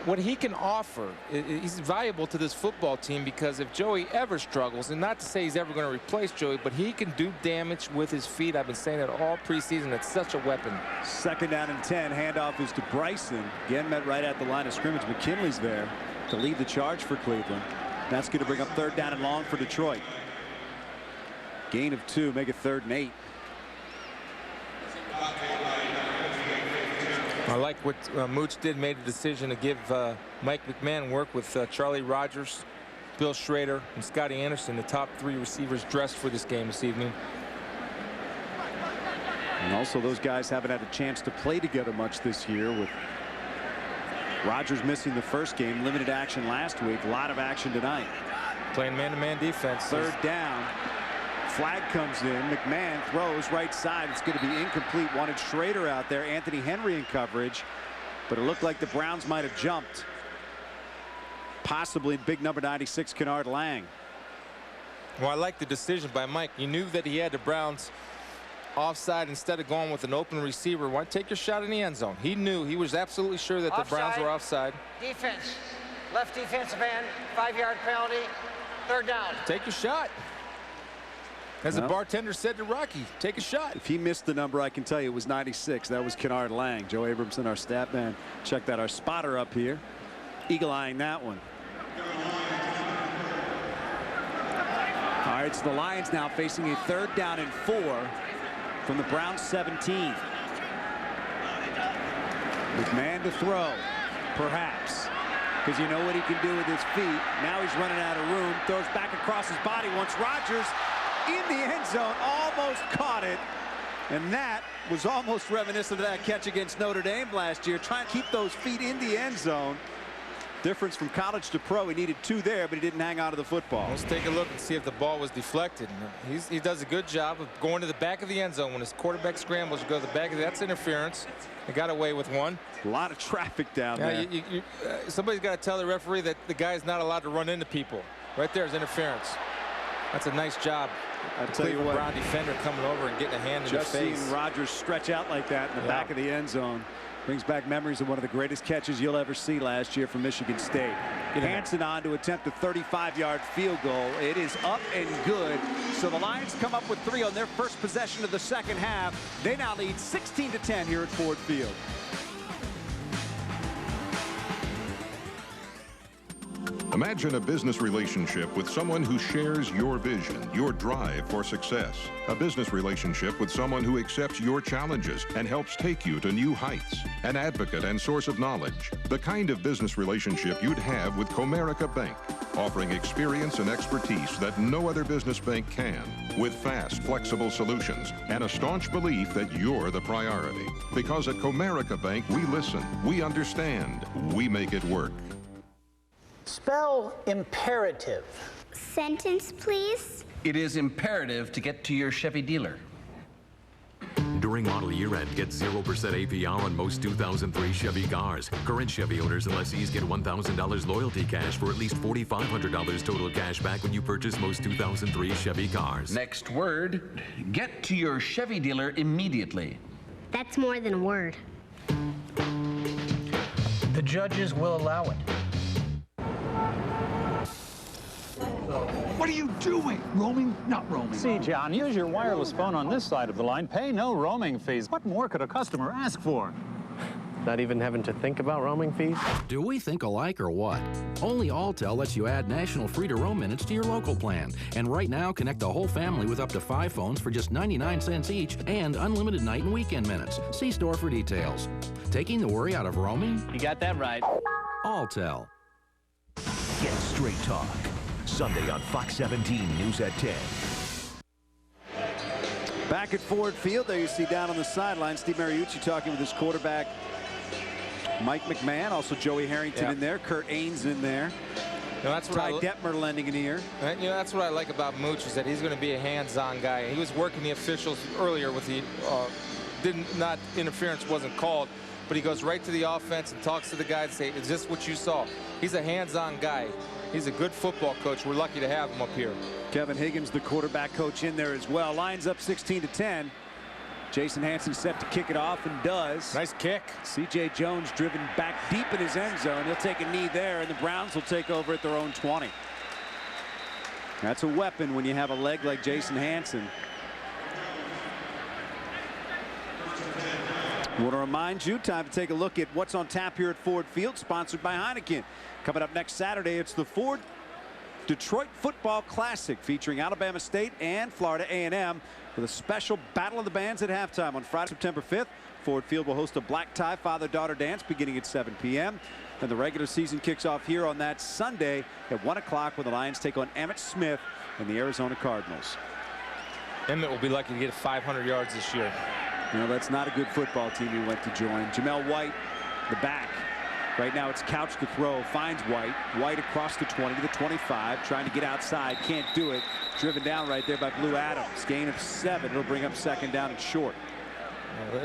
what he can offer, he's valuable to this football team, because if Joey ever struggles, and not to say he's ever going to replace Joey, but he can do damage with his feet. I've been saying it all preseason. It's such a weapon. Second down and 10. Handoff is to Bryson. Again, met right at the line of scrimmage. McKinley's there to lead the charge for Cleveland. That's going to bring up third down and long for Detroit. Gain of 2, make it 3rd and 8. I like what Mooch did, made a decision to give Mike McMahon work with Charlie Rogers, Bill Schrader, and Scotty Anderson, the top 3 receivers dressed for this game this evening. And also those guys haven't had a chance to play together much this year, with Rogers missing the first game, limited action last week, a lot of action tonight. Playing man-to-man defense. Third down. Flag comes in. McMahon throws right side. It's going to be incomplete. Wanted Schrader out there. Anthony Henry in coverage. But it looked like the Browns might have jumped. Possibly big number 96, Kennard Lang. Well, I like the decision by Mike. You knew that he had the Browns offside. Instead of going with an open receiver, why take your shot in the end zone? He knew, he was absolutely sure that the Browns were offside. Defense. Left defensive end. 5-yard penalty. 3rd down. Take your shot. As the bartender said to Rocky, take a shot. If he missed the number, I can tell you it was 96. That was Kennard Lang. Joe Abramson, our stat man, checked out our spotter up here. Eagle-eyeing that one. All right, so the Lions now facing a 3rd down and 4 from the Browns 17. McMahon to throw, perhaps, because you know what he can do with his feet. Now he's running out of room, throws back across his body once Rodgers in the end zone, almost caught it. And that was almost reminiscent of that catch against Notre Dame last year, trying to keep those feet in the end zone. Difference from college to pro. He needed 2 there, but he didn't hang on to the football. Let's take a look and see if the ball was deflected. He does a good job of going to the back of the end zone when his quarterback scrambles to go to the back of that's interference. They got away with one. A lot of traffic down there. Somebody's got to tell the referee that the guy's not allowed to run into people. Right there is interference. That's a nice job. I tell you what, Brown defender coming over and getting a hand in the face. Just seeing Rodgers stretch out like that in the back of the end zone brings back memories of one of the greatest catches you'll ever see last year from Michigan State. Hansen on to attempt a 35-yard field goal. It is up and good. So the Lions come up with 3 on their first possession of the second half. They now lead 16-10 here at Ford Field. Imagine a business relationship with someone who shares your vision, your drive for success. A business relationship with someone who accepts your challenges and helps take you to new heights. An advocate and source of knowledge. The kind of business relationship you'd have with Comerica Bank, offering experience and expertise that no other business bank can, with fast, flexible solutions and a staunch belief that you're the priority. Because at Comerica Bank, we listen, we understand, we make it work. Spell imperative. Sentence, please. It is imperative to get to your Chevy dealer. During model year end, get 0% APR on most 2003 Chevy cars. Current Chevy owners and lessees get $1,000 loyalty cash for at least $4,500 total cash back when you purchase most 2003 Chevy cars. Next word, get to your Chevy dealer immediately. That's more than a word. The judges will allow it. What are you doing? Roaming? Not roaming. See, John, use your wireless phone on this side of the line. Pay no roaming fees. What more could a customer ask for? Not even having to think about roaming fees? Do we think alike or what? Only Alltel lets you add national free-to-roam minutes to your local plan. And right now, connect the whole family with up to 5 phones for just 99 cents each and unlimited night and weekend minutes. See store for details. Taking the worry out of roaming? You got that right. Alltel. Get Straight Talk. Sunday on Fox 17 News at 10. Back at Ford Field, there you see down on the sideline Steve Mariucci talking with his quarterback Mike McMahon, also Joey Harrington in there, Kurt Ains in there. That's what Ty Detmer lending an ear. That's what I like about Mooch, is that he's going to be a hands-on guy. He was working the officials earlier with the interference wasn't called, but he goes right to the offense and talks to the guys and say, is this what you saw? He's a hands-on guy. He's a good football coach. We're lucky to have him up here. Kevin Higgins, the quarterback coach, in there as well. Lions up 16-10. Jason Hansen set to kick it off and does. Nice kick. C.J. Jones driven back deep in his end zone. He'll take a knee there, and the Browns will take over at their own 20. That's a weapon when you have a leg like Jason Hansen. I want to remind you, time to take a look at what's on tap here at Ford Field, sponsored by Heineken. Coming up next Saturday, it's the Ford Detroit Football Classic featuring Alabama State and Florida A&M with a special Battle of the Bands at halftime on Friday, September 5th. Ford Field will host a black tie father-daughter dance beginning at 7 p.m. Then the regular season kicks off here on that Sunday at 1 o'clock when the Lions take on Emmitt Smith and the Arizona Cardinals. Emmitt will be lucky to get 500 yards this year. You know, that's not a good football team he went to join. Jamel White, the back. Right now it's Couch to throw, finds White. White across the 20 to the 25, trying to get outside, can't do it. Driven down right there by Blue Adams. Gain of 7, it'll bring up second down and short.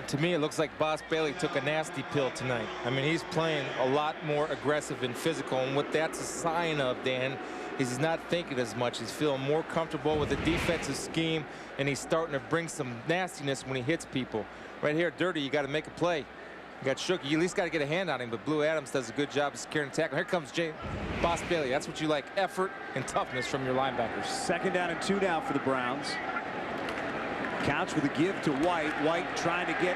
To me, it looks like Boss Bailey took a nasty pill tonight. I mean, he's playing a lot more aggressive and physical, and what that's a sign of, Dan, is he's not thinking as much. He's feeling more comfortable with the defensive scheme, and he's starting to bring some nastiness when he hits people. Right here, Dirty, you got to make a play. You got Shook. You at least got to get a hand on him, but Blue Adams does a good job of securing the tackle. Here comes Boss Bailey. That's what you like, effort and toughness from your linebackers. 2nd down and 2 now for the Browns. Couch with a give to White. White trying to get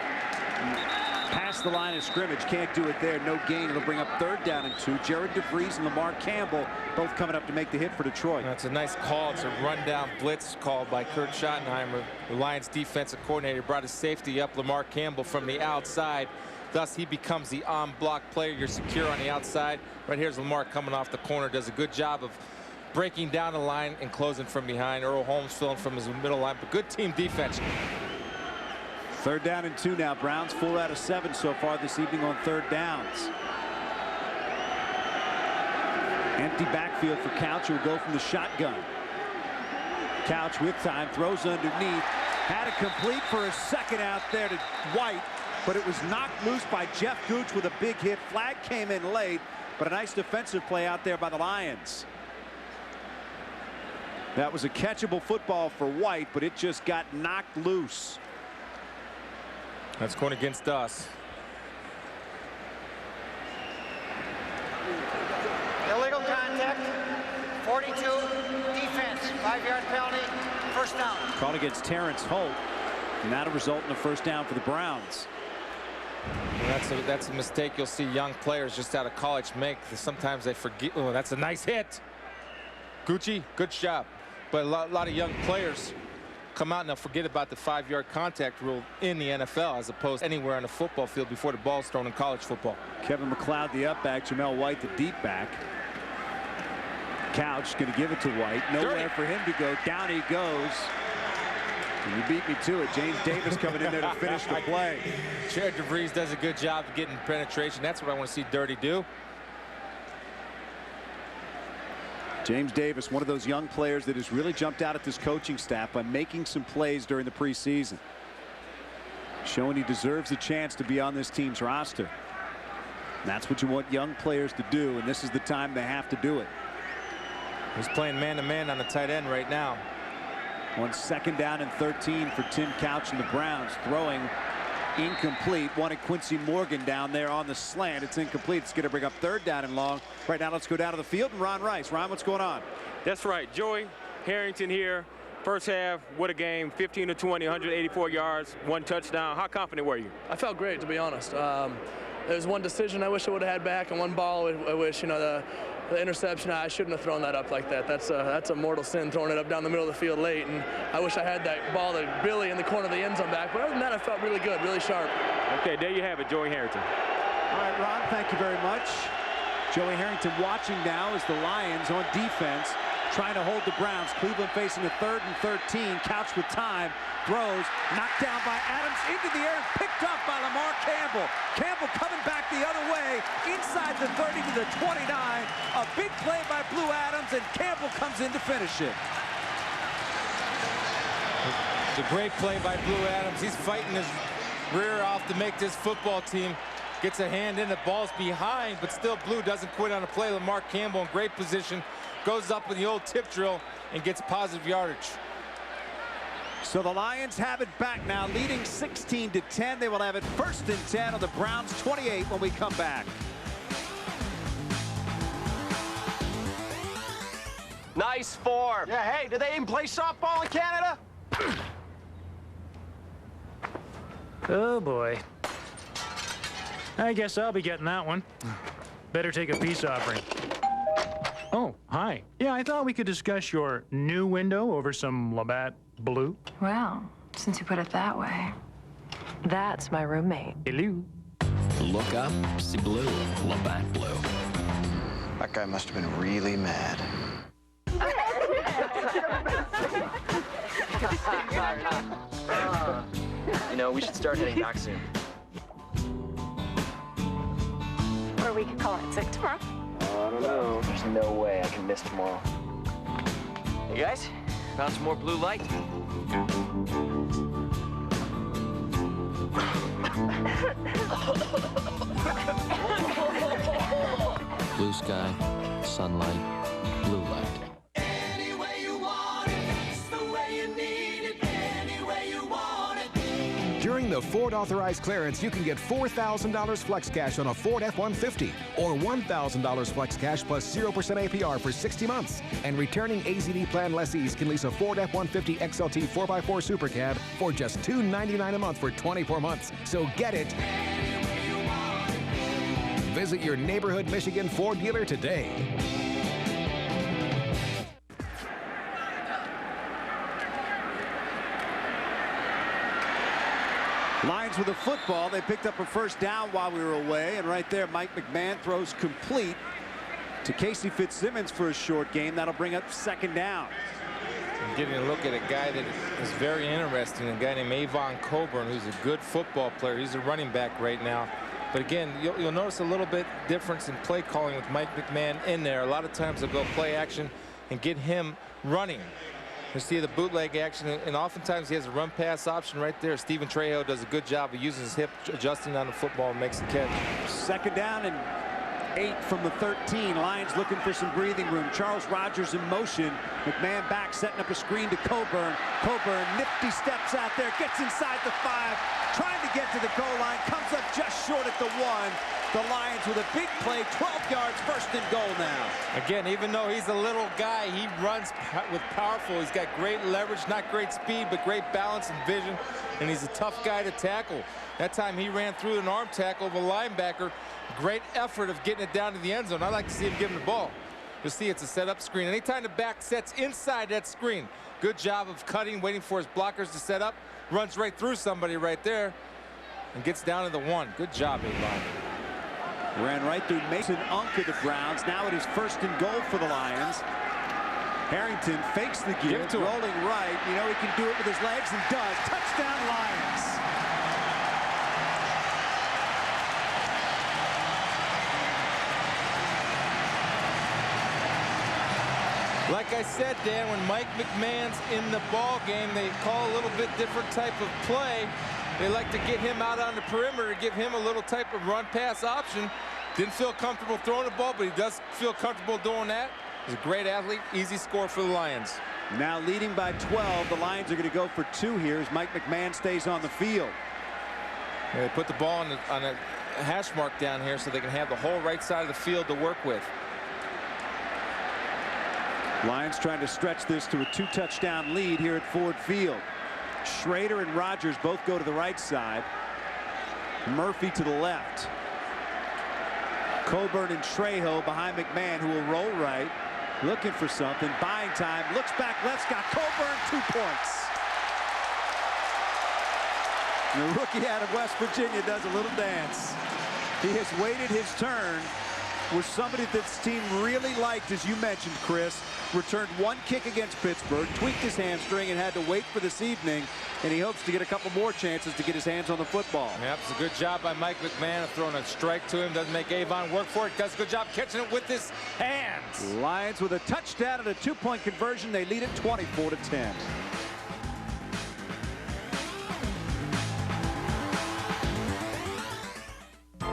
past the line of scrimmage. Can't do it there. No gain. It'll bring up 3rd down and 2. Jared DeVries and Lamar Campbell both coming up to make the hit for Detroit. That's a nice call. It's a rundown blitz called by Kurt Schottenheimer. The Lions defensive coordinator brought his safety up, Lamar Campbell, from the outside. Thus, he becomes the on-block player. You're secure on the outside. Right here's Lamar coming off the corner. Does a good job of breaking down the line and closing from behind. Earl Holmes filling from his middle line, but good team defense. 3rd down and 2 now. Browns 4 out of 7 so far this evening on 3rd downs. Empty backfield for Couch, who will go from the shotgun. Couch with time, throws underneath. Had it complete for a second out there to White, but it was knocked loose by Jeff Gooch with a big hit. Flag came in late, but a nice defensive play out there by the Lions. That was a catchable football for White, but it just got knocked loose. That's going against us. Illegal contact. 42. Defense. 5-yard penalty. 1st down. Called against Terrence Holt, and that'll result in a 1st down for the Browns. Well, that's a mistake you'll see young players just out of college make. Sometimes they forget. Oh, that's a nice hit. Gucci, good job. But a lot of young players come out and they'll forget about the 5-yard contact rule in the NFL as opposed to anywhere on the football field before the ball's thrown in college football. Kevin McLeod, the up back. Jamel White, the deep back. Couch going to give it to White. Nowhere for him to go. Down he goes. And you beat me to it. James Davis coming in there to finish the play. Jared DeVries does a good job of getting penetration. That's what I want to see Dirty do. James Davis, one of those young players that has really jumped out at this coaching staff by making some plays during the preseason. Showing he deserves a chance to be on this team's roster. And that's what you want young players to do, and this is the time they have to do it. He's playing man-to-man on the tight end right now. On 2nd down and 13 for Tim Couch and the Browns. Throwing incomplete. Wanted Quincy Morgan down there on the slant. It's incomplete. It's going to bring up 3rd down and long. Right now, let's go down to the field and Ron Rice. Ron, what's going on? That's right. Joey Harrington here. First half, what a game. 15 to 20, 184 yards, 1 touchdown. How confident were you? I felt great, to be honest. There's one decision I wish I would have had back, and one ball I wish, you know, the interception, I shouldn't have thrown that up like that. That's a mortal sin, throwing it up down the middle of the field late. And I wish I had that ball to Billy in the corner of the end zone back. But other than that, I felt really good, really sharp. Okay, there you have it, Joey Harrington. All right, Ron, thank you very much. Joey Harrington watching now as the Lions on defense trying to hold the Browns. Cleveland facing a 3rd and 13. Couch with time. Throws. Knocked down by Adams into the air and picked up by Lamar Campbell. Campbell coming back the other way inside the 30 to the 29. A big play by Blue Adams, and Campbell comes in to finish it. It's a great play by Blue Adams. He's fighting his rear off to make this football team. Gets a hand in, the ball's behind, but still Blue doesn't quit on a play. Lamar Campbell in great position. Goes up with the old tip drill and gets positive yardage. So the Lions have it back now, leading 16 to 10. They will have it 1st and 10 on the Browns 28 when we come back. Nice form. Yeah, hey, do they even play softball in Canada? Oh, boy. I guess I'll be getting that one. Better take a peace offering. Oh, hi. Yeah, I thought we could discuss your new window over some Labatt Blue. Well, since you put it that way. That's my roommate. Hello. Look up, see blue, Labatt Blue. That guy must have been really mad. You know, we should start heading back soon. Or we could call it sick tomorrow. I don't know. There's no way I can miss tomorrow. Hey guys, found some more blue light. sky, sunlight, blue light. During the Ford authorized clearance, you can get $4,000 flex cash on a Ford F-150 or $1,000 flex cash plus 0% APR for 60 months. And returning AZD plan lessees can lease a Ford F-150 XLT 4x4 Super Cab for just $299 a month for 24 months. So get it. Visit your neighborhood Michigan Ford dealer today. Lions with a football. They picked up a first down while we were away, and right there Mike McMahon throws complete to Casey Fitzsimmons for a short game. That'll bring up second down. I'm getting a look at a guy that is very interesting, a guy named Avon Coburn, who's a good football player. He's a running back right now. But again, you'll notice a little bit difference in play calling with Mike McMahon in there. A lot of times they'll go play action and get him running. You see the bootleg action, and oftentimes he has a run pass option right there. Stephen Trejo does a good job of using his hip, adjusting on the football, and makes the catch. Second down and 8 from the 13. Lions looking for some breathing room. Charles Rogers in motion. McMahon back, setting up a screen to Coburn. Coburn, nifty steps out there, gets inside the 5, trying to get to the goal line, comes up just short at the 1. The Lions with a big play, 12 yards, first and goal now. Again, even though he's a little guy, he runs with powerful. He's got great leverage, not great speed, but great balance and vision, and he's a tough guy to tackle. That time he ran through an arm tackle of a linebacker. Great effort of getting it down to the end zone. I like to see him give him the ball. You'll see it's a set-up screen. Anytime the back sets inside that screen, good job of cutting, waiting for his blockers to set up, runs right through somebody right there, and gets down to the 1. Good job, Avon. Ran right through Mason Unk of the Browns. Now it is first and goal for the Lions. Harrington fakes the give, rolling right. You know he can do it with his legs and does. Touchdown Lions. Like I said, Dan, when Mike McMahon's in the ball game, they call a little bit different type of play. They like to get him out on the perimeter, give him a little type of run-pass option. Didn't feel comfortable throwing the ball, but he does feel comfortable doing that. He's a great athlete. Easy score for the Lions. Now leading by 12. The Lions are going to go for 2 here as Mike McMahon stays on the field. Yeah, they put the ball on a hash mark down here so they can have the whole right side of the field to work with. Lions trying to stretch this to a 2-touchdown lead here at Ford Field. Schrader and Rogers both go to the right side. Murphy to the left. Coburn and Trejo behind McMahon, who will roll right. Looking for something. Buying time. Looks back left. Got Coburn. 2 points. The rookie out of West Virginia does a little dance. He has waited his turn. Was somebody this team really liked, as you mentioned, Chris. Returned 1 kick against Pittsburgh, tweaked his hamstring, and had to wait for this evening. And he hopes to get a couple more chances to get his hands on the football. Yep, it's a good job by Mike McMahon of throwing a strike to him. Doesn't make Avon work for it. Does a good job catching it with his hands. Lions with a touchdown and a 2-point conversion. They lead it 24-10.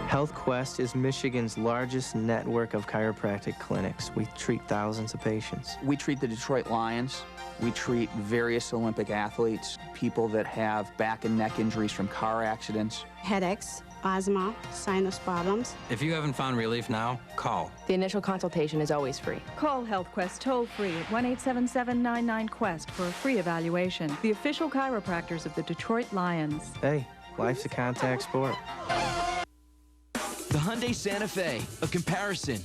HealthQuest is Michigan's largest network of chiropractic clinics. We treat thousands of patients. We treat the Detroit Lions. We treat various Olympic athletes, people that have back and neck injuries from car accidents. Headaches, asthma, sinus problems. If you haven't found relief now, call. The initial consultation is always free. Call HealthQuest toll-free at 1-877-99-QUEST for a free evaluation. The official chiropractors of the Detroit Lions. Hey, life's a contact sport. The Hyundai Santa Fe, a comparison.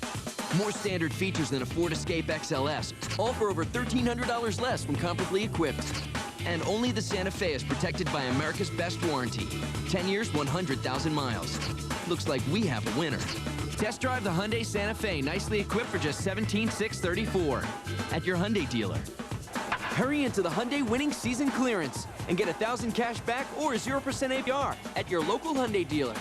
More standard features than a Ford Escape XLS, all for over $1,300 less when comparably equipped. And only the Santa Fe is protected by America's best warranty. 10 years, 100,000 miles. Looks like we have a winner. Test drive the Hyundai Santa Fe, nicely equipped for just $17,634 at your Hyundai dealer. Hurry into the Hyundai winning season clearance and get $1,000 cash back or 0% APR at your local Hyundai dealer.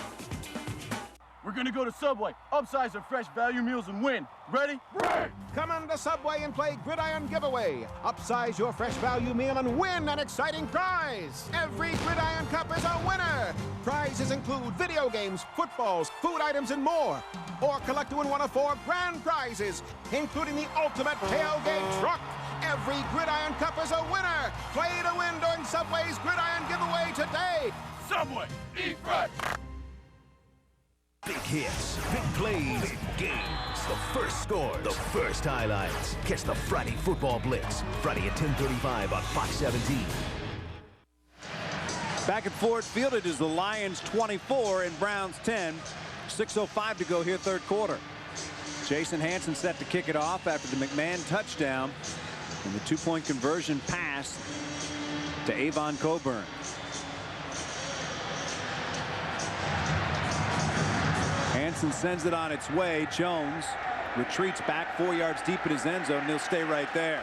We're gonna go to Subway, upsize our fresh value meals and win. Ready? Right. Come on to Subway and play Gridiron Giveaway. Upsize your fresh value meal and win an exciting prize. Every Gridiron Cup is a winner. Prizes include video games, footballs, food items, and more. Or collect to win one of 4 grand prizes, including the ultimate tailgate truck. Every Gridiron Cup is a winner. Play to win during Subway's Gridiron Giveaway today. Subway, eat fresh. Big hits, big plays, big games. The first scores, the first highlights. Catch the Friday Football Blitz, Friday at 10:35 on Fox 17. Back at Ford Field, it is the Lions 24 and Browns 10. 6:05 to go here, third quarter. Jason Hanson set to kick it off after the McMahon touchdown and the 2-point conversion pass to Avon Coburn. Hanson sends it on its way. Jones retreats back 4 yards deep in his end zone, and he'll stay right there.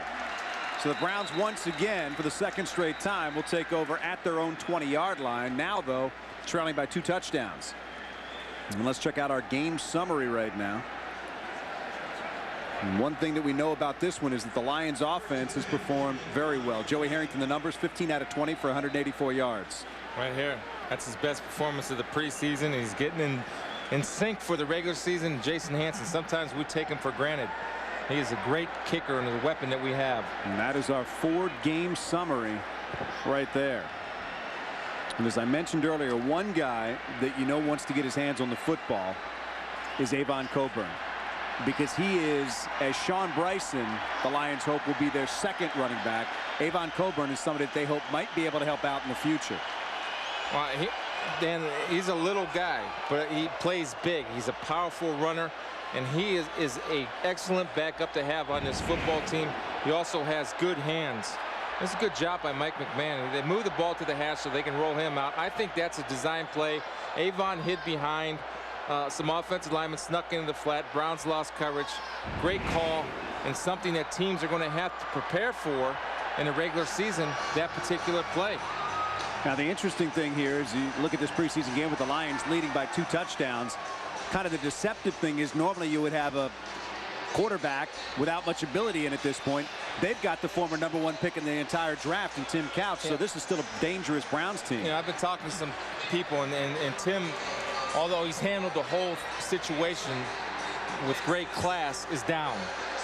So the Browns once again for the second straight time will take over at their own 20-yard line. Now though, trailing by 2 touchdowns. And let's check out our game summary right now. And one thing that we know about this one is that the Lions offense has performed very well. Joey Harrington, the numbers 15 out of 20 for 184 yards. Right here. That's his best performance of the preseason. He's getting in sync for the regular season. Jason Hanson, sometimes we take him for granted. He is a great kicker and a weapon that we have. And that is our Ford game summary right there. And as I mentioned earlier, one guy that you know wants to get his hands on the football is Avon Coburn, because he is, as Sean Bryson, the Lions hope will be their second running back. Avon Coburn is somebody that they hope might be able to help out in the future. Well, Dan, he's a little guy, but he plays big. He's a powerful runner, and he is an excellent backup to have on this football team. He also has good hands. That's a good job by Mike McMahon. They move the ball to the hash so they can roll him out. I think that's a design play. Avon hid behind. Some offensive linemen snuck into the flat. Browns lost coverage. Great call, and something that teams are going to have to prepare for in the regular season, that particular play. Now the interesting thing here is you look at this preseason game with the Lions leading by 2 touchdowns. Kind of the deceptive thing is normally you would have a quarterback without much ability in at this point. They've got the former #1 pick in the entire draft in Tim Couch, so this is still a dangerous Browns team. You know, I've been talking to some people, and Tim, although he's handled the whole situation with great class, is down.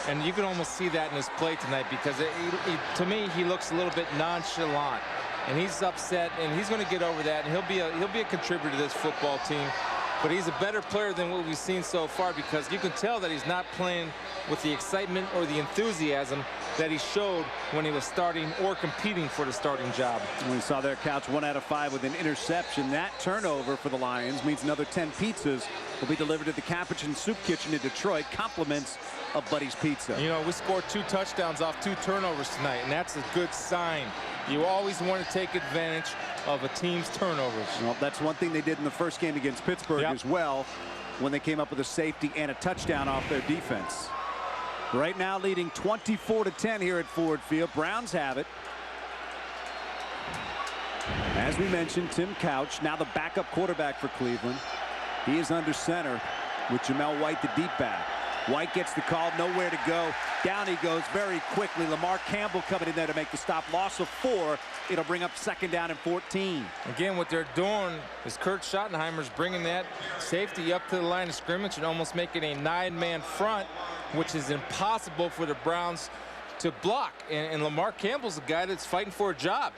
And you can almost see that in his play tonight, because to me he looks a little bit nonchalant. And he's upset, and he's going to get over that, and he'll be a contributor to this football team. But he's a better player than what we've seen so far, because you can tell that he's not playing with the excitement or the enthusiasm that he showed when he was starting or competing for the starting job. We saw their Couch 1 out of 5 with an interception. That turnover for the Lions means another 10 pizzas will be delivered to the Capuchin Soup Kitchen in Detroit. Compliments of Buddy's Pizza. You know, we scored 2 touchdowns off 2 turnovers tonight, and that's a good sign. You always want to take advantage of a team's turnovers. Well, that's one thing they did in the first game against Pittsburgh as well, when they came up with a safety and a touchdown off their defense. Right now leading 24-10 here at Ford Field. Browns have it. As we mentioned, Tim Couch, now the backup quarterback for Cleveland. He is under center with Jamel White, the deep back. White gets the call, nowhere to go. Down he goes very quickly. Lamar Campbell coming in there to make the stop. Loss of 4. It'll bring up 2nd down and 14. Again, what they're doing is Kurt Schottenheimer's bringing that safety up to the line of scrimmage and almost making a 9-man front, which is impossible for the Browns to block. And Lamar Campbell's a guy that's fighting for a job.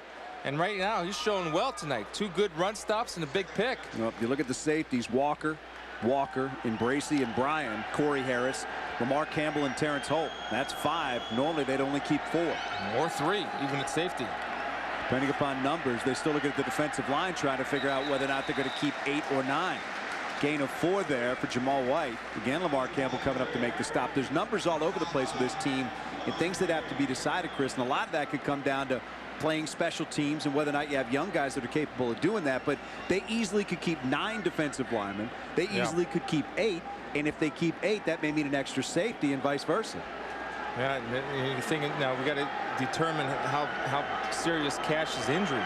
And right now, he's showing well tonight. 2 good run stops and a big pick. Well, you look at the safeties, Walker, Embracey, and Bryan, Corey Harris, Lamar Campbell, and Terrence Holt. That's 5. Normally, they'd only keep 4. Or 3, even at safety. Depending upon numbers, they still look at the defensive line trying to figure out whether or not they're going to keep 8 or 9. Gain of 4 there for Jamal White. Again, Lamar Campbell coming up to make the stop. There's numbers all over the place with this team and things that have to be decided, Chris, and a lot of that could come down to playing special teams and whether or not you have young guys that are capable of doing that. But they easily could keep 9 defensive linemen. They easily could keep 8. And if they keep 8, that may mean an extra safety and vice versa. Yeah, you're thinking now we got to determine how serious Cash's injury.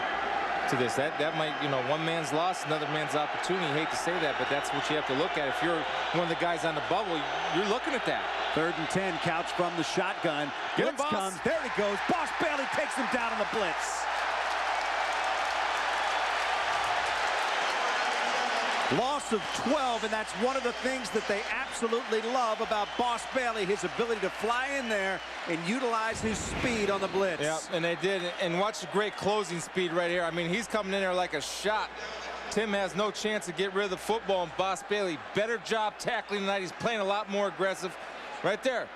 to this. That might, you know, one man's loss, another man's opportunity. I hate to say that, but that's what you have to look at. If you're one of the guys on the bubble, you're looking at that. 3rd and 10, Couch from the shotgun. Blitz comes. There he goes. Boss Bailey takes him down on the blitz. Loss of 12, and that's one of the things that they absolutely love about Boss Bailey, his ability to fly in there and utilize his speed on the blitz. Yeah, and they did. And watch the great closing speed right here. I mean, he's coming in there like a shot. Tim has no chance to get rid of the football, and Boss Bailey, better job tackling tonight. He's playing a lot more aggressive. Right there.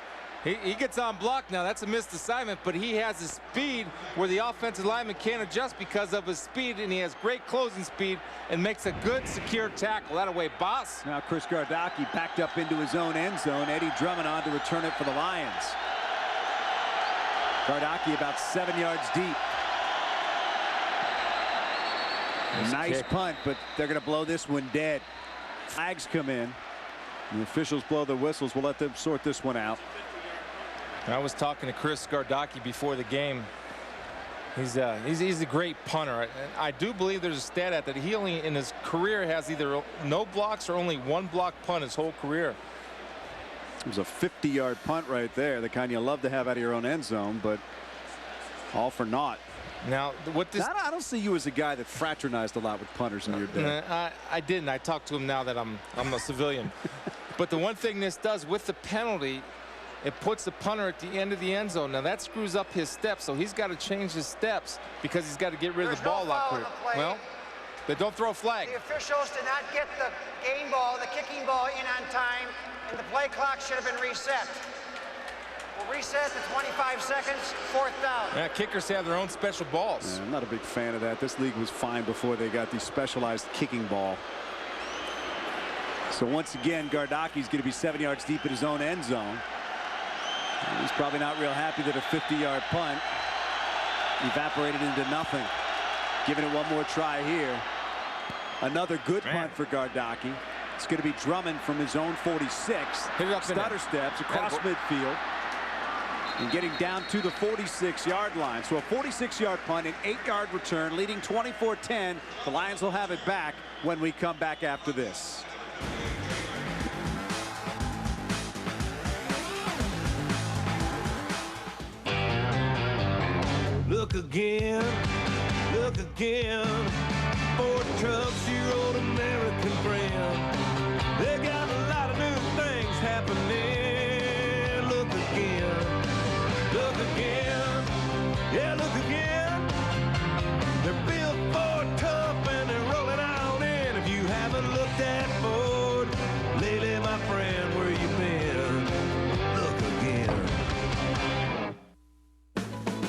He gets on block now. That's a missed assignment, but he has a speed where the offensive lineman can't adjust because of his speed, and he has great closing speed and makes a good, secure tackle. That away, Boss. Now Chris Gardocki backed up into his own end zone. Eddie Drummond on to return it for the Lions. Gardocki about 7 yards deep. Nice punt, but they're going to blow this one dead. Flags come in. The officials blow their whistles. We'll let them sort this one out. I was talking to Chris Gardocki before the game. He's a great punter. I do believe there's a stat at that he only in his career has either no blocks or only one block punt his whole career. It was a 50-yard punt right there, the kind you love to have out of your own end zone, but all for naught. Now, what this... I don't see you as a guy that fraternized a lot with punters in your day. I didn't. I talked to him now that I'm a civilian. But the one thing this does with the penalty, it puts the punter at the end of the end zone. Now that screws up his steps, so he's got to change his steps because he's got to get rid of the ball a lot quicker. Well, they don't throw a flag. The officials did not get the game ball, the kicking ball in on time, and the play clock should have been reset. We'll reset to 25 seconds, 4th down. Yeah, kickers have their own special balls. Yeah, I'm not a big fan of that. This league was fine before they got the specialized kicking ball. So once again, Gardocki's going to be 7 yards deep in his own end zone. And he's probably not real happy that a 50-yard punt evaporated into nothing. Giving it one more try here. Another good punt for Gardocki. It's going to be Drummond from his own 46. Stutter steps across midfield and getting down to the 46-yard line. So a 46-yard punt, an 8-yard return, leading 24-10. The Lions will have it back when we come back after this. Look again, look again. Ford trucks, your old American friend. They got a lot of new things happening. Look again, yeah, look again. They're built for tough and they're rolling out in. If you haven't looked at Ford lately, my friend, where you been? Look again.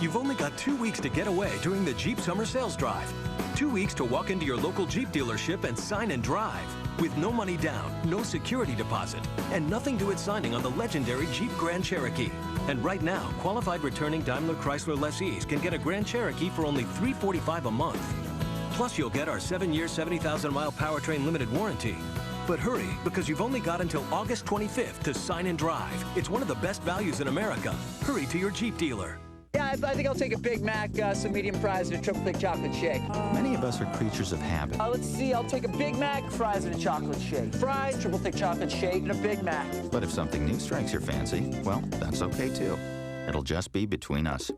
You've only got 2 weeks to get away during the Jeep Summer Sales Drive. 2 weeks to walk into your local Jeep dealership and sign and drive. With no money down, no security deposit, and nothing due at signing on the legendary Jeep Grand Cherokee. And right now, qualified returning Daimler Chrysler lessees can get a Grand Cherokee for only $345 a month. Plus, you'll get our 7-year, 70,000-mile powertrain limited warranty. But hurry, because you've only got until August 25th to sign and drive. It's one of the best values in America. Hurry to your Jeep dealer. Yeah, I think I'll take a Big Mac, some medium fries, and a triple thick chocolate shake. Many of us are creatures of habit. Let's see, I'll take a Big Mac, fries, and a chocolate shake. Fries, triple thick chocolate shake, and a Big Mac. But if something new strikes your fancy, well, that's okay too. It'll just be between us.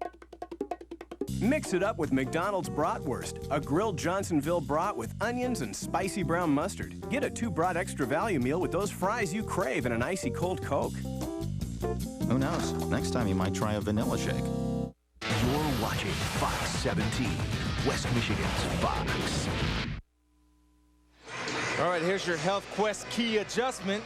Mix it up with McDonald's Bratwurst, a grilled Johnsonville brat with onions and spicy brown mustard. Get a 2-brat extra value meal with those fries you crave and an icy cold Coke. Who knows? Next time you might try a vanilla shake. You're watching Fox 17, West Michigan's Fox. All right, here's your Health Quest key adjustment.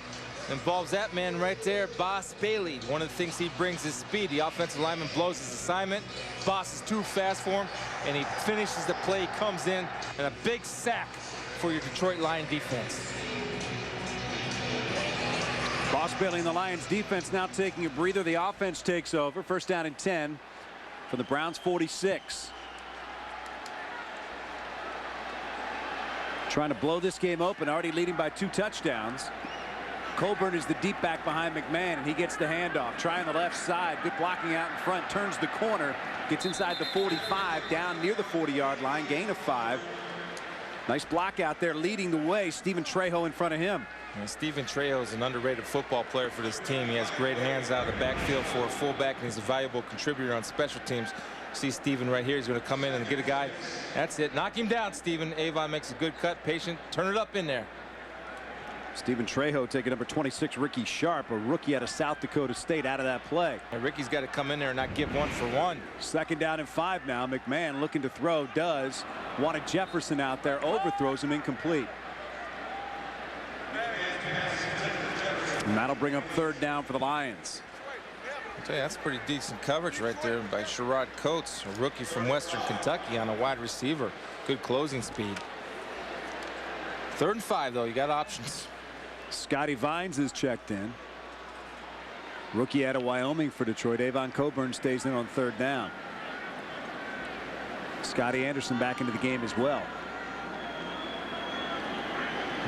Involves that man right there, Boss Bailey. One of the things he brings is speed. The offensive lineman blows his assignment. Boss is too fast for him, and he finishes the play. He comes in, and a big sack for your Detroit Lion defense. Boss Bailey and the Lions defense now taking a breather. The offense takes over. 1st down and 10 for the Browns 46. Trying to blow this game open, already leading by 2 touchdowns. Colburn is the deep back behind McMahon, and he gets the handoff. Try on the left side. Good blocking out in front. Turns the corner. Gets inside the 45, down near the 40-yard line, gain of 5. Nice block out there leading the way. Stephen Trejo in front of him. And Stephen Trejo is an underrated football player for this team. He has great hands out of the backfield for a fullback, and he's a valuable contributor on special teams. See Stephen right here. He's going to come in and get a guy. That's it. Knock him down, Stephen. Avon makes a good cut. Patient. Turn it up in there. Stephen Trejo taking number 26, Ricky Sharp, a rookie out of South Dakota State, out of that play. And Ricky's got to come in there and not give 1 for 1. 2nd down and 5 now. McMahon looking to throw, does. Wanted Jefferson out there, overthrows him, incomplete. And that'll bring up 3rd down for the Lions. I'll tell you, that's pretty decent coverage right there by Sherrod Coates, a rookie from Western Kentucky on a wide receiver. Good closing speed. 3rd and 5, though. You got options. Scotty Vines is checked in. Rookie out of Wyoming for Detroit. Avon Coburn stays in on 3rd down. Scotty Anderson back into the game as well.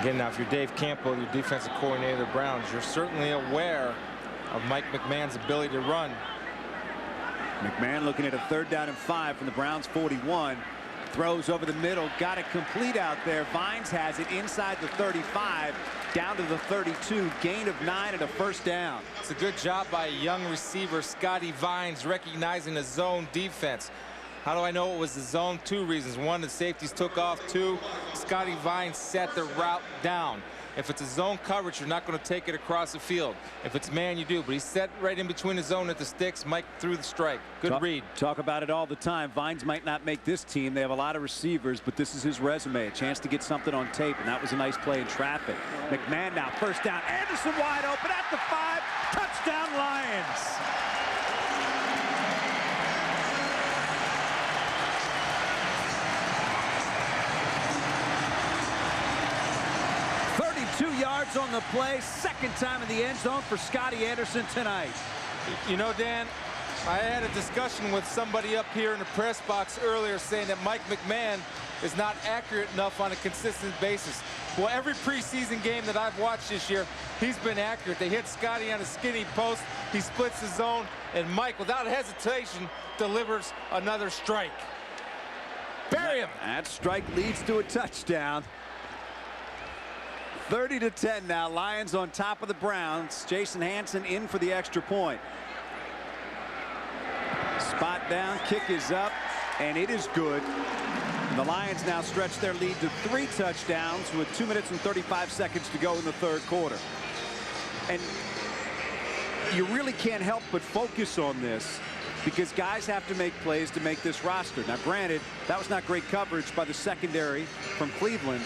Again, now if you're Dave Campo, your defensive coordinator of the Browns, you're certainly aware of Mike McMahon's ability to run. McMahon looking at a 3rd down and 5 from the Browns 41. Throws over the middle, got it complete out there. Vines has it inside the 35, down to the 32, gain of 9 and a 1st down. It's a good job by a young receiver, Scotty Vines, recognizing the zone defense. How do I know it was the zone? 2 reasons. 1, the safeties took off. 2, Scotty Vines set the route down. If it's a zone coverage, you're not going to take it across the field. If it's man, you do. But he set right in between the zone at the sticks. Mike threw the strike. Good read. Talk about it all the time. Vines might not make this team. They have a lot of receivers, but this is his resume. A chance to get something on tape, and that was a nice play in traffic. McMahon now 1st down. Anderson wide open at the 5. Touchdown Lions. 2 yards on the play. 2nd time in the end zone for Scotty Anderson tonight. You know, Dan, I had a discussion with somebody up here in the press box earlier saying that Mike McMahon is not accurate enough on a consistent basis. Well, every preseason game that I've watched this year, he's been accurate. They hit Scotty on a skinny post. He splits the zone, and Mike, without hesitation, delivers another strike. Bury him. That strike leads to a touchdown. 30-10 now. Lions on top of the Browns. Jason Hanson in for the extra point. Spot down, kick is up, and it is good. The Lions now stretch their lead to 3 touchdowns with 2 minutes and 35 seconds to go in the 3rd quarter. And you really can't help but focus on this because guys have to make plays to make this roster. Now, granted, that was not great coverage by the secondary from Cleveland,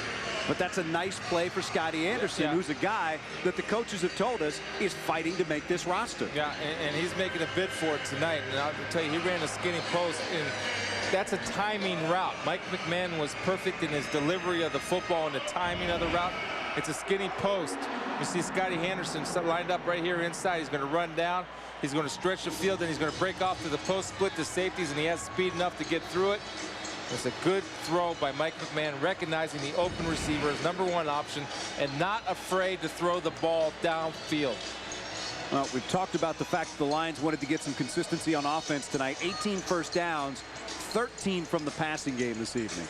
but that's a nice play for Scotty Anderson, who's a guy that the coaches have told us is fighting to make this roster. Yeah, and he's making a bid for it tonight. And I'll tell you, he ran a skinny post, and that's a timing route. Mike McMahon was perfect in his delivery of the football and the timing of the route. It's a skinny post. You see Scotty Anderson lined up right here inside. He's going to run down. He's going to stretch the field, and he's going to break off to the post, split the safeties, and he has speed enough to get through it. It's a good throw by Mike McMahon, recognizing the open receiver as #1 option and not afraid to throw the ball downfield. Well, we've talked about the fact that the Lions wanted to get some consistency on offense tonight. 18 first downs, 13 from the passing game this evening.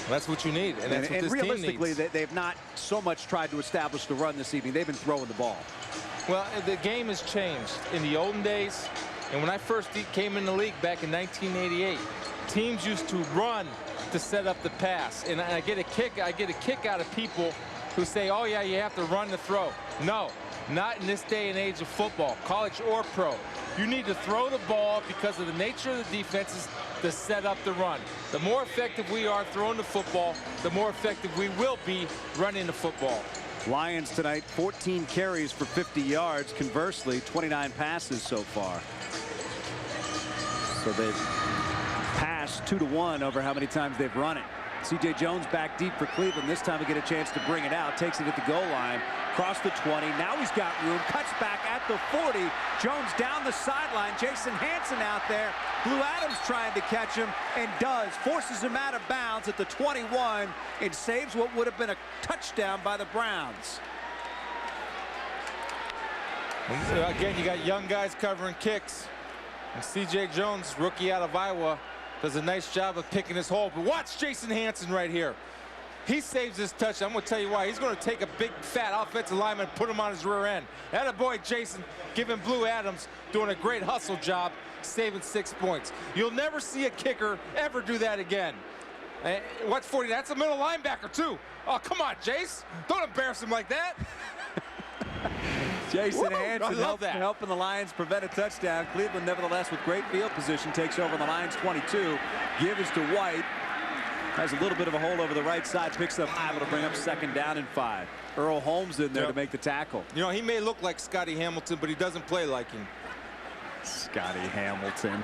Well, that's what you need, and that's what this realistically, team needs. They've not so much tried to establish the run this evening. They've been throwing the ball. Well, the game has changed. In the olden days, and when I first came in the league back in 1988, teams used to run to set up the pass, and I get a kick out of people who say, oh yeah, you have to run to throw. No, not in this day and age of football, college or pro. You need to throw the ball because of the nature of the defenses to set up the run. The more effective we are throwing the football, the more effective we will be running the football. Lions tonight, 14 carries for 50 yards. Conversely, 29 passes so far. So they've passed 2 to 1 over how many times they've run it. C.J. Jones back deep for Cleveland. This time we get a chance to bring it out. Takes it at the goal line. Across the 20. Now he's got room. Cuts back at the 40. Jones down the sideline. Jason Hanson out there. Blue Adams trying to catch him and does. Forces him out of bounds at the 21 and saves what would have been a touchdown by the Browns. Again, you got young guys covering kicks. And C.J. Jones, rookie out of Iowa, does a nice job of picking his hole. But watch Jason Hanson right here. He saves this touchdown. I'm going to tell you why. He's going to take a big, fat offensive lineman and put him on his rear end. Attaboy, Jason, giving Blue Adams, doing a great hustle job, saving 6 points. You'll never see a kicker ever do that again. What's 40? That's a middle linebacker, too. Oh, come on, Jace. Don't embarrass him like that. Jason Hanson helping the Lions prevent a touchdown. Cleveland, nevertheless, with great field position, takes over the Lions 22. Give is to White. Has a little bit of a hole over the right side. Picks up 5. It'll bring up 2nd down and 5. Earl Holmes in there to make the tackle. You know, he may look like Scotty Hamilton, but he doesn't play like him. Scotty Hamilton.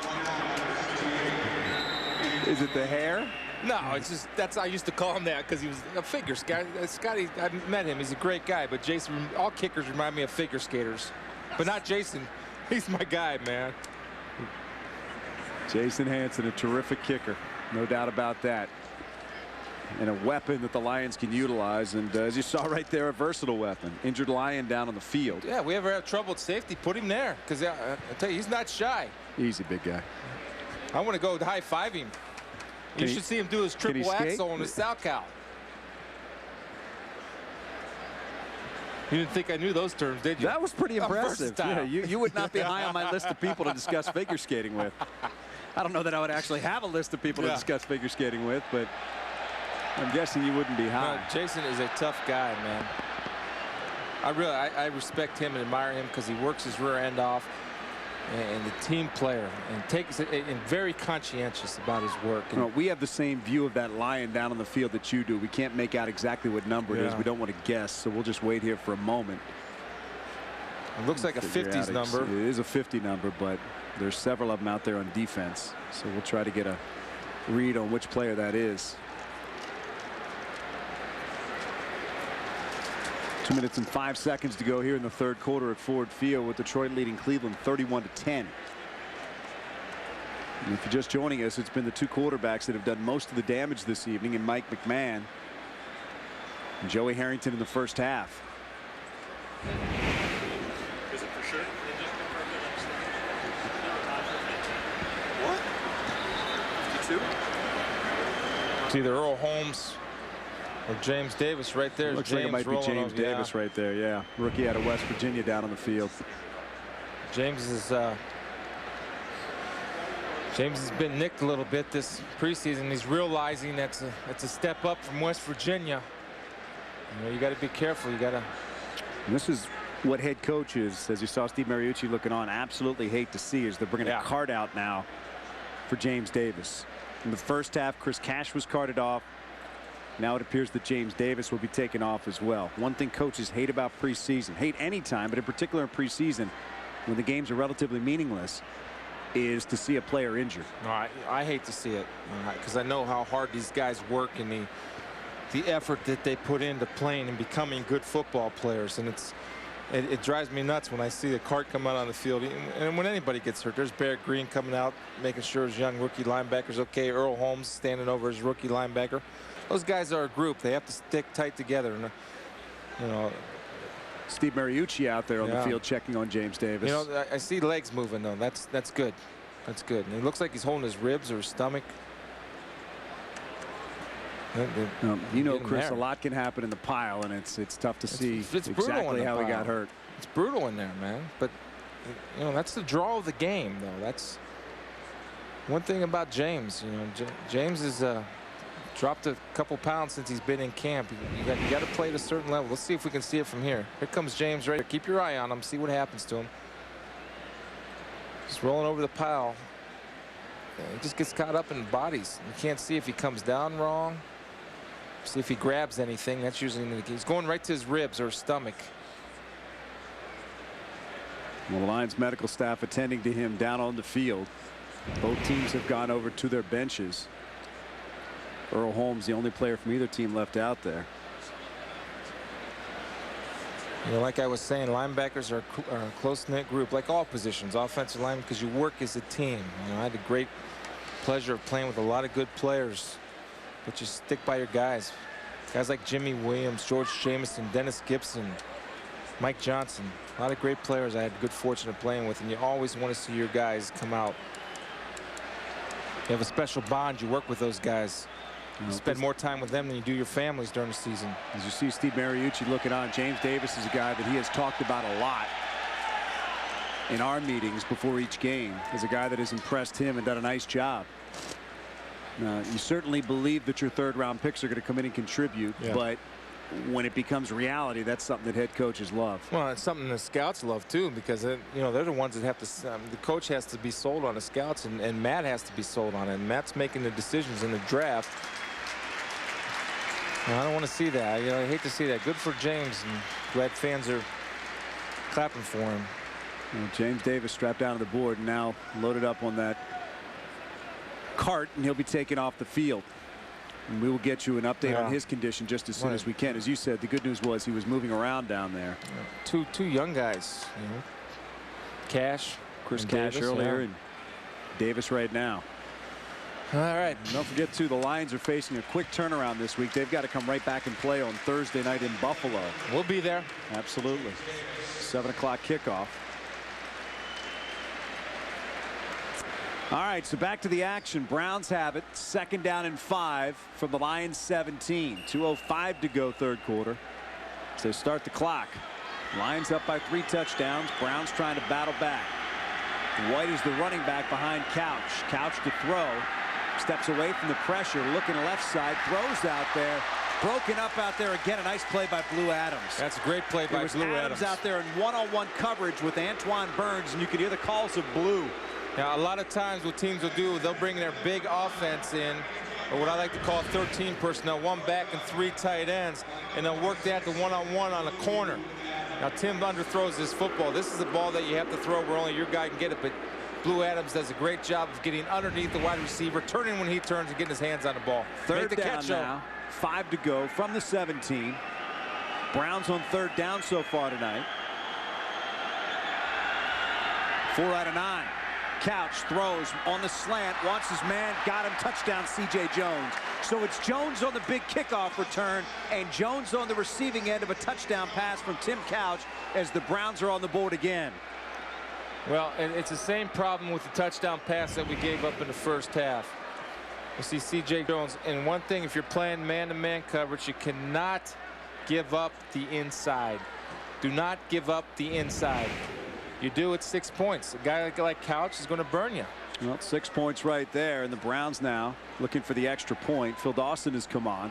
Is it the hair? No, it's just, that's, I used to call him that because he was a figure skater. Scotty, I met him. He's a great guy, but Jason, all kickers remind me of figure skaters. But not Jason. He's my guy, man. Jason Hanson, a terrific kicker. No doubt about that. And a weapon that the Lions can utilize. And as you saw right there, a versatile weapon. Injured Lion down on the field. Yeah, we ever have trouble at safety, put him there. Because I tell you, he's not shy. Easy, big guy. I want to go high-five him. You should see him do his triple axel on his Salchow. You didn't think I knew those terms, did you? That was pretty impressive. Yeah, you would not be high on my list of people to discuss figure skating with. I don't know that I would actually have a list of people to discuss figure skating with, but I'm guessing you wouldn't be high. No, Jason is a tough guy, man. I respect him and admire him because he works his rear end off. And the team player, and takes it and very conscientious about his work. And we have the same view of that Lion down on the field that you do. We can't make out exactly what number it is. We don't want to guess, so we'll just wait here for a moment. It looks like a 50s number. It is a 50 number, but there's several of them out there on defense. So we'll try to get a read on which player that is. 2 minutes and 5 seconds to go here in the third quarter at Ford Field, with Detroit leading Cleveland 31-10. And if you're just joining us, it's been the 2 quarterbacks that have done most of the damage this evening, and Mike McMahon and Joey Harrington in the first half. Is it for sure? What? 52? It's either Earl Holmes or James Davis right there. Looks like it might be James Davis right there. Yeah, rookie out of West Virginia down on the field. James has been nicked a little bit this preseason. He's realizing that's a step up from West Virginia. You know, you got to be careful. You got to. And this is what head coaches, as you saw Steve Mariucci looking on, absolutely hate to see, is they're bringing a card out now for James Davis. In the first half, Chris Cash was carded off. Now it appears that James Davis will be taken off as well. One thing coaches hate about preseason, hate any time, but in particular in preseason, when the games are relatively meaningless, is to see a player injured. No, I hate to see it, because I know how hard these guys work and the effort that they put into playing and becoming good football players. And it drives me nuts when I see the cart come out on the field. And when anybody gets hurt, there's Barrett Green coming out, making sure his young rookie linebacker's okay. Earl Holmes standing over his rookie linebacker. Those guys are a group. They have to stick tight together. And, you know, Steve Mariucci out there on the field checking on James Davis. You know, I see legs moving, though. That's good. That's good. And it looks like he's holding his ribs or his stomach. You know, Chris, a lot can happen in the pile, and it's tough to see exactly how he got hurt. It's brutal in there, man. But, you know, that's the draw of the game, though. That's one thing about James. You know, James is dropped a couple pounds since he's been in camp. You got to play at a certain level. Let's see if we can see it from here. Here comes James right here. Keep your eye on him. See what happens to him. Just rolling over the pile. He just gets caught up in bodies. You can't see if he comes down wrong. See if he grabs anything. That's usually in the he's going right to his ribs or his stomach. Well, the Lions medical staff attending to him down on the field. Both teams have gone over to their benches. Earl Holmes, the only player from either team left out there. You know, like I was saying, linebackers are a close-knit group, like all positions, offensive linemen, because you work as a team. You know, I had the great pleasure of playing with a lot of good players, but you stick by your guys. Guys like Jimmy Williams, George Jamison, Dennis Gibson, Mike Johnson. A lot of great players I had good fortune of playing with, and you always want to see your guys come out. You have a special bond. You work with those guys. You spend more time with them than you do your families during the season. As you see Steve Mariucci looking on, James Davis is a guy that he has talked about a lot in our meetings before each game, as a guy that has impressed him and done a nice job. You certainly believe that your third-round picks are going to come in and contribute, but when it becomes reality, that's something that head coaches love. Well, it's something the scouts love too, because you know, they're the ones that have to. The coach has to be sold on the scouts, and Matt has to be sold on it. And Matt's making the decisions in the draft. I don't want to see that. I hate to see that. Good for James, and glad fans are clapping for him. James Davis strapped down to the board and now loaded up on that cart, and he'll be taken off the field. And we will get you an update on his condition just as soon as we can. As you said, the good news was he was moving around down there. Two young guys, Cash, Chris Cash Davis, earlier, and Davis right now. All right. And don't forget, too, the Lions are facing a quick turnaround this week. They've got to come right back and play on Thursday night in Buffalo. We'll be there. Absolutely. 7 o'clock kickoff. All right, so back to the action. Browns have it. 2nd down and 5 from the Lions 17. 2:05 to go, third quarter. So they start the clock. Lions up by 3 touchdowns. Browns trying to battle back. White is the running back behind Couch. Couch to throw. Steps away from the pressure. Looking left side. Throws out there. Broken up out there again. A nice play by Blue Adams. That's a great play by Blue Adams. Out there in one-on-one coverage with Antoine Burns, and you could hear the calls of Blue. Now, a lot of times what teams will do, they'll bring their big offense in, or what I like to call 13 personnel, 1 back and 3 tight ends, and they'll work that to one-on-one on the corner. Now, Tim underthrows this football. This is the ball that you have to throw where only your guy can get it, but Blue Adams does a great job of getting underneath the wide receiver, turning when he turns, and getting his hands on the ball. Third down now, 5 to go from the 17. Browns on 3rd down so far tonight. 4 out of 9. Couch throws on the slant, wants his man, got him, touchdown C.J. Jones. So it's Jones on the big kickoff return and Jones on the receiving end of a touchdown pass from Tim Couch as the Browns are on the board again. Well, and it's the same problem with the touchdown pass that we gave up in the first half. You see C.J. Jones, and one thing, if you're playing man-to-man coverage, you cannot give up the inside. Do not give up the inside. You do, it's 6 points. A guy like Couch is going to burn you. Well, 6 points right there, and the Browns now looking for the extra point. Phil Dawson has come on,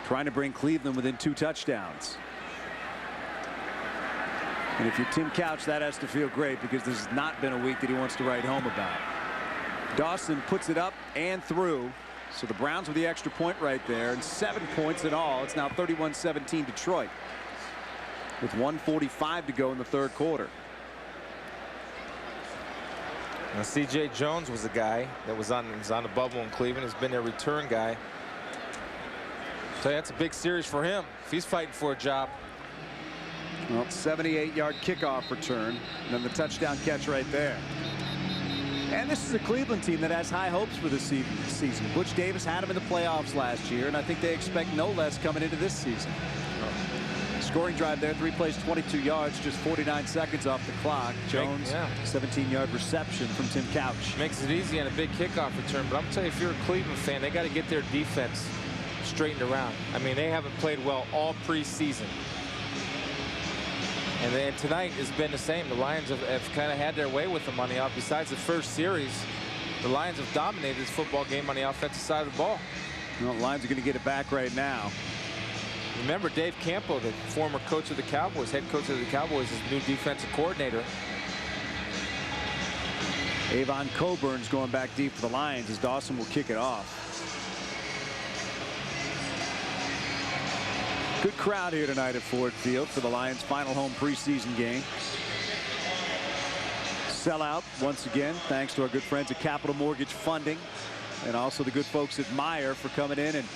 trying to bring Cleveland within 2 touchdowns. And if you're Tim Couch, that has to feel great, because this has not been a week that he wants to write home about. Dawson puts it up and through. So the Browns with the extra point right there, and 7 points in all. It's now 31-17 Detroit, with 1:45 to go in the third quarter. Now, C.J. Jones was a guy that was on the bubble in Cleveland. Has been their return guy. So that's a big series for him if he's fighting for a job. Well, 78-yard kickoff return, and then the touchdown catch right there. And this is a Cleveland team that has high hopes for this season. Butch Davis had him in the playoffs last year, and I think they expect no less coming into this season. Scoring drive there, 3 plays, 22 yards, just 49 seconds off the clock. Jones, 17-yard reception from Tim Couch. Makes it easy on a big kickoff return, but I'm telling you, if you're a Cleveland fan, they got to get their defense straightened around. I mean, they haven't played well all preseason. And then tonight has been the same. The Lions have kind of had their way with them on the offense. Besides the first series, the Lions have dominated this football game on the offensive side of the ball. Well, the Lions are going to get it back right now. Remember, Dave Campo, the former coach of the Cowboys, head coach of the Cowboys, is the new defensive coordinator. Avon Coburn's going back deep for the Lions as Dawson will kick it off. Good crowd here tonight at Ford Field for the Lions' final home preseason game. Sellout once again, thanks to our good friends at Capital Mortgage Funding, and also the good folks at Meyer for coming in and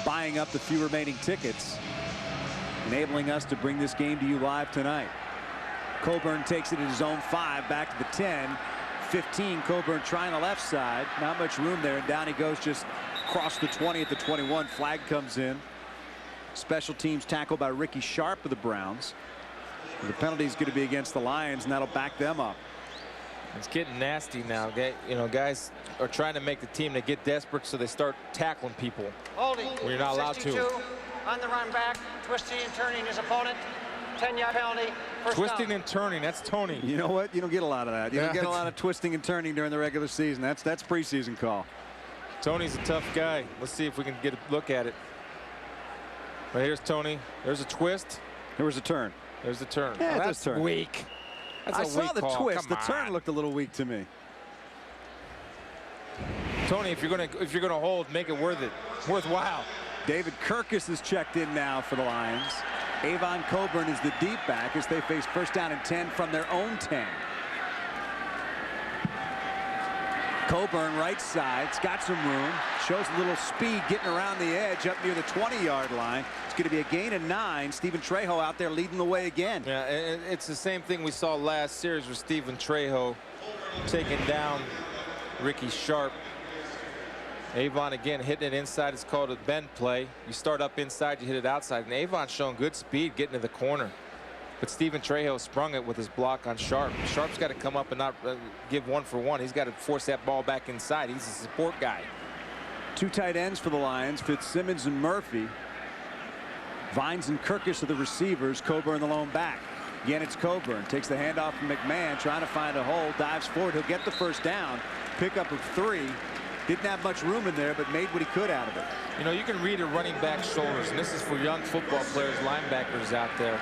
buying up the few remaining tickets, enabling us to bring this game to you live tonight. Coburn takes it at his own 5, back to the 10. 15, Coburn trying the left side. Not much room there, and down he goes just across the 20 at the 21. Flag comes in. Special teams tackle by Ricky Sharp of the Browns. The penalty is going to be against the Lions, and that'll back them up. It's getting nasty now. You know, guys are trying to make the team. They get desperate, so they start tackling people. Holding. When you're not allowed 62 to. On the run back, twisting and turning his opponent. 10-yard penalty. Twisting down. and turning. That's Tony. You know what? You don't get a lot of that. You don't get a lot of twisting and turning during the regular season. That's preseason call. Tony's a tough guy. Let's see if we can get a look at it. Right, here's Tony. There's a twist. There was a turn. There's the turn. Yeah, oh, that's turn. weak. That's I a saw weak the call. twist. Come The turn on. looked a little weak to me. Tony, if you're gonna hold, make it worthwhile. David Kirkus is checked in now for the Lions. Avon Coburn is the deep back as they face first down and 10 from their own 10. Coburn right side's got some room. Shows a little speed getting around the edge up near the 20-yard line. It's going to be a gain of 9. Stephen Trejo out there leading the way again. Yeah, it's the same thing we saw last series with Stephen Trejo taking down Ricky Sharp. Avon again hitting it inside. It's called a bend play. You start up inside, you hit it outside. And Avon's showing good speed getting to the corner. But Stephen Trejo sprung it with his block on Sharp. Sharp's got to come up and not give 1 for 1. He's got to force that ball back inside. He's a support guy. 2 tight ends for the Lions, Fitzsimmons and Murphy. Vines and Kirkus are the receivers. Coburn the lone back. Again, it's Coburn. Takes the handoff from McMahon, trying to find a hole. Dives forward. He'll get the first down. Pickup of 3. Didn't have much room in there, but made what he could out of it. You know, you can read a running back's shoulders, and this is for young football players, linebackers out there.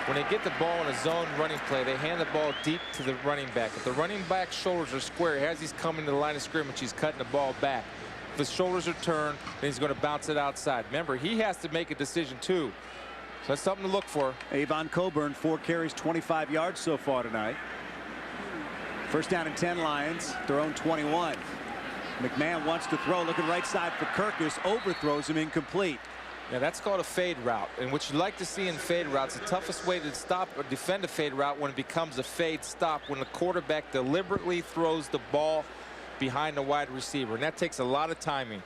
When they get the ball in a zone running play, they hand the ball deep to the running back. If the running back's shoulders are square, as he's coming to the line of scrimmage, he's cutting the ball back. If the shoulders are turned, then he's going to bounce it outside. Remember, he has to make a decision too. So that's something to look for. Avon Coburn, 4 carries, 25 yards so far tonight. First down and 10 Lions, their own 21. McMahon wants to throw, looking right side for Kirkus, overthrows him, incomplete. Yeah, that's called a fade route. And what you like to see in fade routes, the toughest way to stop or defend a fade route when it becomes a fade stop, when the quarterback deliberately throws the ball behind the wide receiver. And that takes a lot of timing.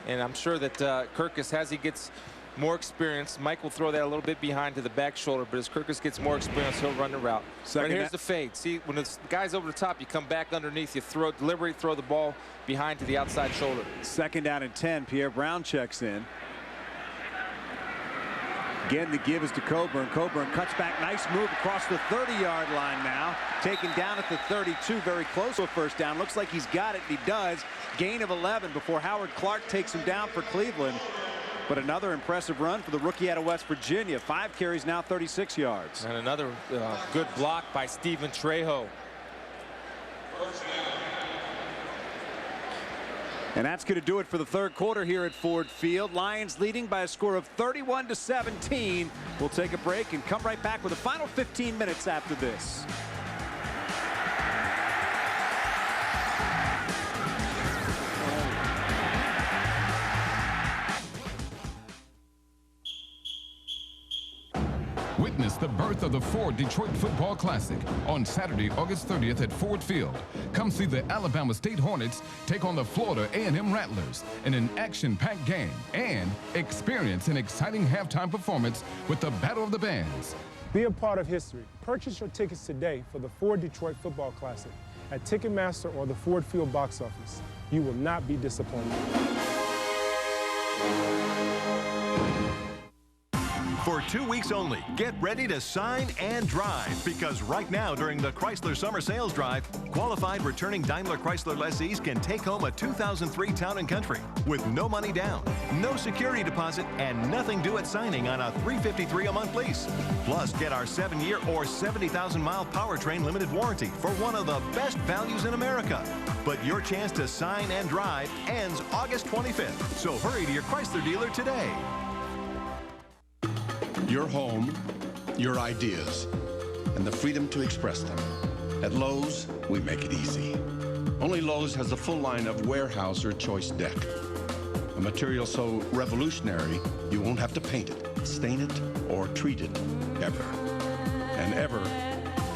And I'm sure that Kirkus, as he gets more experience, Mike will throw that a little bit behind to the back shoulder, but as Kirkus gets more experience, he'll run the route. Right, here's the fade. See, when the guy's over the top, you come back underneath, you deliberately throw the ball behind to the outside shoulder. Second down and 10. Pierre Brown checks in. Again, the give is to Coburn. Coburn cuts back. Nice move across the 30-yard line now. Taken down at the 32. Very close to a first down. Looks like he's got it, and he does. Gain of 11 before Howard Clark takes him down for Cleveland. But another impressive run for the rookie out of West Virginia. 5 carries now, 36 yards. And another good block by Stephen Trejo. And that's going to do it for the third quarter here at Ford Field. Lions leading by a score of 31-17. We'll take a break and come right back with the final 15 minutes after this. Witness the birth of the Ford Detroit Football Classic on Saturday, August 30th at Ford Field. Come see the Alabama State Hornets take on the Florida A&M Rattlers in an action-packed game and experience an exciting halftime performance with the Battle of the Bands. Be a part of history. Purchase your tickets today for the Ford Detroit Football Classic at Ticketmaster or the Ford Field box office. You will not be disappointed. For 2 weeks only, get ready to sign and drive, because right now during the Chrysler Summer Sales Drive, qualified returning Daimler Chrysler lessees can take home a 2003 Town & Country with no money down, no security deposit, and nothing due at signing on a $353 a month lease. Plus, get our 7-year or 70,000-mile powertrain limited warranty for one of the best values in America. But your chance to sign and drive ends August 25th, so hurry to your Chrysler dealer today. Your home, your ideas, and the freedom to express them. At Lowe's, we make it easy. Only Lowe's has a full line of warehouse or choice deck. A material so revolutionary, you won't have to paint it, stain it, or treat it ever. And ever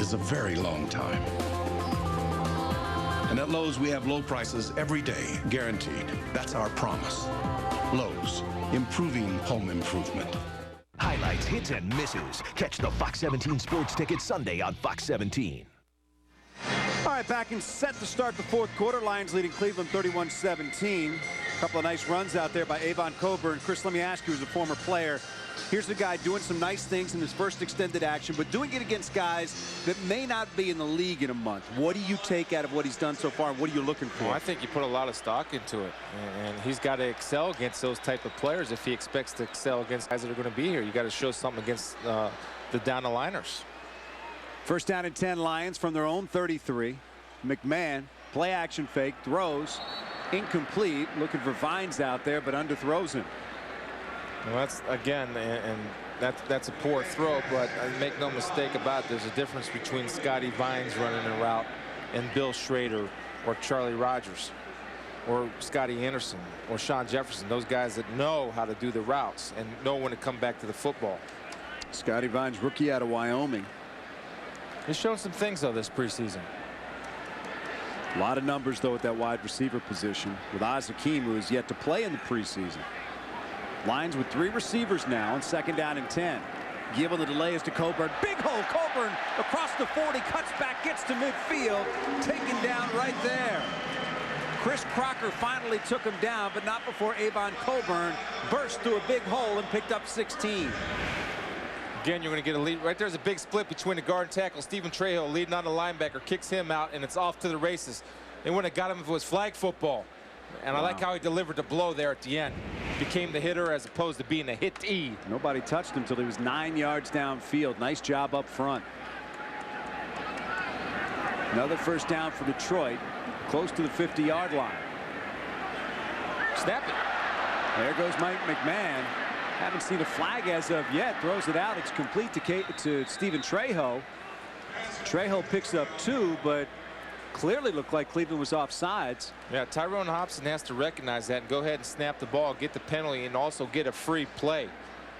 is a very long time. And at Lowe's, we have low prices every day, guaranteed. That's our promise. Lowe's, improving home improvement. Highlights, hits, and misses. Catch the Fox 17 Sports Ticket Sunday on Fox 17. All right, back and set to start the fourth quarter. Lions leading Cleveland 31-17. A couple of nice runs out there by Avon Coburn. Chris, let me ask you, as a former player, here's a guy doing some nice things in his first extended action, but doing it against guys that may not be in the league in a month. What do you take out of what he's done so far, and what are you looking for? Well, I think you put a lot of stock into it, and he's got to excel against those type of players if he expects to excel against guys that are going to be here. You got to show something against the down-the-liners. First down and 10 Lions from their own 33. McMahon, play action fake, throws, incomplete. Looking for Vines out there, but underthrows him. Well, that's, again, and that's a poor throw, but make no mistake about it, there's a difference between Scotty Vines running a route and Bill Schrader or Charlie Rogers or Scotty Anderson or Sean Jefferson. Those guys that know how to do the routes and know when to come back to the football. Scotty Vines, rookie out of Wyoming. He's shown some things, though, this preseason. A lot of numbers, though, at that wide receiver position with Oz Hakeem, who is yet to play in the preseason. Lions with 3 receivers now on second down and 10. Given the delay is to Coburn. Big hole. Coburn across the 40, cuts back, gets to midfield, taken down right there. Chris Crocker finally took him down, but not before Avon Coburn burst through a big hole and picked up 16. Again, you're going to get a lead. Right there's a big split between the guard and tackle. Stephen Trejo leading on the linebacker, kicks him out, and it's off to the races. They wouldn't have got him if it was flag football. And I like how he delivered the blow there at the end. Became the hitter as opposed to being a hittee. Nobody touched him until he was 9 yards downfield. Nice job up front. Another first down for Detroit, close to the 50-yard line. Snap it. There goes Mike McMahon. Haven't seen a flag as of yet. Throws it out. It's complete to Stephen Trejo. Trejo picks up 2, but clearly looked like Cleveland was offsides. Yeah, Tyrone Hobson has to recognize that and go ahead and snap the ball, get the penalty, and also get a free play.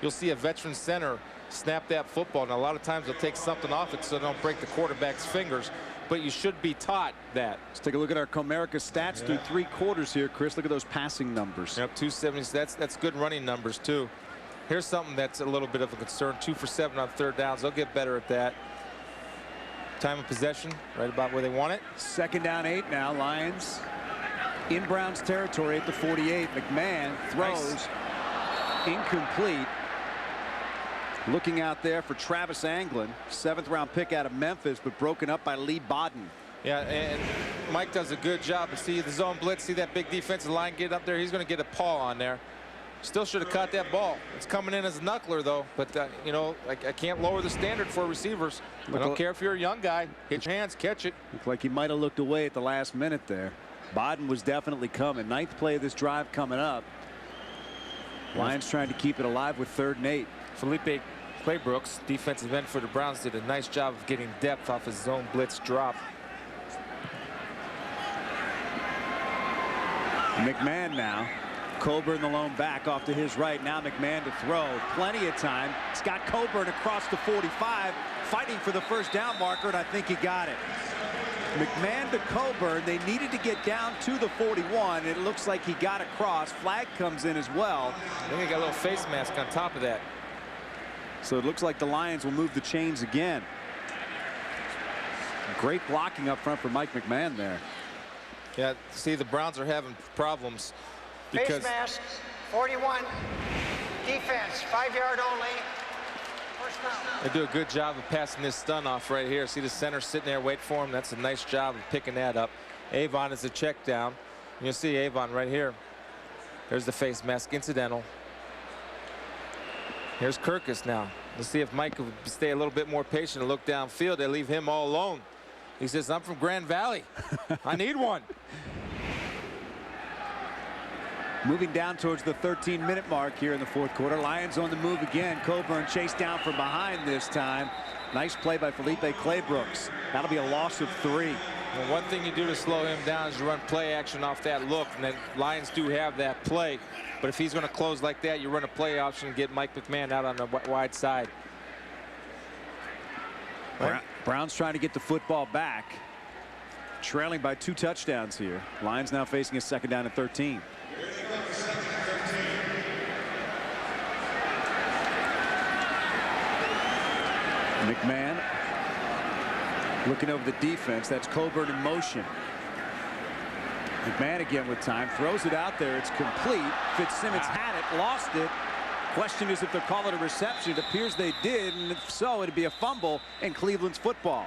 You'll see a veteran center snap that football, and a lot of times they'll take something off it so they don't break the quarterback's fingers. But you should be taught that. Let's take a look at our Comerica stats through 3 quarters here, Chris. Look at those passing numbers. Yep, 270. That's good running numbers too. Here's something that's a little bit of a concern. 2 for 7 on third downs. They'll get better at that. Time of possession, right about where they want it. Second down 8 now. Lions in Browns territory at the 48. McMahon throws incomplete. Looking out there for Travis Anglin, 7th round pick out of Memphis, but broken up by Lee Bodden. Yeah, and Mike does a good job. See the zone blitz, see that big defensive line get up there. He's going to get a paw on there. Still should have caught that ball. It's coming in as a knuckler, though. But, you know, I can't lower the standard for receivers. I don't care if you're a young guy. Hit your hands, catch it. Looked like he might have looked away at the last minute there. Bodden was definitely coming. 9th play of this drive coming up. Lions trying to keep it alive with 3rd and 8. Felipe Claybrooks, defensive end for the Browns, did a nice job of getting depth off his zone blitz drop. McMahon now. Coburn the lone back off to his right. Now McMahon to throw. Plenty of time. Scott Coburn across the 45, fighting for the first down marker, and I think he got it. McMahon to Coburn. They needed to get down to the 41. It looks like he got across. Flag comes in as well. I think he got a little face mask on top of that. So it looks like the Lions will move the chains again. Great blocking up front for Mike McMahon there. Yeah, see, the Browns are having problems. Face mask, 41. Defense, 5-yard only. First down. They do a good job of passing this stun off right here. See the center sitting there, wait for him. That's a nice job of picking that up. Avon is a check down. You'll see Avon right here. There's the face mask, incidental. Here's Kirkus now. Let's see if Mike could stay a little bit more patient and look downfield. They leave him all alone. He says, I'm from Grand Valley. I need one. Moving down towards the 13-minute mark here in the fourth quarter. Lions on the move again. Coburn chased down from behind this time. Nice play by Felipe Claybrooks. That'll be a loss of 3. Well, one thing you do to slow him down is you run play action off that look, and then Lions do have that play. But if he's going to close like that, you run a play option and get Mike McMahon out on the wide side. Right. Browns trying to get the football back. Trailing by 2 touchdowns here. Lions now facing a second down and 13. McMahon looking over the defense. That's Coburn in motion. McMahon again with time, throws it out there. It's complete. Fitzsimmons had it, lost it. Question is if they're calling a reception. It appears they did, and if so, it'd be a fumble in Cleveland's football.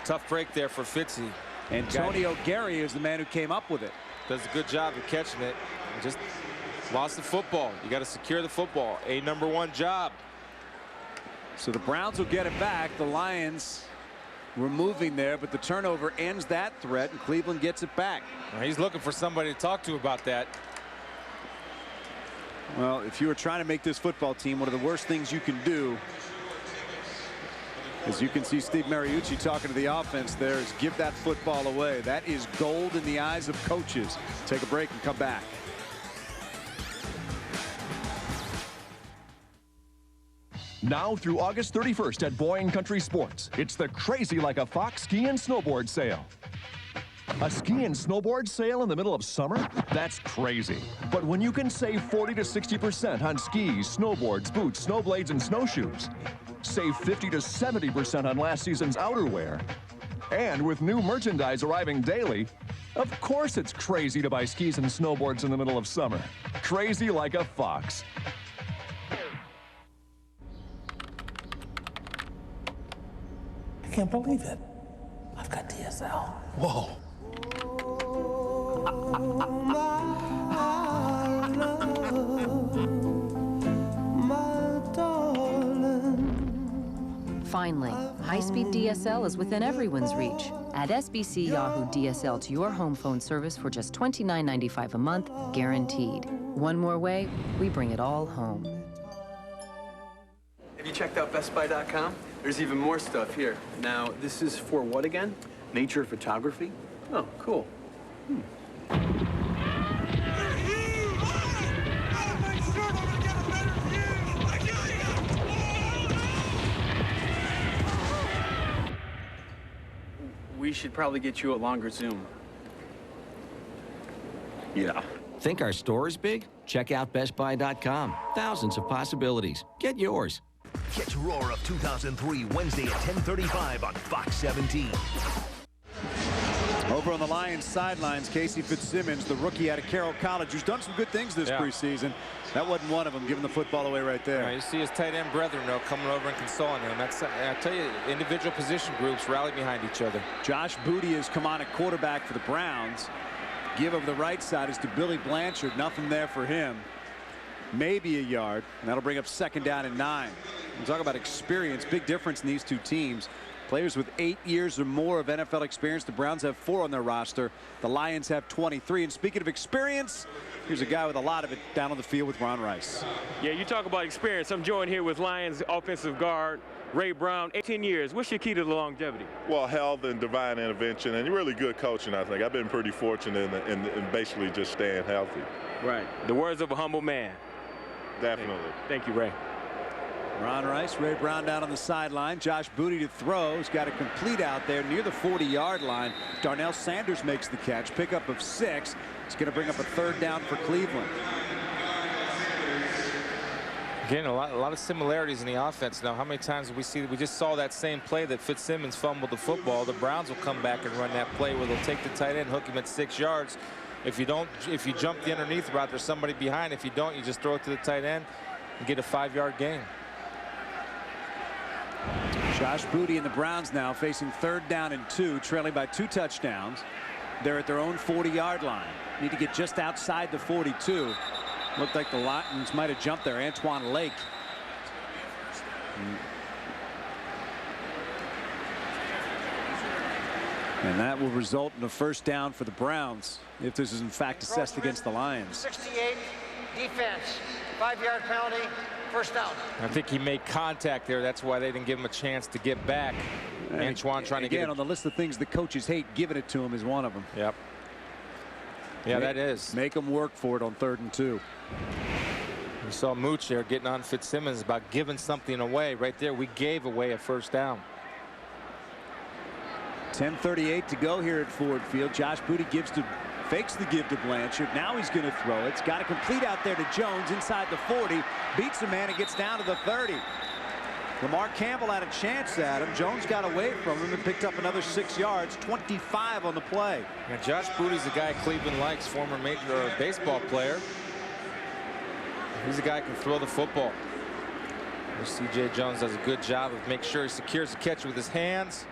Tough break there for Fitzy. Antonio Gary is the man who came up with it. Does a good job of catching it. Just lost the football. You got to secure the football. A #1 job. So the Browns will get it back. The Lions were moving there, but the turnover ends that threat, and Cleveland gets it back. Well, he's looking for somebody to talk to about that. Well, if you were trying to make this football team, one of the worst things you can do, as you can see Steve Mariucci talking to the offense there, is give that football away. That is gold in the eyes of coaches. Take a break and come back. Now through August 31st at Boyne Country Sports, it's the Crazy Like a Fox ski and snowboard sale. A ski and snowboard sale in the middle of summer? That's crazy. But when you can save 40 to 60% on skis, snowboards, boots, snowblades, and snowshoes, save 50 to 70% on last season's outerwear, and with new merchandise arriving daily, of course it's crazy to buy skis and snowboards in the middle of summer. Crazy like a fox. I can't believe it. I've got DSL. Whoa. Finally, high-speed DSL is within everyone's reach. Add SBC Yahoo DSL to your home phone service for just $29.95 a month, guaranteed. One more way, we bring it all home. Have you checked out BestBuy.com? There's even more stuff here. Now, this is for what again? Nature photography? Oh, cool. We should probably get you a longer zoom. Yeah. Think our store is big? Check out BestBuy.com. Thousands of possibilities. Get yours. Catch Roar of 2003 Wednesday at 10:35 on Fox 17. Over on the Lions sidelines, Casey Fitzsimmons, the rookie out of Carroll College, who's done some good things this preseason. That wasn't one of them, giving the football away right there. You see his tight end brethren, though, coming over and consoling him. That's, I tell you, individual position groups rally behind each other. Josh Booty has come on at quarterback for the Browns. Give over the right side is to Billy Blanchard. Nothing there for him. Maybe a yard, and that'll bring up 2nd down and 9. We'll talk about experience. Big difference in these two teams. Players with 8 years or more of NFL experience. The Browns have 4 on their roster. The Lions have 23. And speaking of experience, here's a guy with a lot of it down on the field with Ron Rice. Yeah, you talk about experience. I'm joined here with Lions offensive guard Ray Brown. 18 years. What's your key to the longevity? Well, health and divine intervention and really good coaching, I think. I've been pretty fortunate in basically just staying healthy. Right. The words of a humble man. Definitely. Thank you, Ray. Ron Rice, Ray Brown down on the sideline. Josh Booty to throw. He's got a complete out there near the 40-yard line. Darnell Sanders makes the catch. Pickup of 6. It's going to bring up a 3rd down for Cleveland. Again, a lot of similarities in the offense. Now, how many times did we see? We just saw that same play that Fitzsimmons fumbled the football. The Browns will come back and run that play where they'll take the tight end, hook him at 6 yards. If you jump the underneath route, there's somebody behind. If you don't, you just throw it to the tight end and get a 5-yard gain. Josh Booty and the Browns now facing 3rd down and 2, trailing by 2 touchdowns. They're at their own 40-yard line. Need to get just outside the 42. Looked like the Lions might have jumped there. Antoine Lake. And that will result in a 1st down for the Browns if this is in fact assessed against the Lions. 68 defense, 5-yard penalty, 1st down. I think he made contact there. That's why they didn't give him a chance to get back. Antoine trying to get it. On the list of things the coaches hate, giving it to him is one of them. Yep. Yeah, that is. Make them work for it on 3rd and 2. You saw Mooch there getting on Fitzsimmons about giving something away. Right there, we gave away a 1st down. 10:38 to go here at Ford Field. Josh Booty fakes the give to Blanchard. Now he's going to throw it. It's got to complete out there to Jones inside the 40. Beats a man and gets down to the 30. Lamar Campbell had a chance at him. Jones got away from him and picked up another 6 yards, 25 on the play. And Josh Booty's a guy Cleveland likes, former major baseball player. He's a guy who can throw the football. C.J. Jones does a good job of making sure he secures the catch with his hands.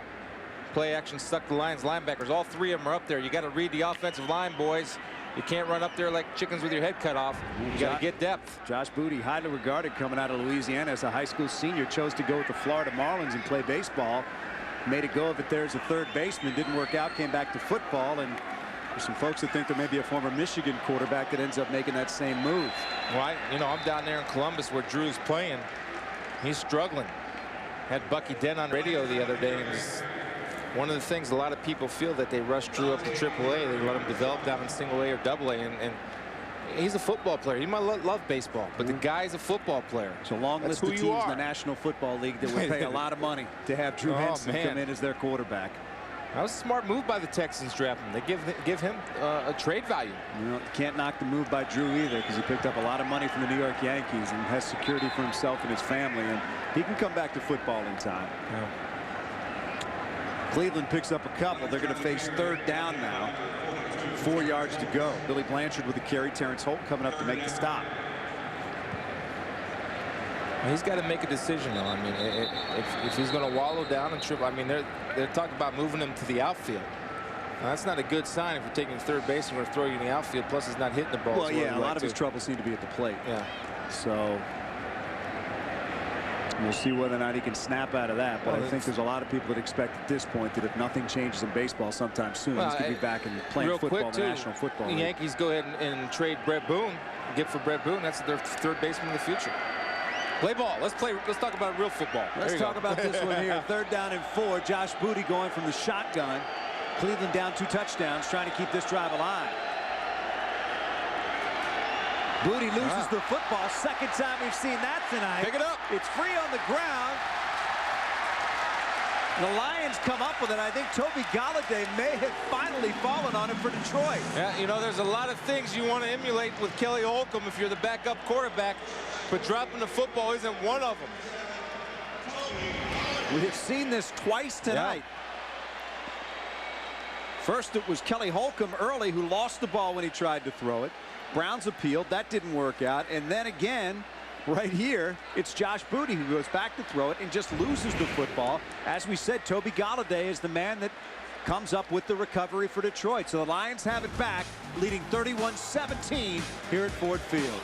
Play action stuck the Lions linebackers. All three of them are up there. You got to read the offensive line, boys. You can't run up there like chickens with your head cut off. You got to get depth. Josh Booty, highly regarded coming out of Louisiana as a high school senior, chose to go with the Florida Marlins and play baseball. Made a go of it there as a third baseman. Didn't work out. Came back to football. And there's some folks that think there may be a former Michigan quarterback that ends up making that same move. Well, I'm down there in Columbus where Drew's playing. He's struggling. Had Bucky Dent on radio the other day, and one of the things a lot of people feel that they rush Drew up to AAA. They let him develop down in single A or double A, and he's a football player. He might love baseball, but the guy's a football player. It's a long list of teams in the National Football League that would pay a lot of money to have Drew Henson come in as their quarterback. That was a smart move by the Texans drafting him. They give him a trade value. You can't knock the move by Drew either, because he picked up a lot of money from the New York Yankees and has security for himself and his family, and he can come back to football in time. Yeah. Cleveland picks up a couple. They're going to face third down now. 4 yards to go. Billy Blanchard with the carry. Terrence Holt coming up to make the stop. He's got to make a decision, though. I mean, if he's going to wallow down and trip, I mean, they're talking about moving him to the outfield. Now, that's not a good sign if you're taking third base and we're going to throw you in the outfield. Plus, he's not hitting the ball. Well, yeah, a lot of his trouble seemed to be at the plate. Yeah. So we'll see whether or not he can snap out of that. But I think there's a lot of people that expect at this point that if nothing changes in baseball sometime soon, he's going to be back and playing football in the National Football League. The Yankees go ahead and trade Brett Boone. Get for Brett Boone. That's their third baseman in the future. Play ball. Let's talk about real football. Let's talk about this one here. Third down and 4. Josh Booty going from the shotgun. Cleveland down 2 touchdowns, trying to keep this drive alive. Booty loses the football. Second time we've seen that tonight. Pick it up. It's free on the ground. The Lions come up with it. I think Toby Galladay may have finally fallen on him for Detroit. Yeah, there's a lot of things you want to emulate with Kelly Holcomb if you're the backup quarterback, but dropping the football isn't one of them. We have seen this twice tonight. Yeah. First, it was Kelly Holcomb early who lost the ball when he tried to throw it. Browns appealed. That didn't work out. And then again, right here, it's Josh Booty who goes back to throw it and just loses the football. As we said, Toby Galladay is the man that comes up with the recovery for Detroit. So the Lions have it back, leading 31-17 here at Ford Field.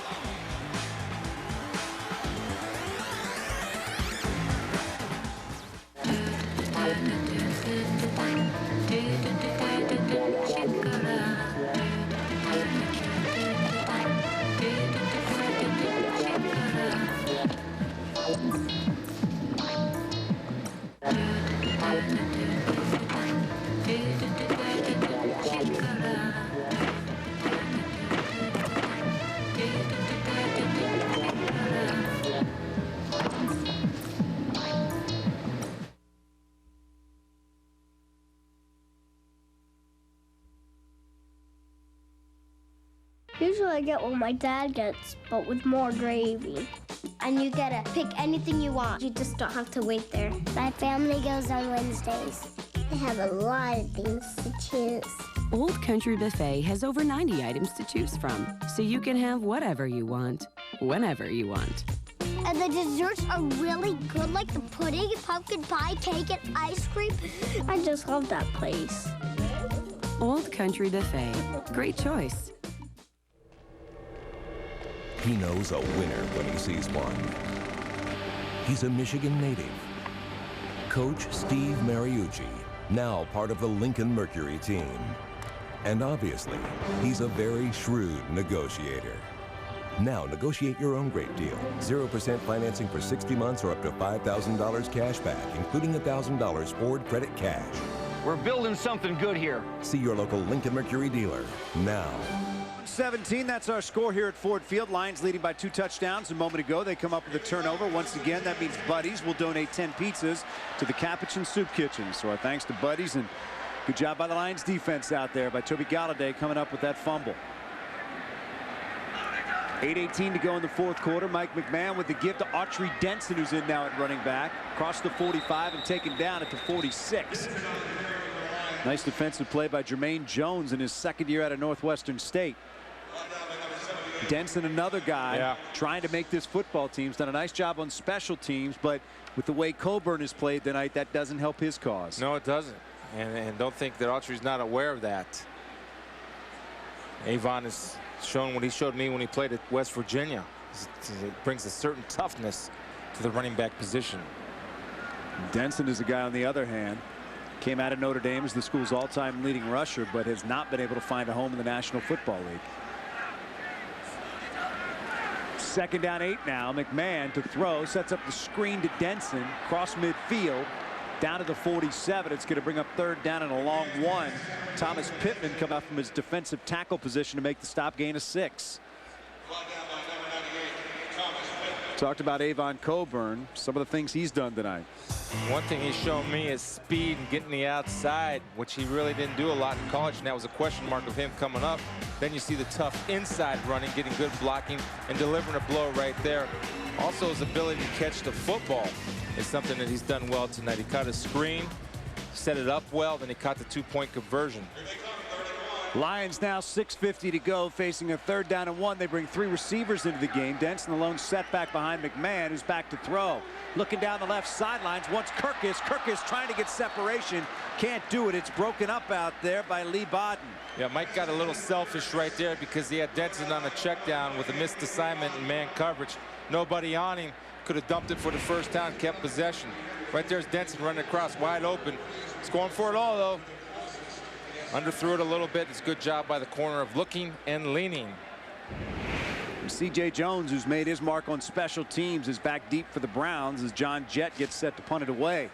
Usually I get what my dad gets, but with more gravy. And you get to pick anything you want. You just don't have to wait there. My family goes on Wednesdays. They have a lot of things to choose. Old Country Buffet has over 90 items to choose from, so you can have whatever you want, whenever you want. And the desserts are really good, like the pudding, pumpkin pie, cake, and ice cream. I just love that place. Old Country Buffet. Great choice. He knows a winner when he sees one. He's a Michigan native. Coach Steve Mariucci, now part of the Lincoln Mercury team. And obviously, he's a very shrewd negotiator. Now negotiate your own great deal. 0% financing for 60 months or up to $5,000 cash back, including $1,000 Ford Credit Cash. We're building something good here. See your local Lincoln Mercury dealer now. 17, that's our score here at Ford Field. Lions leading by 2 touchdowns. A moment ago, they come up with a turnover. Once again, that means Buddies will donate 10 pizzas to the Capuchin Soup Kitchen. So our thanks to Buddies, and good job by the Lions defense out there by Toby Galladay coming up with that fumble. 8:18 to go in the fourth quarter. Mike McMahon with the give to Autry Denson, who's in now at running back. Across the 45 and taken down at the 46. Nice defensive play by Jermaine Jones in his second year out of Northwestern State. Denson, another guy trying to make this football team. He's done a nice job on special teams, but with the way Coburn has played tonight, that doesn't help his cause. No, it doesn't. And don't think that Autry's not aware of that. Avon has shown what he showed me when he played at West Virginia. It brings a certain toughness to the running back position. Denson is a guy, on the other hand, came out of Notre Dame as the school's all-time leading rusher, but has not been able to find a home in the National Football League. Second down 8 now. McMahon to throw, sets up the screen to Denson, cross midfield, down to the 47. It's going to bring up third down and a long one. Thomas Pittman come out from his defensive tackle position to make the stop, gain of 6. Talked about Avon Coburn, some of the things he's done tonight. One thing he's shown me is speed and getting the outside, which he really didn't do a lot in college, and that was a question mark of him coming up. Then you see the tough inside running, getting good blocking, and delivering a blow right there. Also, his ability to catch the football is something that he's done well tonight. He caught a screen, set it up well, then he caught the 2-point conversion. Lions now 6:50 to go, facing a third down and 1. They bring 3 receivers into the game. Denson alone setback behind McMahon, who's back to throw. Looking down the left sidelines, wants Kirkus. Kirkus trying to get separation. Can't do it. It's broken up out there by Lee Bodden. Yeah, Mike got a little selfish right there because he had Denson on a check down with a missed assignment and man coverage. Nobody on him. Could have dumped it for the first down, kept possession. Right there's Denson running across wide open. He's going for it all, though. Underthrew it a little bit. It's a good job by the corner of looking and leaning. C.J. Jones, who's made his mark on special teams, is back deep for the Browns as John Jett gets set to punt it away.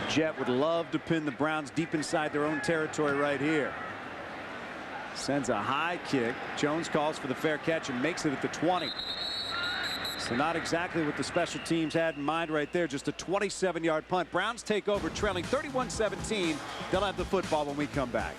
Jett would love to pin the Browns deep inside their own territory right here. Sends a high kick. Jones calls for the fair catch and makes it at the 20. So not exactly what the special teams had in mind right there. Just a 27-yard punt. Browns take over, trailing 31-17. They'll have the football when we come back.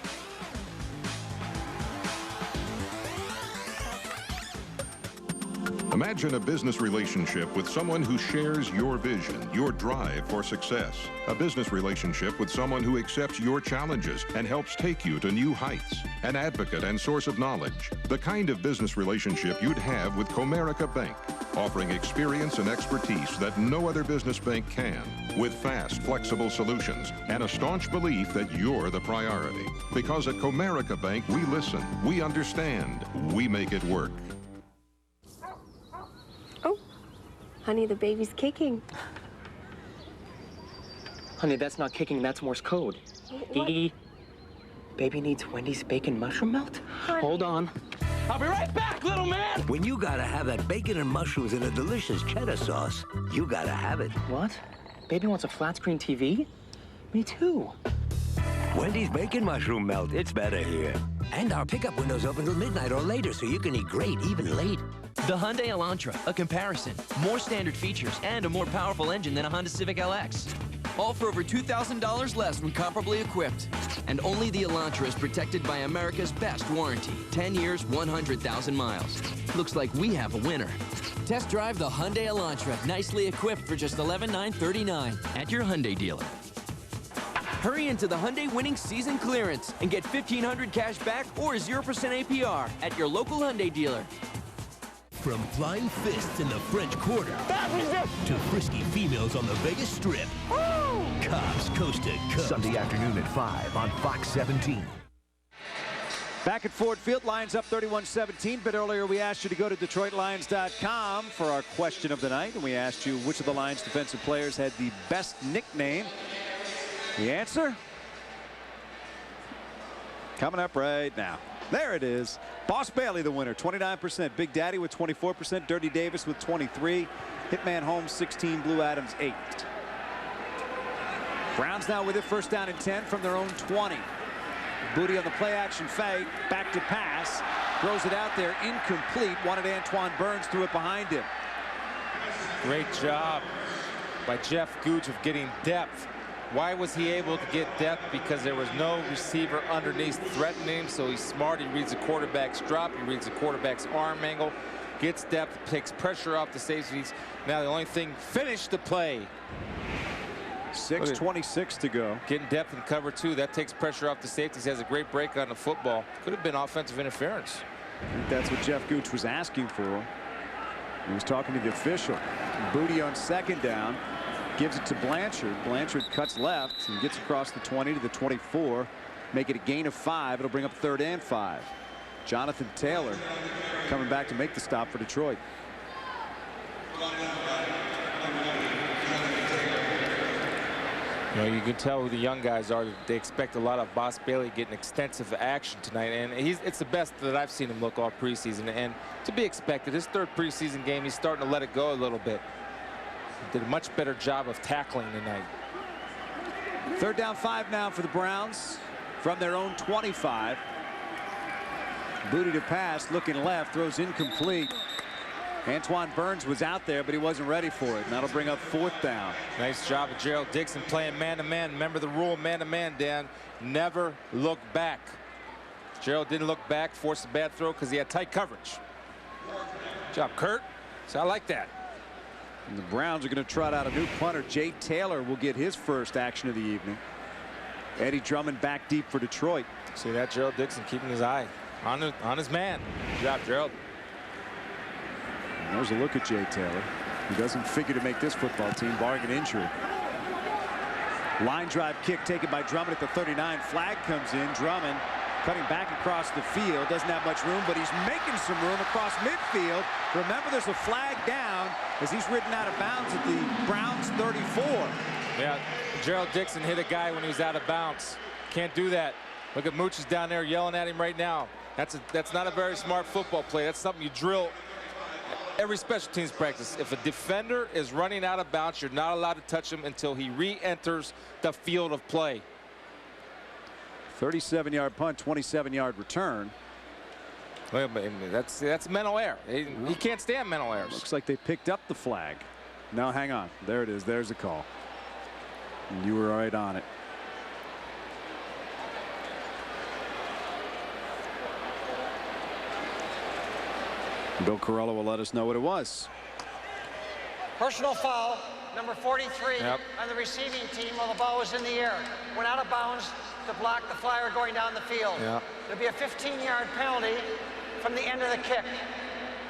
Imagine a business relationship with someone who shares your vision, your drive for success. A business relationship with someone who accepts your challenges and helps take you to new heights. An advocate and source of knowledge. The kind of business relationship you'd have with Comerica Bank, offering experience and expertise that no other business bank can, with fast, flexible solutions and a staunch belief that you're the priority. Because at Comerica Bank, we listen, we understand, we make it work. Honey, the baby's kicking. Honey, that's not kicking, that's Morse code. Baby needs Wendy's bacon mushroom melt? Honey. Hold on. I'll be right back, little man! When you gotta have that bacon and mushrooms in a delicious cheddar sauce, you gotta have it. What? Baby wants a flat screen TV? Me too. Wendy's bacon mushroom melt, it's better here. And our pickup window's open till midnight or later, so you can eat great even late. The Hyundai Elantra, a comparison, more standard features, and a more powerful engine than a Honda Civic LX. All for over $2,000 less when comparably equipped. And only the Elantra is protected by America's best warranty, 10 years, 100,000 miles. Looks like we have a winner. Test drive the Hyundai Elantra, nicely equipped for just $11,939 at your Hyundai dealer. Hurry into the Hyundai winning season clearance and get $1,500 cash back or 0% APR at your local Hyundai dealer. From flying fists in the French Quarter to frisky females on the Vegas Strip. Woo! Cops Coast to Coast. Sunday afternoon at 5 on Fox 17. Back at Ford Field, Lions up 31-17. But earlier we asked you to go to DetroitLions.com for our question of the night. And we asked you which of the Lions defensive players had the best nickname. The answer? Coming up right now. There it is. Boss Bailey, the winner, 29%. Big Daddy with 24%. Dirty Davis with 23%. Hitman Holmes, 16%. Blue Adams, 8%. Browns now with it, first down and 10 from their own 20. Booty on the play action fake. Back to pass. Throws it out there. Incomplete. Wanted Antoine Burns, threw it behind him. Great job by Jeff Gooch of getting depth Why was he able to get depth? Because there was no receiver underneath threatening him, so he's smart. He reads the quarterback's drop. He reads the quarterback's arm angle, gets depth, takes pressure off the safeties. Now the only thing, finish the play. 6:26 to go. Getting depth in cover 2. That takes pressure off the safeties. Has a great break on the football. Could have been offensive interference. I think that's what Jeff Gooch was asking for. He was talking to the official. Booty on second down. Gives it to Blanchard. Blanchard cuts left and gets across the 20 to the 24. Make it a gain of 5. It'll bring up 3rd and 5. Jonathan Taylor coming back to make the stop for Detroit. You know, you can tell who the young guys are. They expect a lot of Boss Bailey getting extensive action tonight, and it's the best that I've seen him look all preseason, and to be expected. His 3rd preseason game, he's starting to let it go a little bit. Did a much better job of tackling tonight. 3rd down 5 now for the Browns from their own 25. Booty to pass, looking left, throws incomplete. Antoine Burns was out there, but he wasn't ready for it. And that'll bring up 4th down. Nice job of Gerald Dixon playing man-to-man. Remember the rule, man-to-man, Dan. Never look back. Gerald didn't look back, forced a bad throw because he had tight coverage. Good job, Kurt. So I like that. And the Browns are going to trot out a new punter. Jay Taylor will get his first action of the evening. Eddie Drummond back deep for Detroit. See that, Gerald Dixon keeping his eye on his man. Good job, Gerald. And there's a look at Jay Taylor. He doesn't figure to make this football team, barring an injury. Line drive kick taken by Drummond at the 39. Flag comes in. Drummond cutting back across the field. Doesn't have much room, but he's making some room across midfield. Remember, there's a flag down as he's ridden out of bounds at the Browns 34. Yeah, Gerald Dixon hit a guy when he was out of bounds. Can't do that. Look at Mooch is down there yelling at him right now. That's not a very smart football play. That's something you drill every special teams practice. If a defender is running out of bounds, you're not allowed to touch him until he re-enters the field of play. 37-yard punt, 27-yard return. Well, that's mental error. He can't stand mental errors. Looks like they picked up the flag. Now hang on. There it is. There's a call. And you were right on it. Bill Carello will let us know what it was. Personal foul, number 43 on the receiving team while the ball was in the air. Went out of bounds to block the flyer going down the field. There'll be a 15-yard penalty from the end of the kick.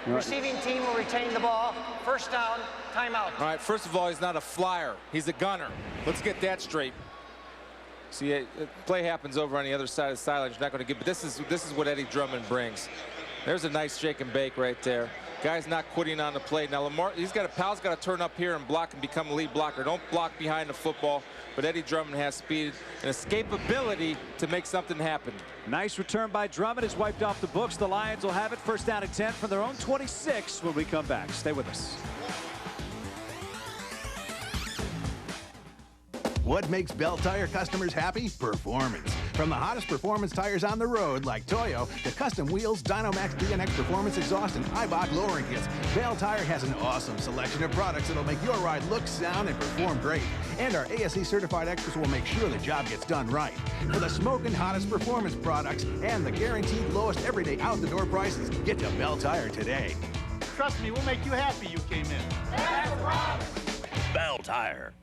The receiving team will retain the ball. First down, timeout. All right, first of all, he's not a flyer. He's a gunner. Let's get that straight. See, play happens over on the other side of the sideline. You're not going to get, but this is what Eddie Drummond brings. There's a nice shake and bake right there. Guy's not quitting on the play. Now Lamar, Powell's got to turn up here and block and become a lead blocker. Don't block behind the football. But Eddie Drummond has speed and escapability to make something happen. Nice return by Drummond is wiped off the books. The Lions will have it first down and 10 from their own 26 when we come back. Stay with us. What makes Bell Tire customers happy? Performance. From the hottest performance tires on the road, like Toyo, to custom wheels, Dynomax DNX Performance Exhaust, and Eibach lowering kits, Bell Tire has an awesome selection of products that'll make your ride look, sound, and perform great. And our ASE certified experts will make sure the job gets done right. For the smoking hottest performance products and the guaranteed lowest everyday out-the-door prices, get to Bell Tire today. Trust me, we'll make you happy you came in. That's right. Bell Tire.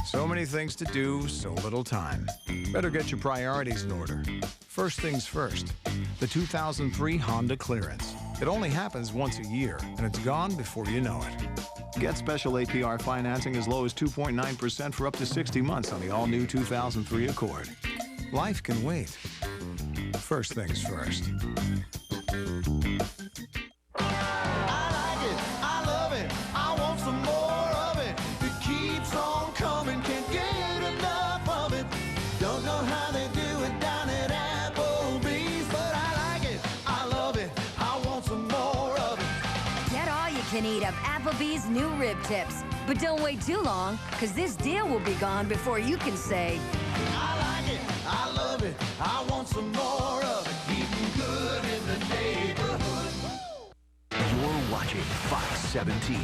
So many things to do, so little time. Better get your priorities in order. First things first, the 2003 Honda Clearance. It only happens once a year, and it's gone before you know it. Get special APR financing as low as 2.9% for up to 60 months on the all-new 2003 Accord. Life can wait. First things first. Can eat of Applebee's new rib tips. But don't wait too long, because this deal will be gone before you can say, I like it, I love it, I want some more of it. Eating good in the neighborhood. Your 17.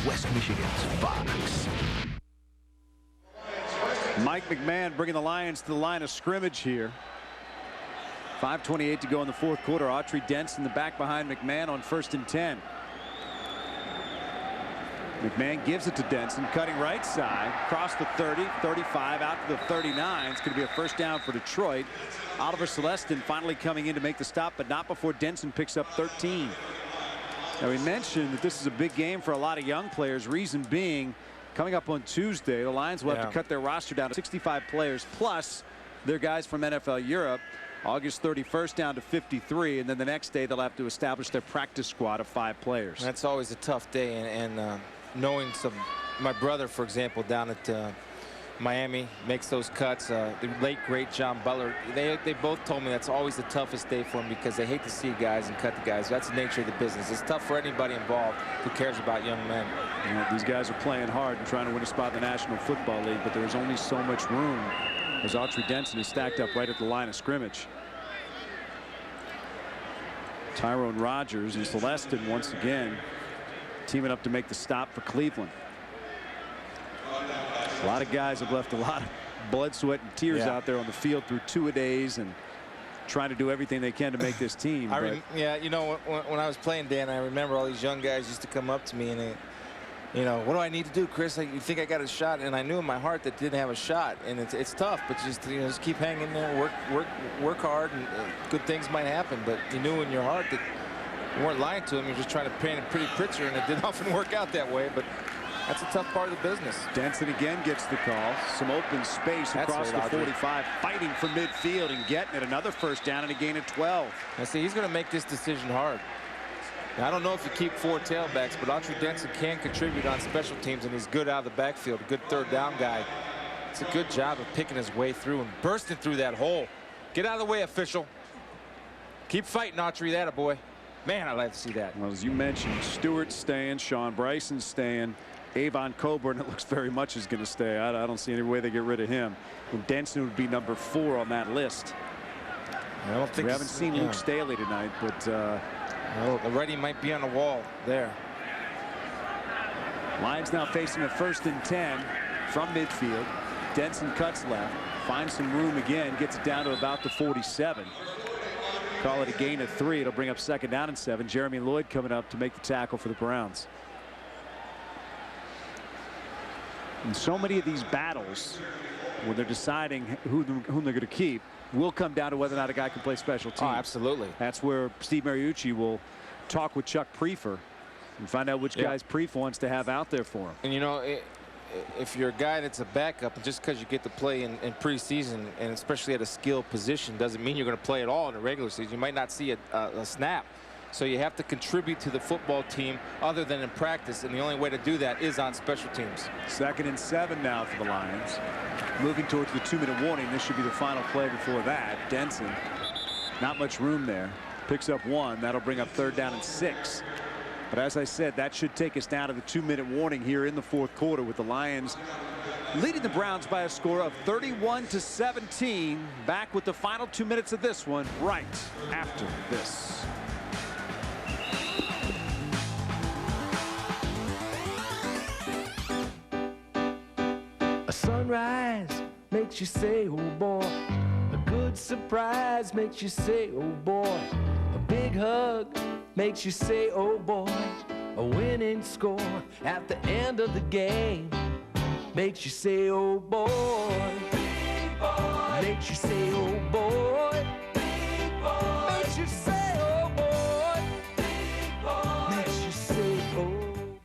West Michigan's Fox. Mike McMahon bringing the Lions to the line of scrimmage here. 5:28 to go in the fourth quarter. Autry Denson the back behind McMahon on 1st and 10. McMahon gives it to Denson, cutting right side, across the 30, 35, out to the 39. It's going to be a first down for Detroit. Oliver Celestin finally coming in to make the stop, but not before Denson picks up 13. Now, we mentioned that this is a big game for a lot of young players. Reason being, coming up on Tuesday, the Lions will have to cut their roster down to 65 players, plus their guys from NFL Europe. August 31st down to 53, and then the next day they'll have to establish their practice squad of 5 players. That's always a tough day, and knowing my brother, for example, down at Miami makes those cuts. The late great John Butler, they both told me that's always the toughest day for them because they hate to see guys and cut the guys. That's the nature of the business. It's tough for anybody involved who cares about young men. You know, these guys are playing hard and trying to win a spot in the National Football League, but there's only so much room as Autry Denson is stacked up right at the line of scrimmage. Tyrone Rogers and Celestin once again teaming up to make the stop for Cleveland. A lot of guys have left a lot of blood, sweat, and tears out there on the field through 2-a-days and trying to do everything they can to make this team. Yeah, you know, when I was playing, Dan, I remember all these young guys used to come up to me and you know, what do I need to do, Chris? You think I got a shot? And I knew in my heart that didn't have a shot, and it's tough, but just keep hanging there, work hard, and good things might happen. But you knew in your heart that you weren't lying to him. You're just trying to paint a pretty picture, and it didn't often work out that way. But that's a tough part of the business. Denson again gets the call. Some open space across the 45, fighting for midfield and getting it. Another first down and a gain of 12. I see he's going to make this decision hard. Now, I don't know if you keep 4 tailbacks, but Autry Denson can contribute on special teams, and he's good out of the backfield, a good third down guy. It's a good job of picking his way through and bursting through that hole. Get out of the way, official. Keep fighting, Autry, that a boy. Man, I'd like to see that. Well, as you mentioned, Stewart's staying, Sean Bryson's staying, Avon Coburn, it looks very much is going to stay. I don't see any way they get rid of him. And Denson would be number 4 on that list. I don't think we haven't seen Luke Staley tonight, but well, the writing might be on the wall there. Lions now facing a 1st and 10 from midfield. Denson cuts left, finds some room again, gets it down to about the 47. Call it a gain of 3. It'll bring up 2nd down and 7. Jeremy Lloyd coming up to make the tackle for the Browns. And so many of these battles, when they're deciding whom they're going to keep, will come down to whether or not a guy can play special teams. Oh, absolutely. That's where Steve Mariucci will talk with Chuck Prefer and find out which guys Prefer wants to have out there for him. And you know, if you're a guy that's a backup, and just because you get to play in preseason, and especially at a skilled position, doesn't mean you're going to play at all in the regular season. You might not see a snap. So you have to contribute to the football team other than in practice, and the only way to do that is on special teams. 2nd and 7 now for the Lions. Moving towards the 2-minute warning. This should be the final play before that. Denson, not much room there. Picks up 1. That'll bring up 3rd down and 6. But as I said, that should take us down to the 2-minute warning here in the 4th quarter, with the Lions leading the Browns by a score of 31-17. Back with the final 2 minutes of this one right after this. A sunrise makes you say, oh boy. A good surprise makes you say, oh boy. A big hug makes you say, oh boy. A winning score at the end of the game makes you say, oh boy. Big boy. Makes you say, oh boy. Big boy. Makes you say, oh boy. Big boy. Makes you say, oh boy.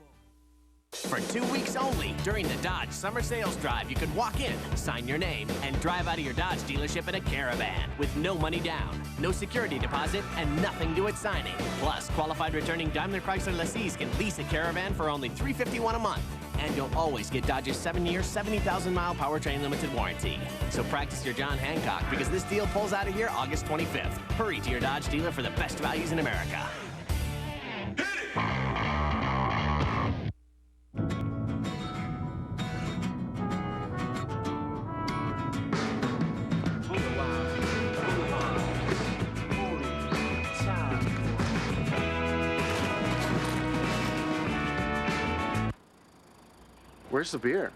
For 2 weeks only, during the Dodge Summer Sales Drive, you can walk in, sign your name, and drive out of your Dodge dealership in a Caravan with no money down, no security deposit, and nothing due at signing. Plus, qualified returning Daimler Chrysler lessees can lease a Caravan for only $351 a month. And you'll always get Dodge's 7-year, 70,000-mile powertrain limited warranty. So practice your John Hancock, because this deal pulls out of here August 25th. Hurry to your Dodge dealer for the best values in America. Where's the beer?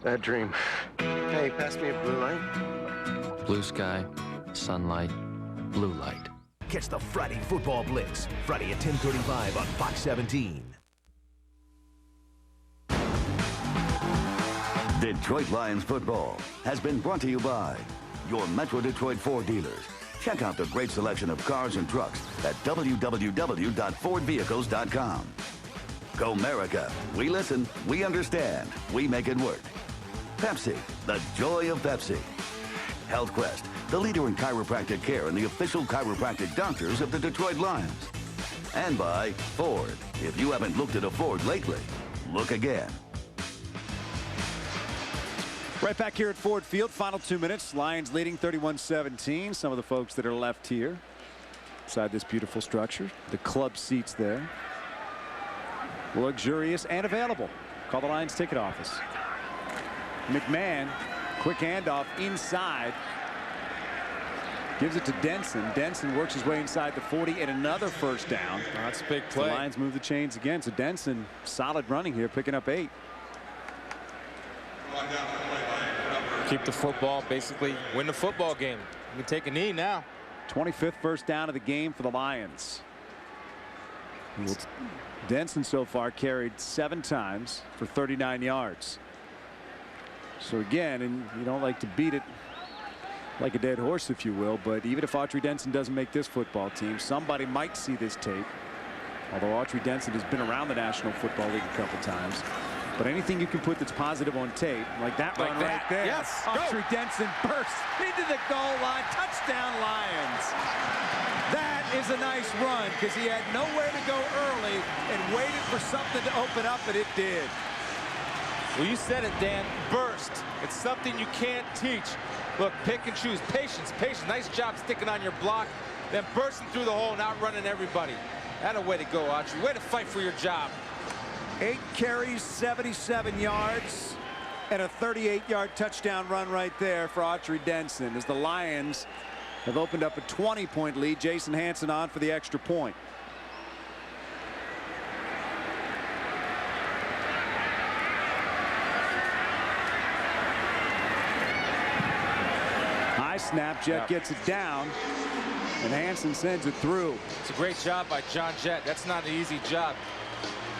Bad dream. Hey, pass me a blue light. Blue sky, sunlight, blue light. Catch the Friday Football Blitz, Friday at 10:35 on Fox 17. Detroit Lions football has been brought to you by your Metro Detroit Ford dealers. Check out the great selection of cars and trucks at www.fordvehicles.com. Go America. We listen, we understand, we make it work. Pepsi, the joy of Pepsi. HealthQuest, the leader in chiropractic care and the official chiropractic doctors of the Detroit Lions. And by Ford. If you haven't looked at a Ford lately, look again. Right back here at Ford Field, final 2 minutes. Lions leading 31-17. Some of the folks that are left here inside this beautiful structure. The club seats there. Luxurious and available. Call the Lions ticket office. McMahon, quick handoff inside. Gives it to Denson. Denson works his way inside the 40 and another first down. That's a big play. The Lions move the chains again. So Denson, solid running here, picking up 8. Keep the football, basically win the football game. You can take a knee now. 25th first down of the game for the Lions. Denson so far carried 7 times for 39 yards. So again, and you don't like to beat it like a dead horse, if you will, but even if Autry Denson doesn't make this football team, somebody might see this tape. Although Autry Denson has been around the National Football League a couple times. But anything you can put that's positive on tape, like that run right there. Yes, Autry Denson bursts into the goal line. Touchdown, Lions. That is a nice run because he had nowhere to go early and waited for something to open up, and it did. Well, you said it, Dan. Burst. It's something you can't teach. Look, pick and choose. Patience, patience. Nice job sticking on your block, then bursting through the hole and outrunning everybody. That a way to go, Autry. Way to fight for your job. 8 carries, 77 yards, and a 38-yard touchdown run right there for Autry Denson as the Lions have opened up a 20-point lead. Jason Hanson on for the extra point. High snap, Jet gets it down, and Hanson sends it through. It's a great job by John Jett. That's not an easy job.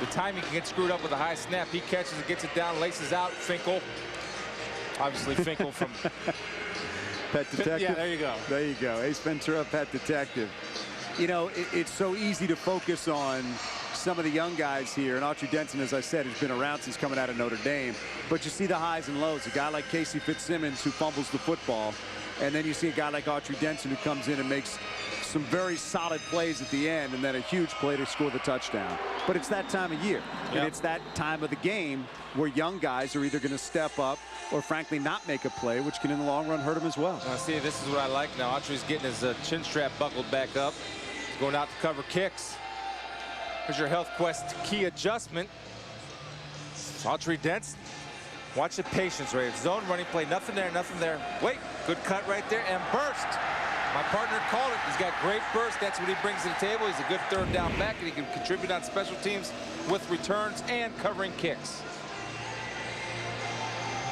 The timing can get screwed up with a high snap. He catches it, gets it down, laces out. Finkel. Obviously, Finkel from Pet Detective. Yeah, there you go. There you go. Ace Ventura, Pet Detective. You know, it's so easy to focus on some of the young guys here. And Autry Denson, as I said, has been around since coming out of Notre Dame. But you see the highs and lows. A guy like Casey Fitzsimmons who fumbles the football. And then you see a guy like Autry Denson who comes in and makes some very solid plays at the end, and then a huge play to score the touchdown. But it's that time of year, and it's that time of the game where young guys are either going to step up or frankly not make a play, which can in the long run hurt them as well. See, this is what I like now. Autry's getting his chin strap buckled back up. He's going out to cover kicks. Here's your HealthQuest key adjustment. Autry Denson. Watch the patience right. Zone running play. Nothing there, nothing there. Wait, good cut right there and burst. My partner called it. He's got great burst. That's what he brings to the table. He's a good third down back, and he can contribute on special teams with returns and covering kicks.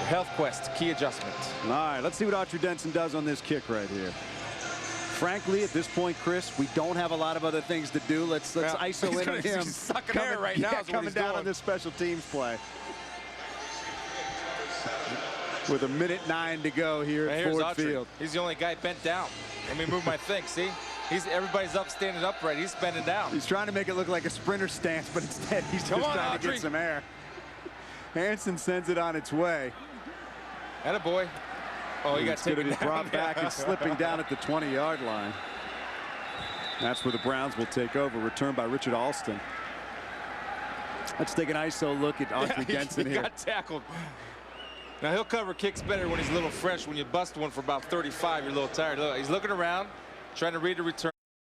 HealthQuest key adjustment. All right, let's see what Autry Denson does on this kick right here. Frankly, at this point, Chris, we don't have a lot of other things to do. Let's ISO in on him. He's sucking air right now. Coming down on this special teams play. With 1:09 to go here at Ford Field. He's the only guy bent down. Let me move my thing. See, everybody's up, standing upright. He's bending down. He's trying to make it look like a sprinter stance, but instead he's just trying to get some air. Hanson sends it on its way. Attaboy. Oh, he got taken down. Brought back and slipping down at the 20-yard line. That's where the Browns will take over. Return by Richard Alston. Let's take an ISO look at Autry Denson here. He got tackled. Now, he'll cover kicks better when he's a little fresh. When you bust one for about 35, you're a little tired. Look, he's looking around, trying to read the return.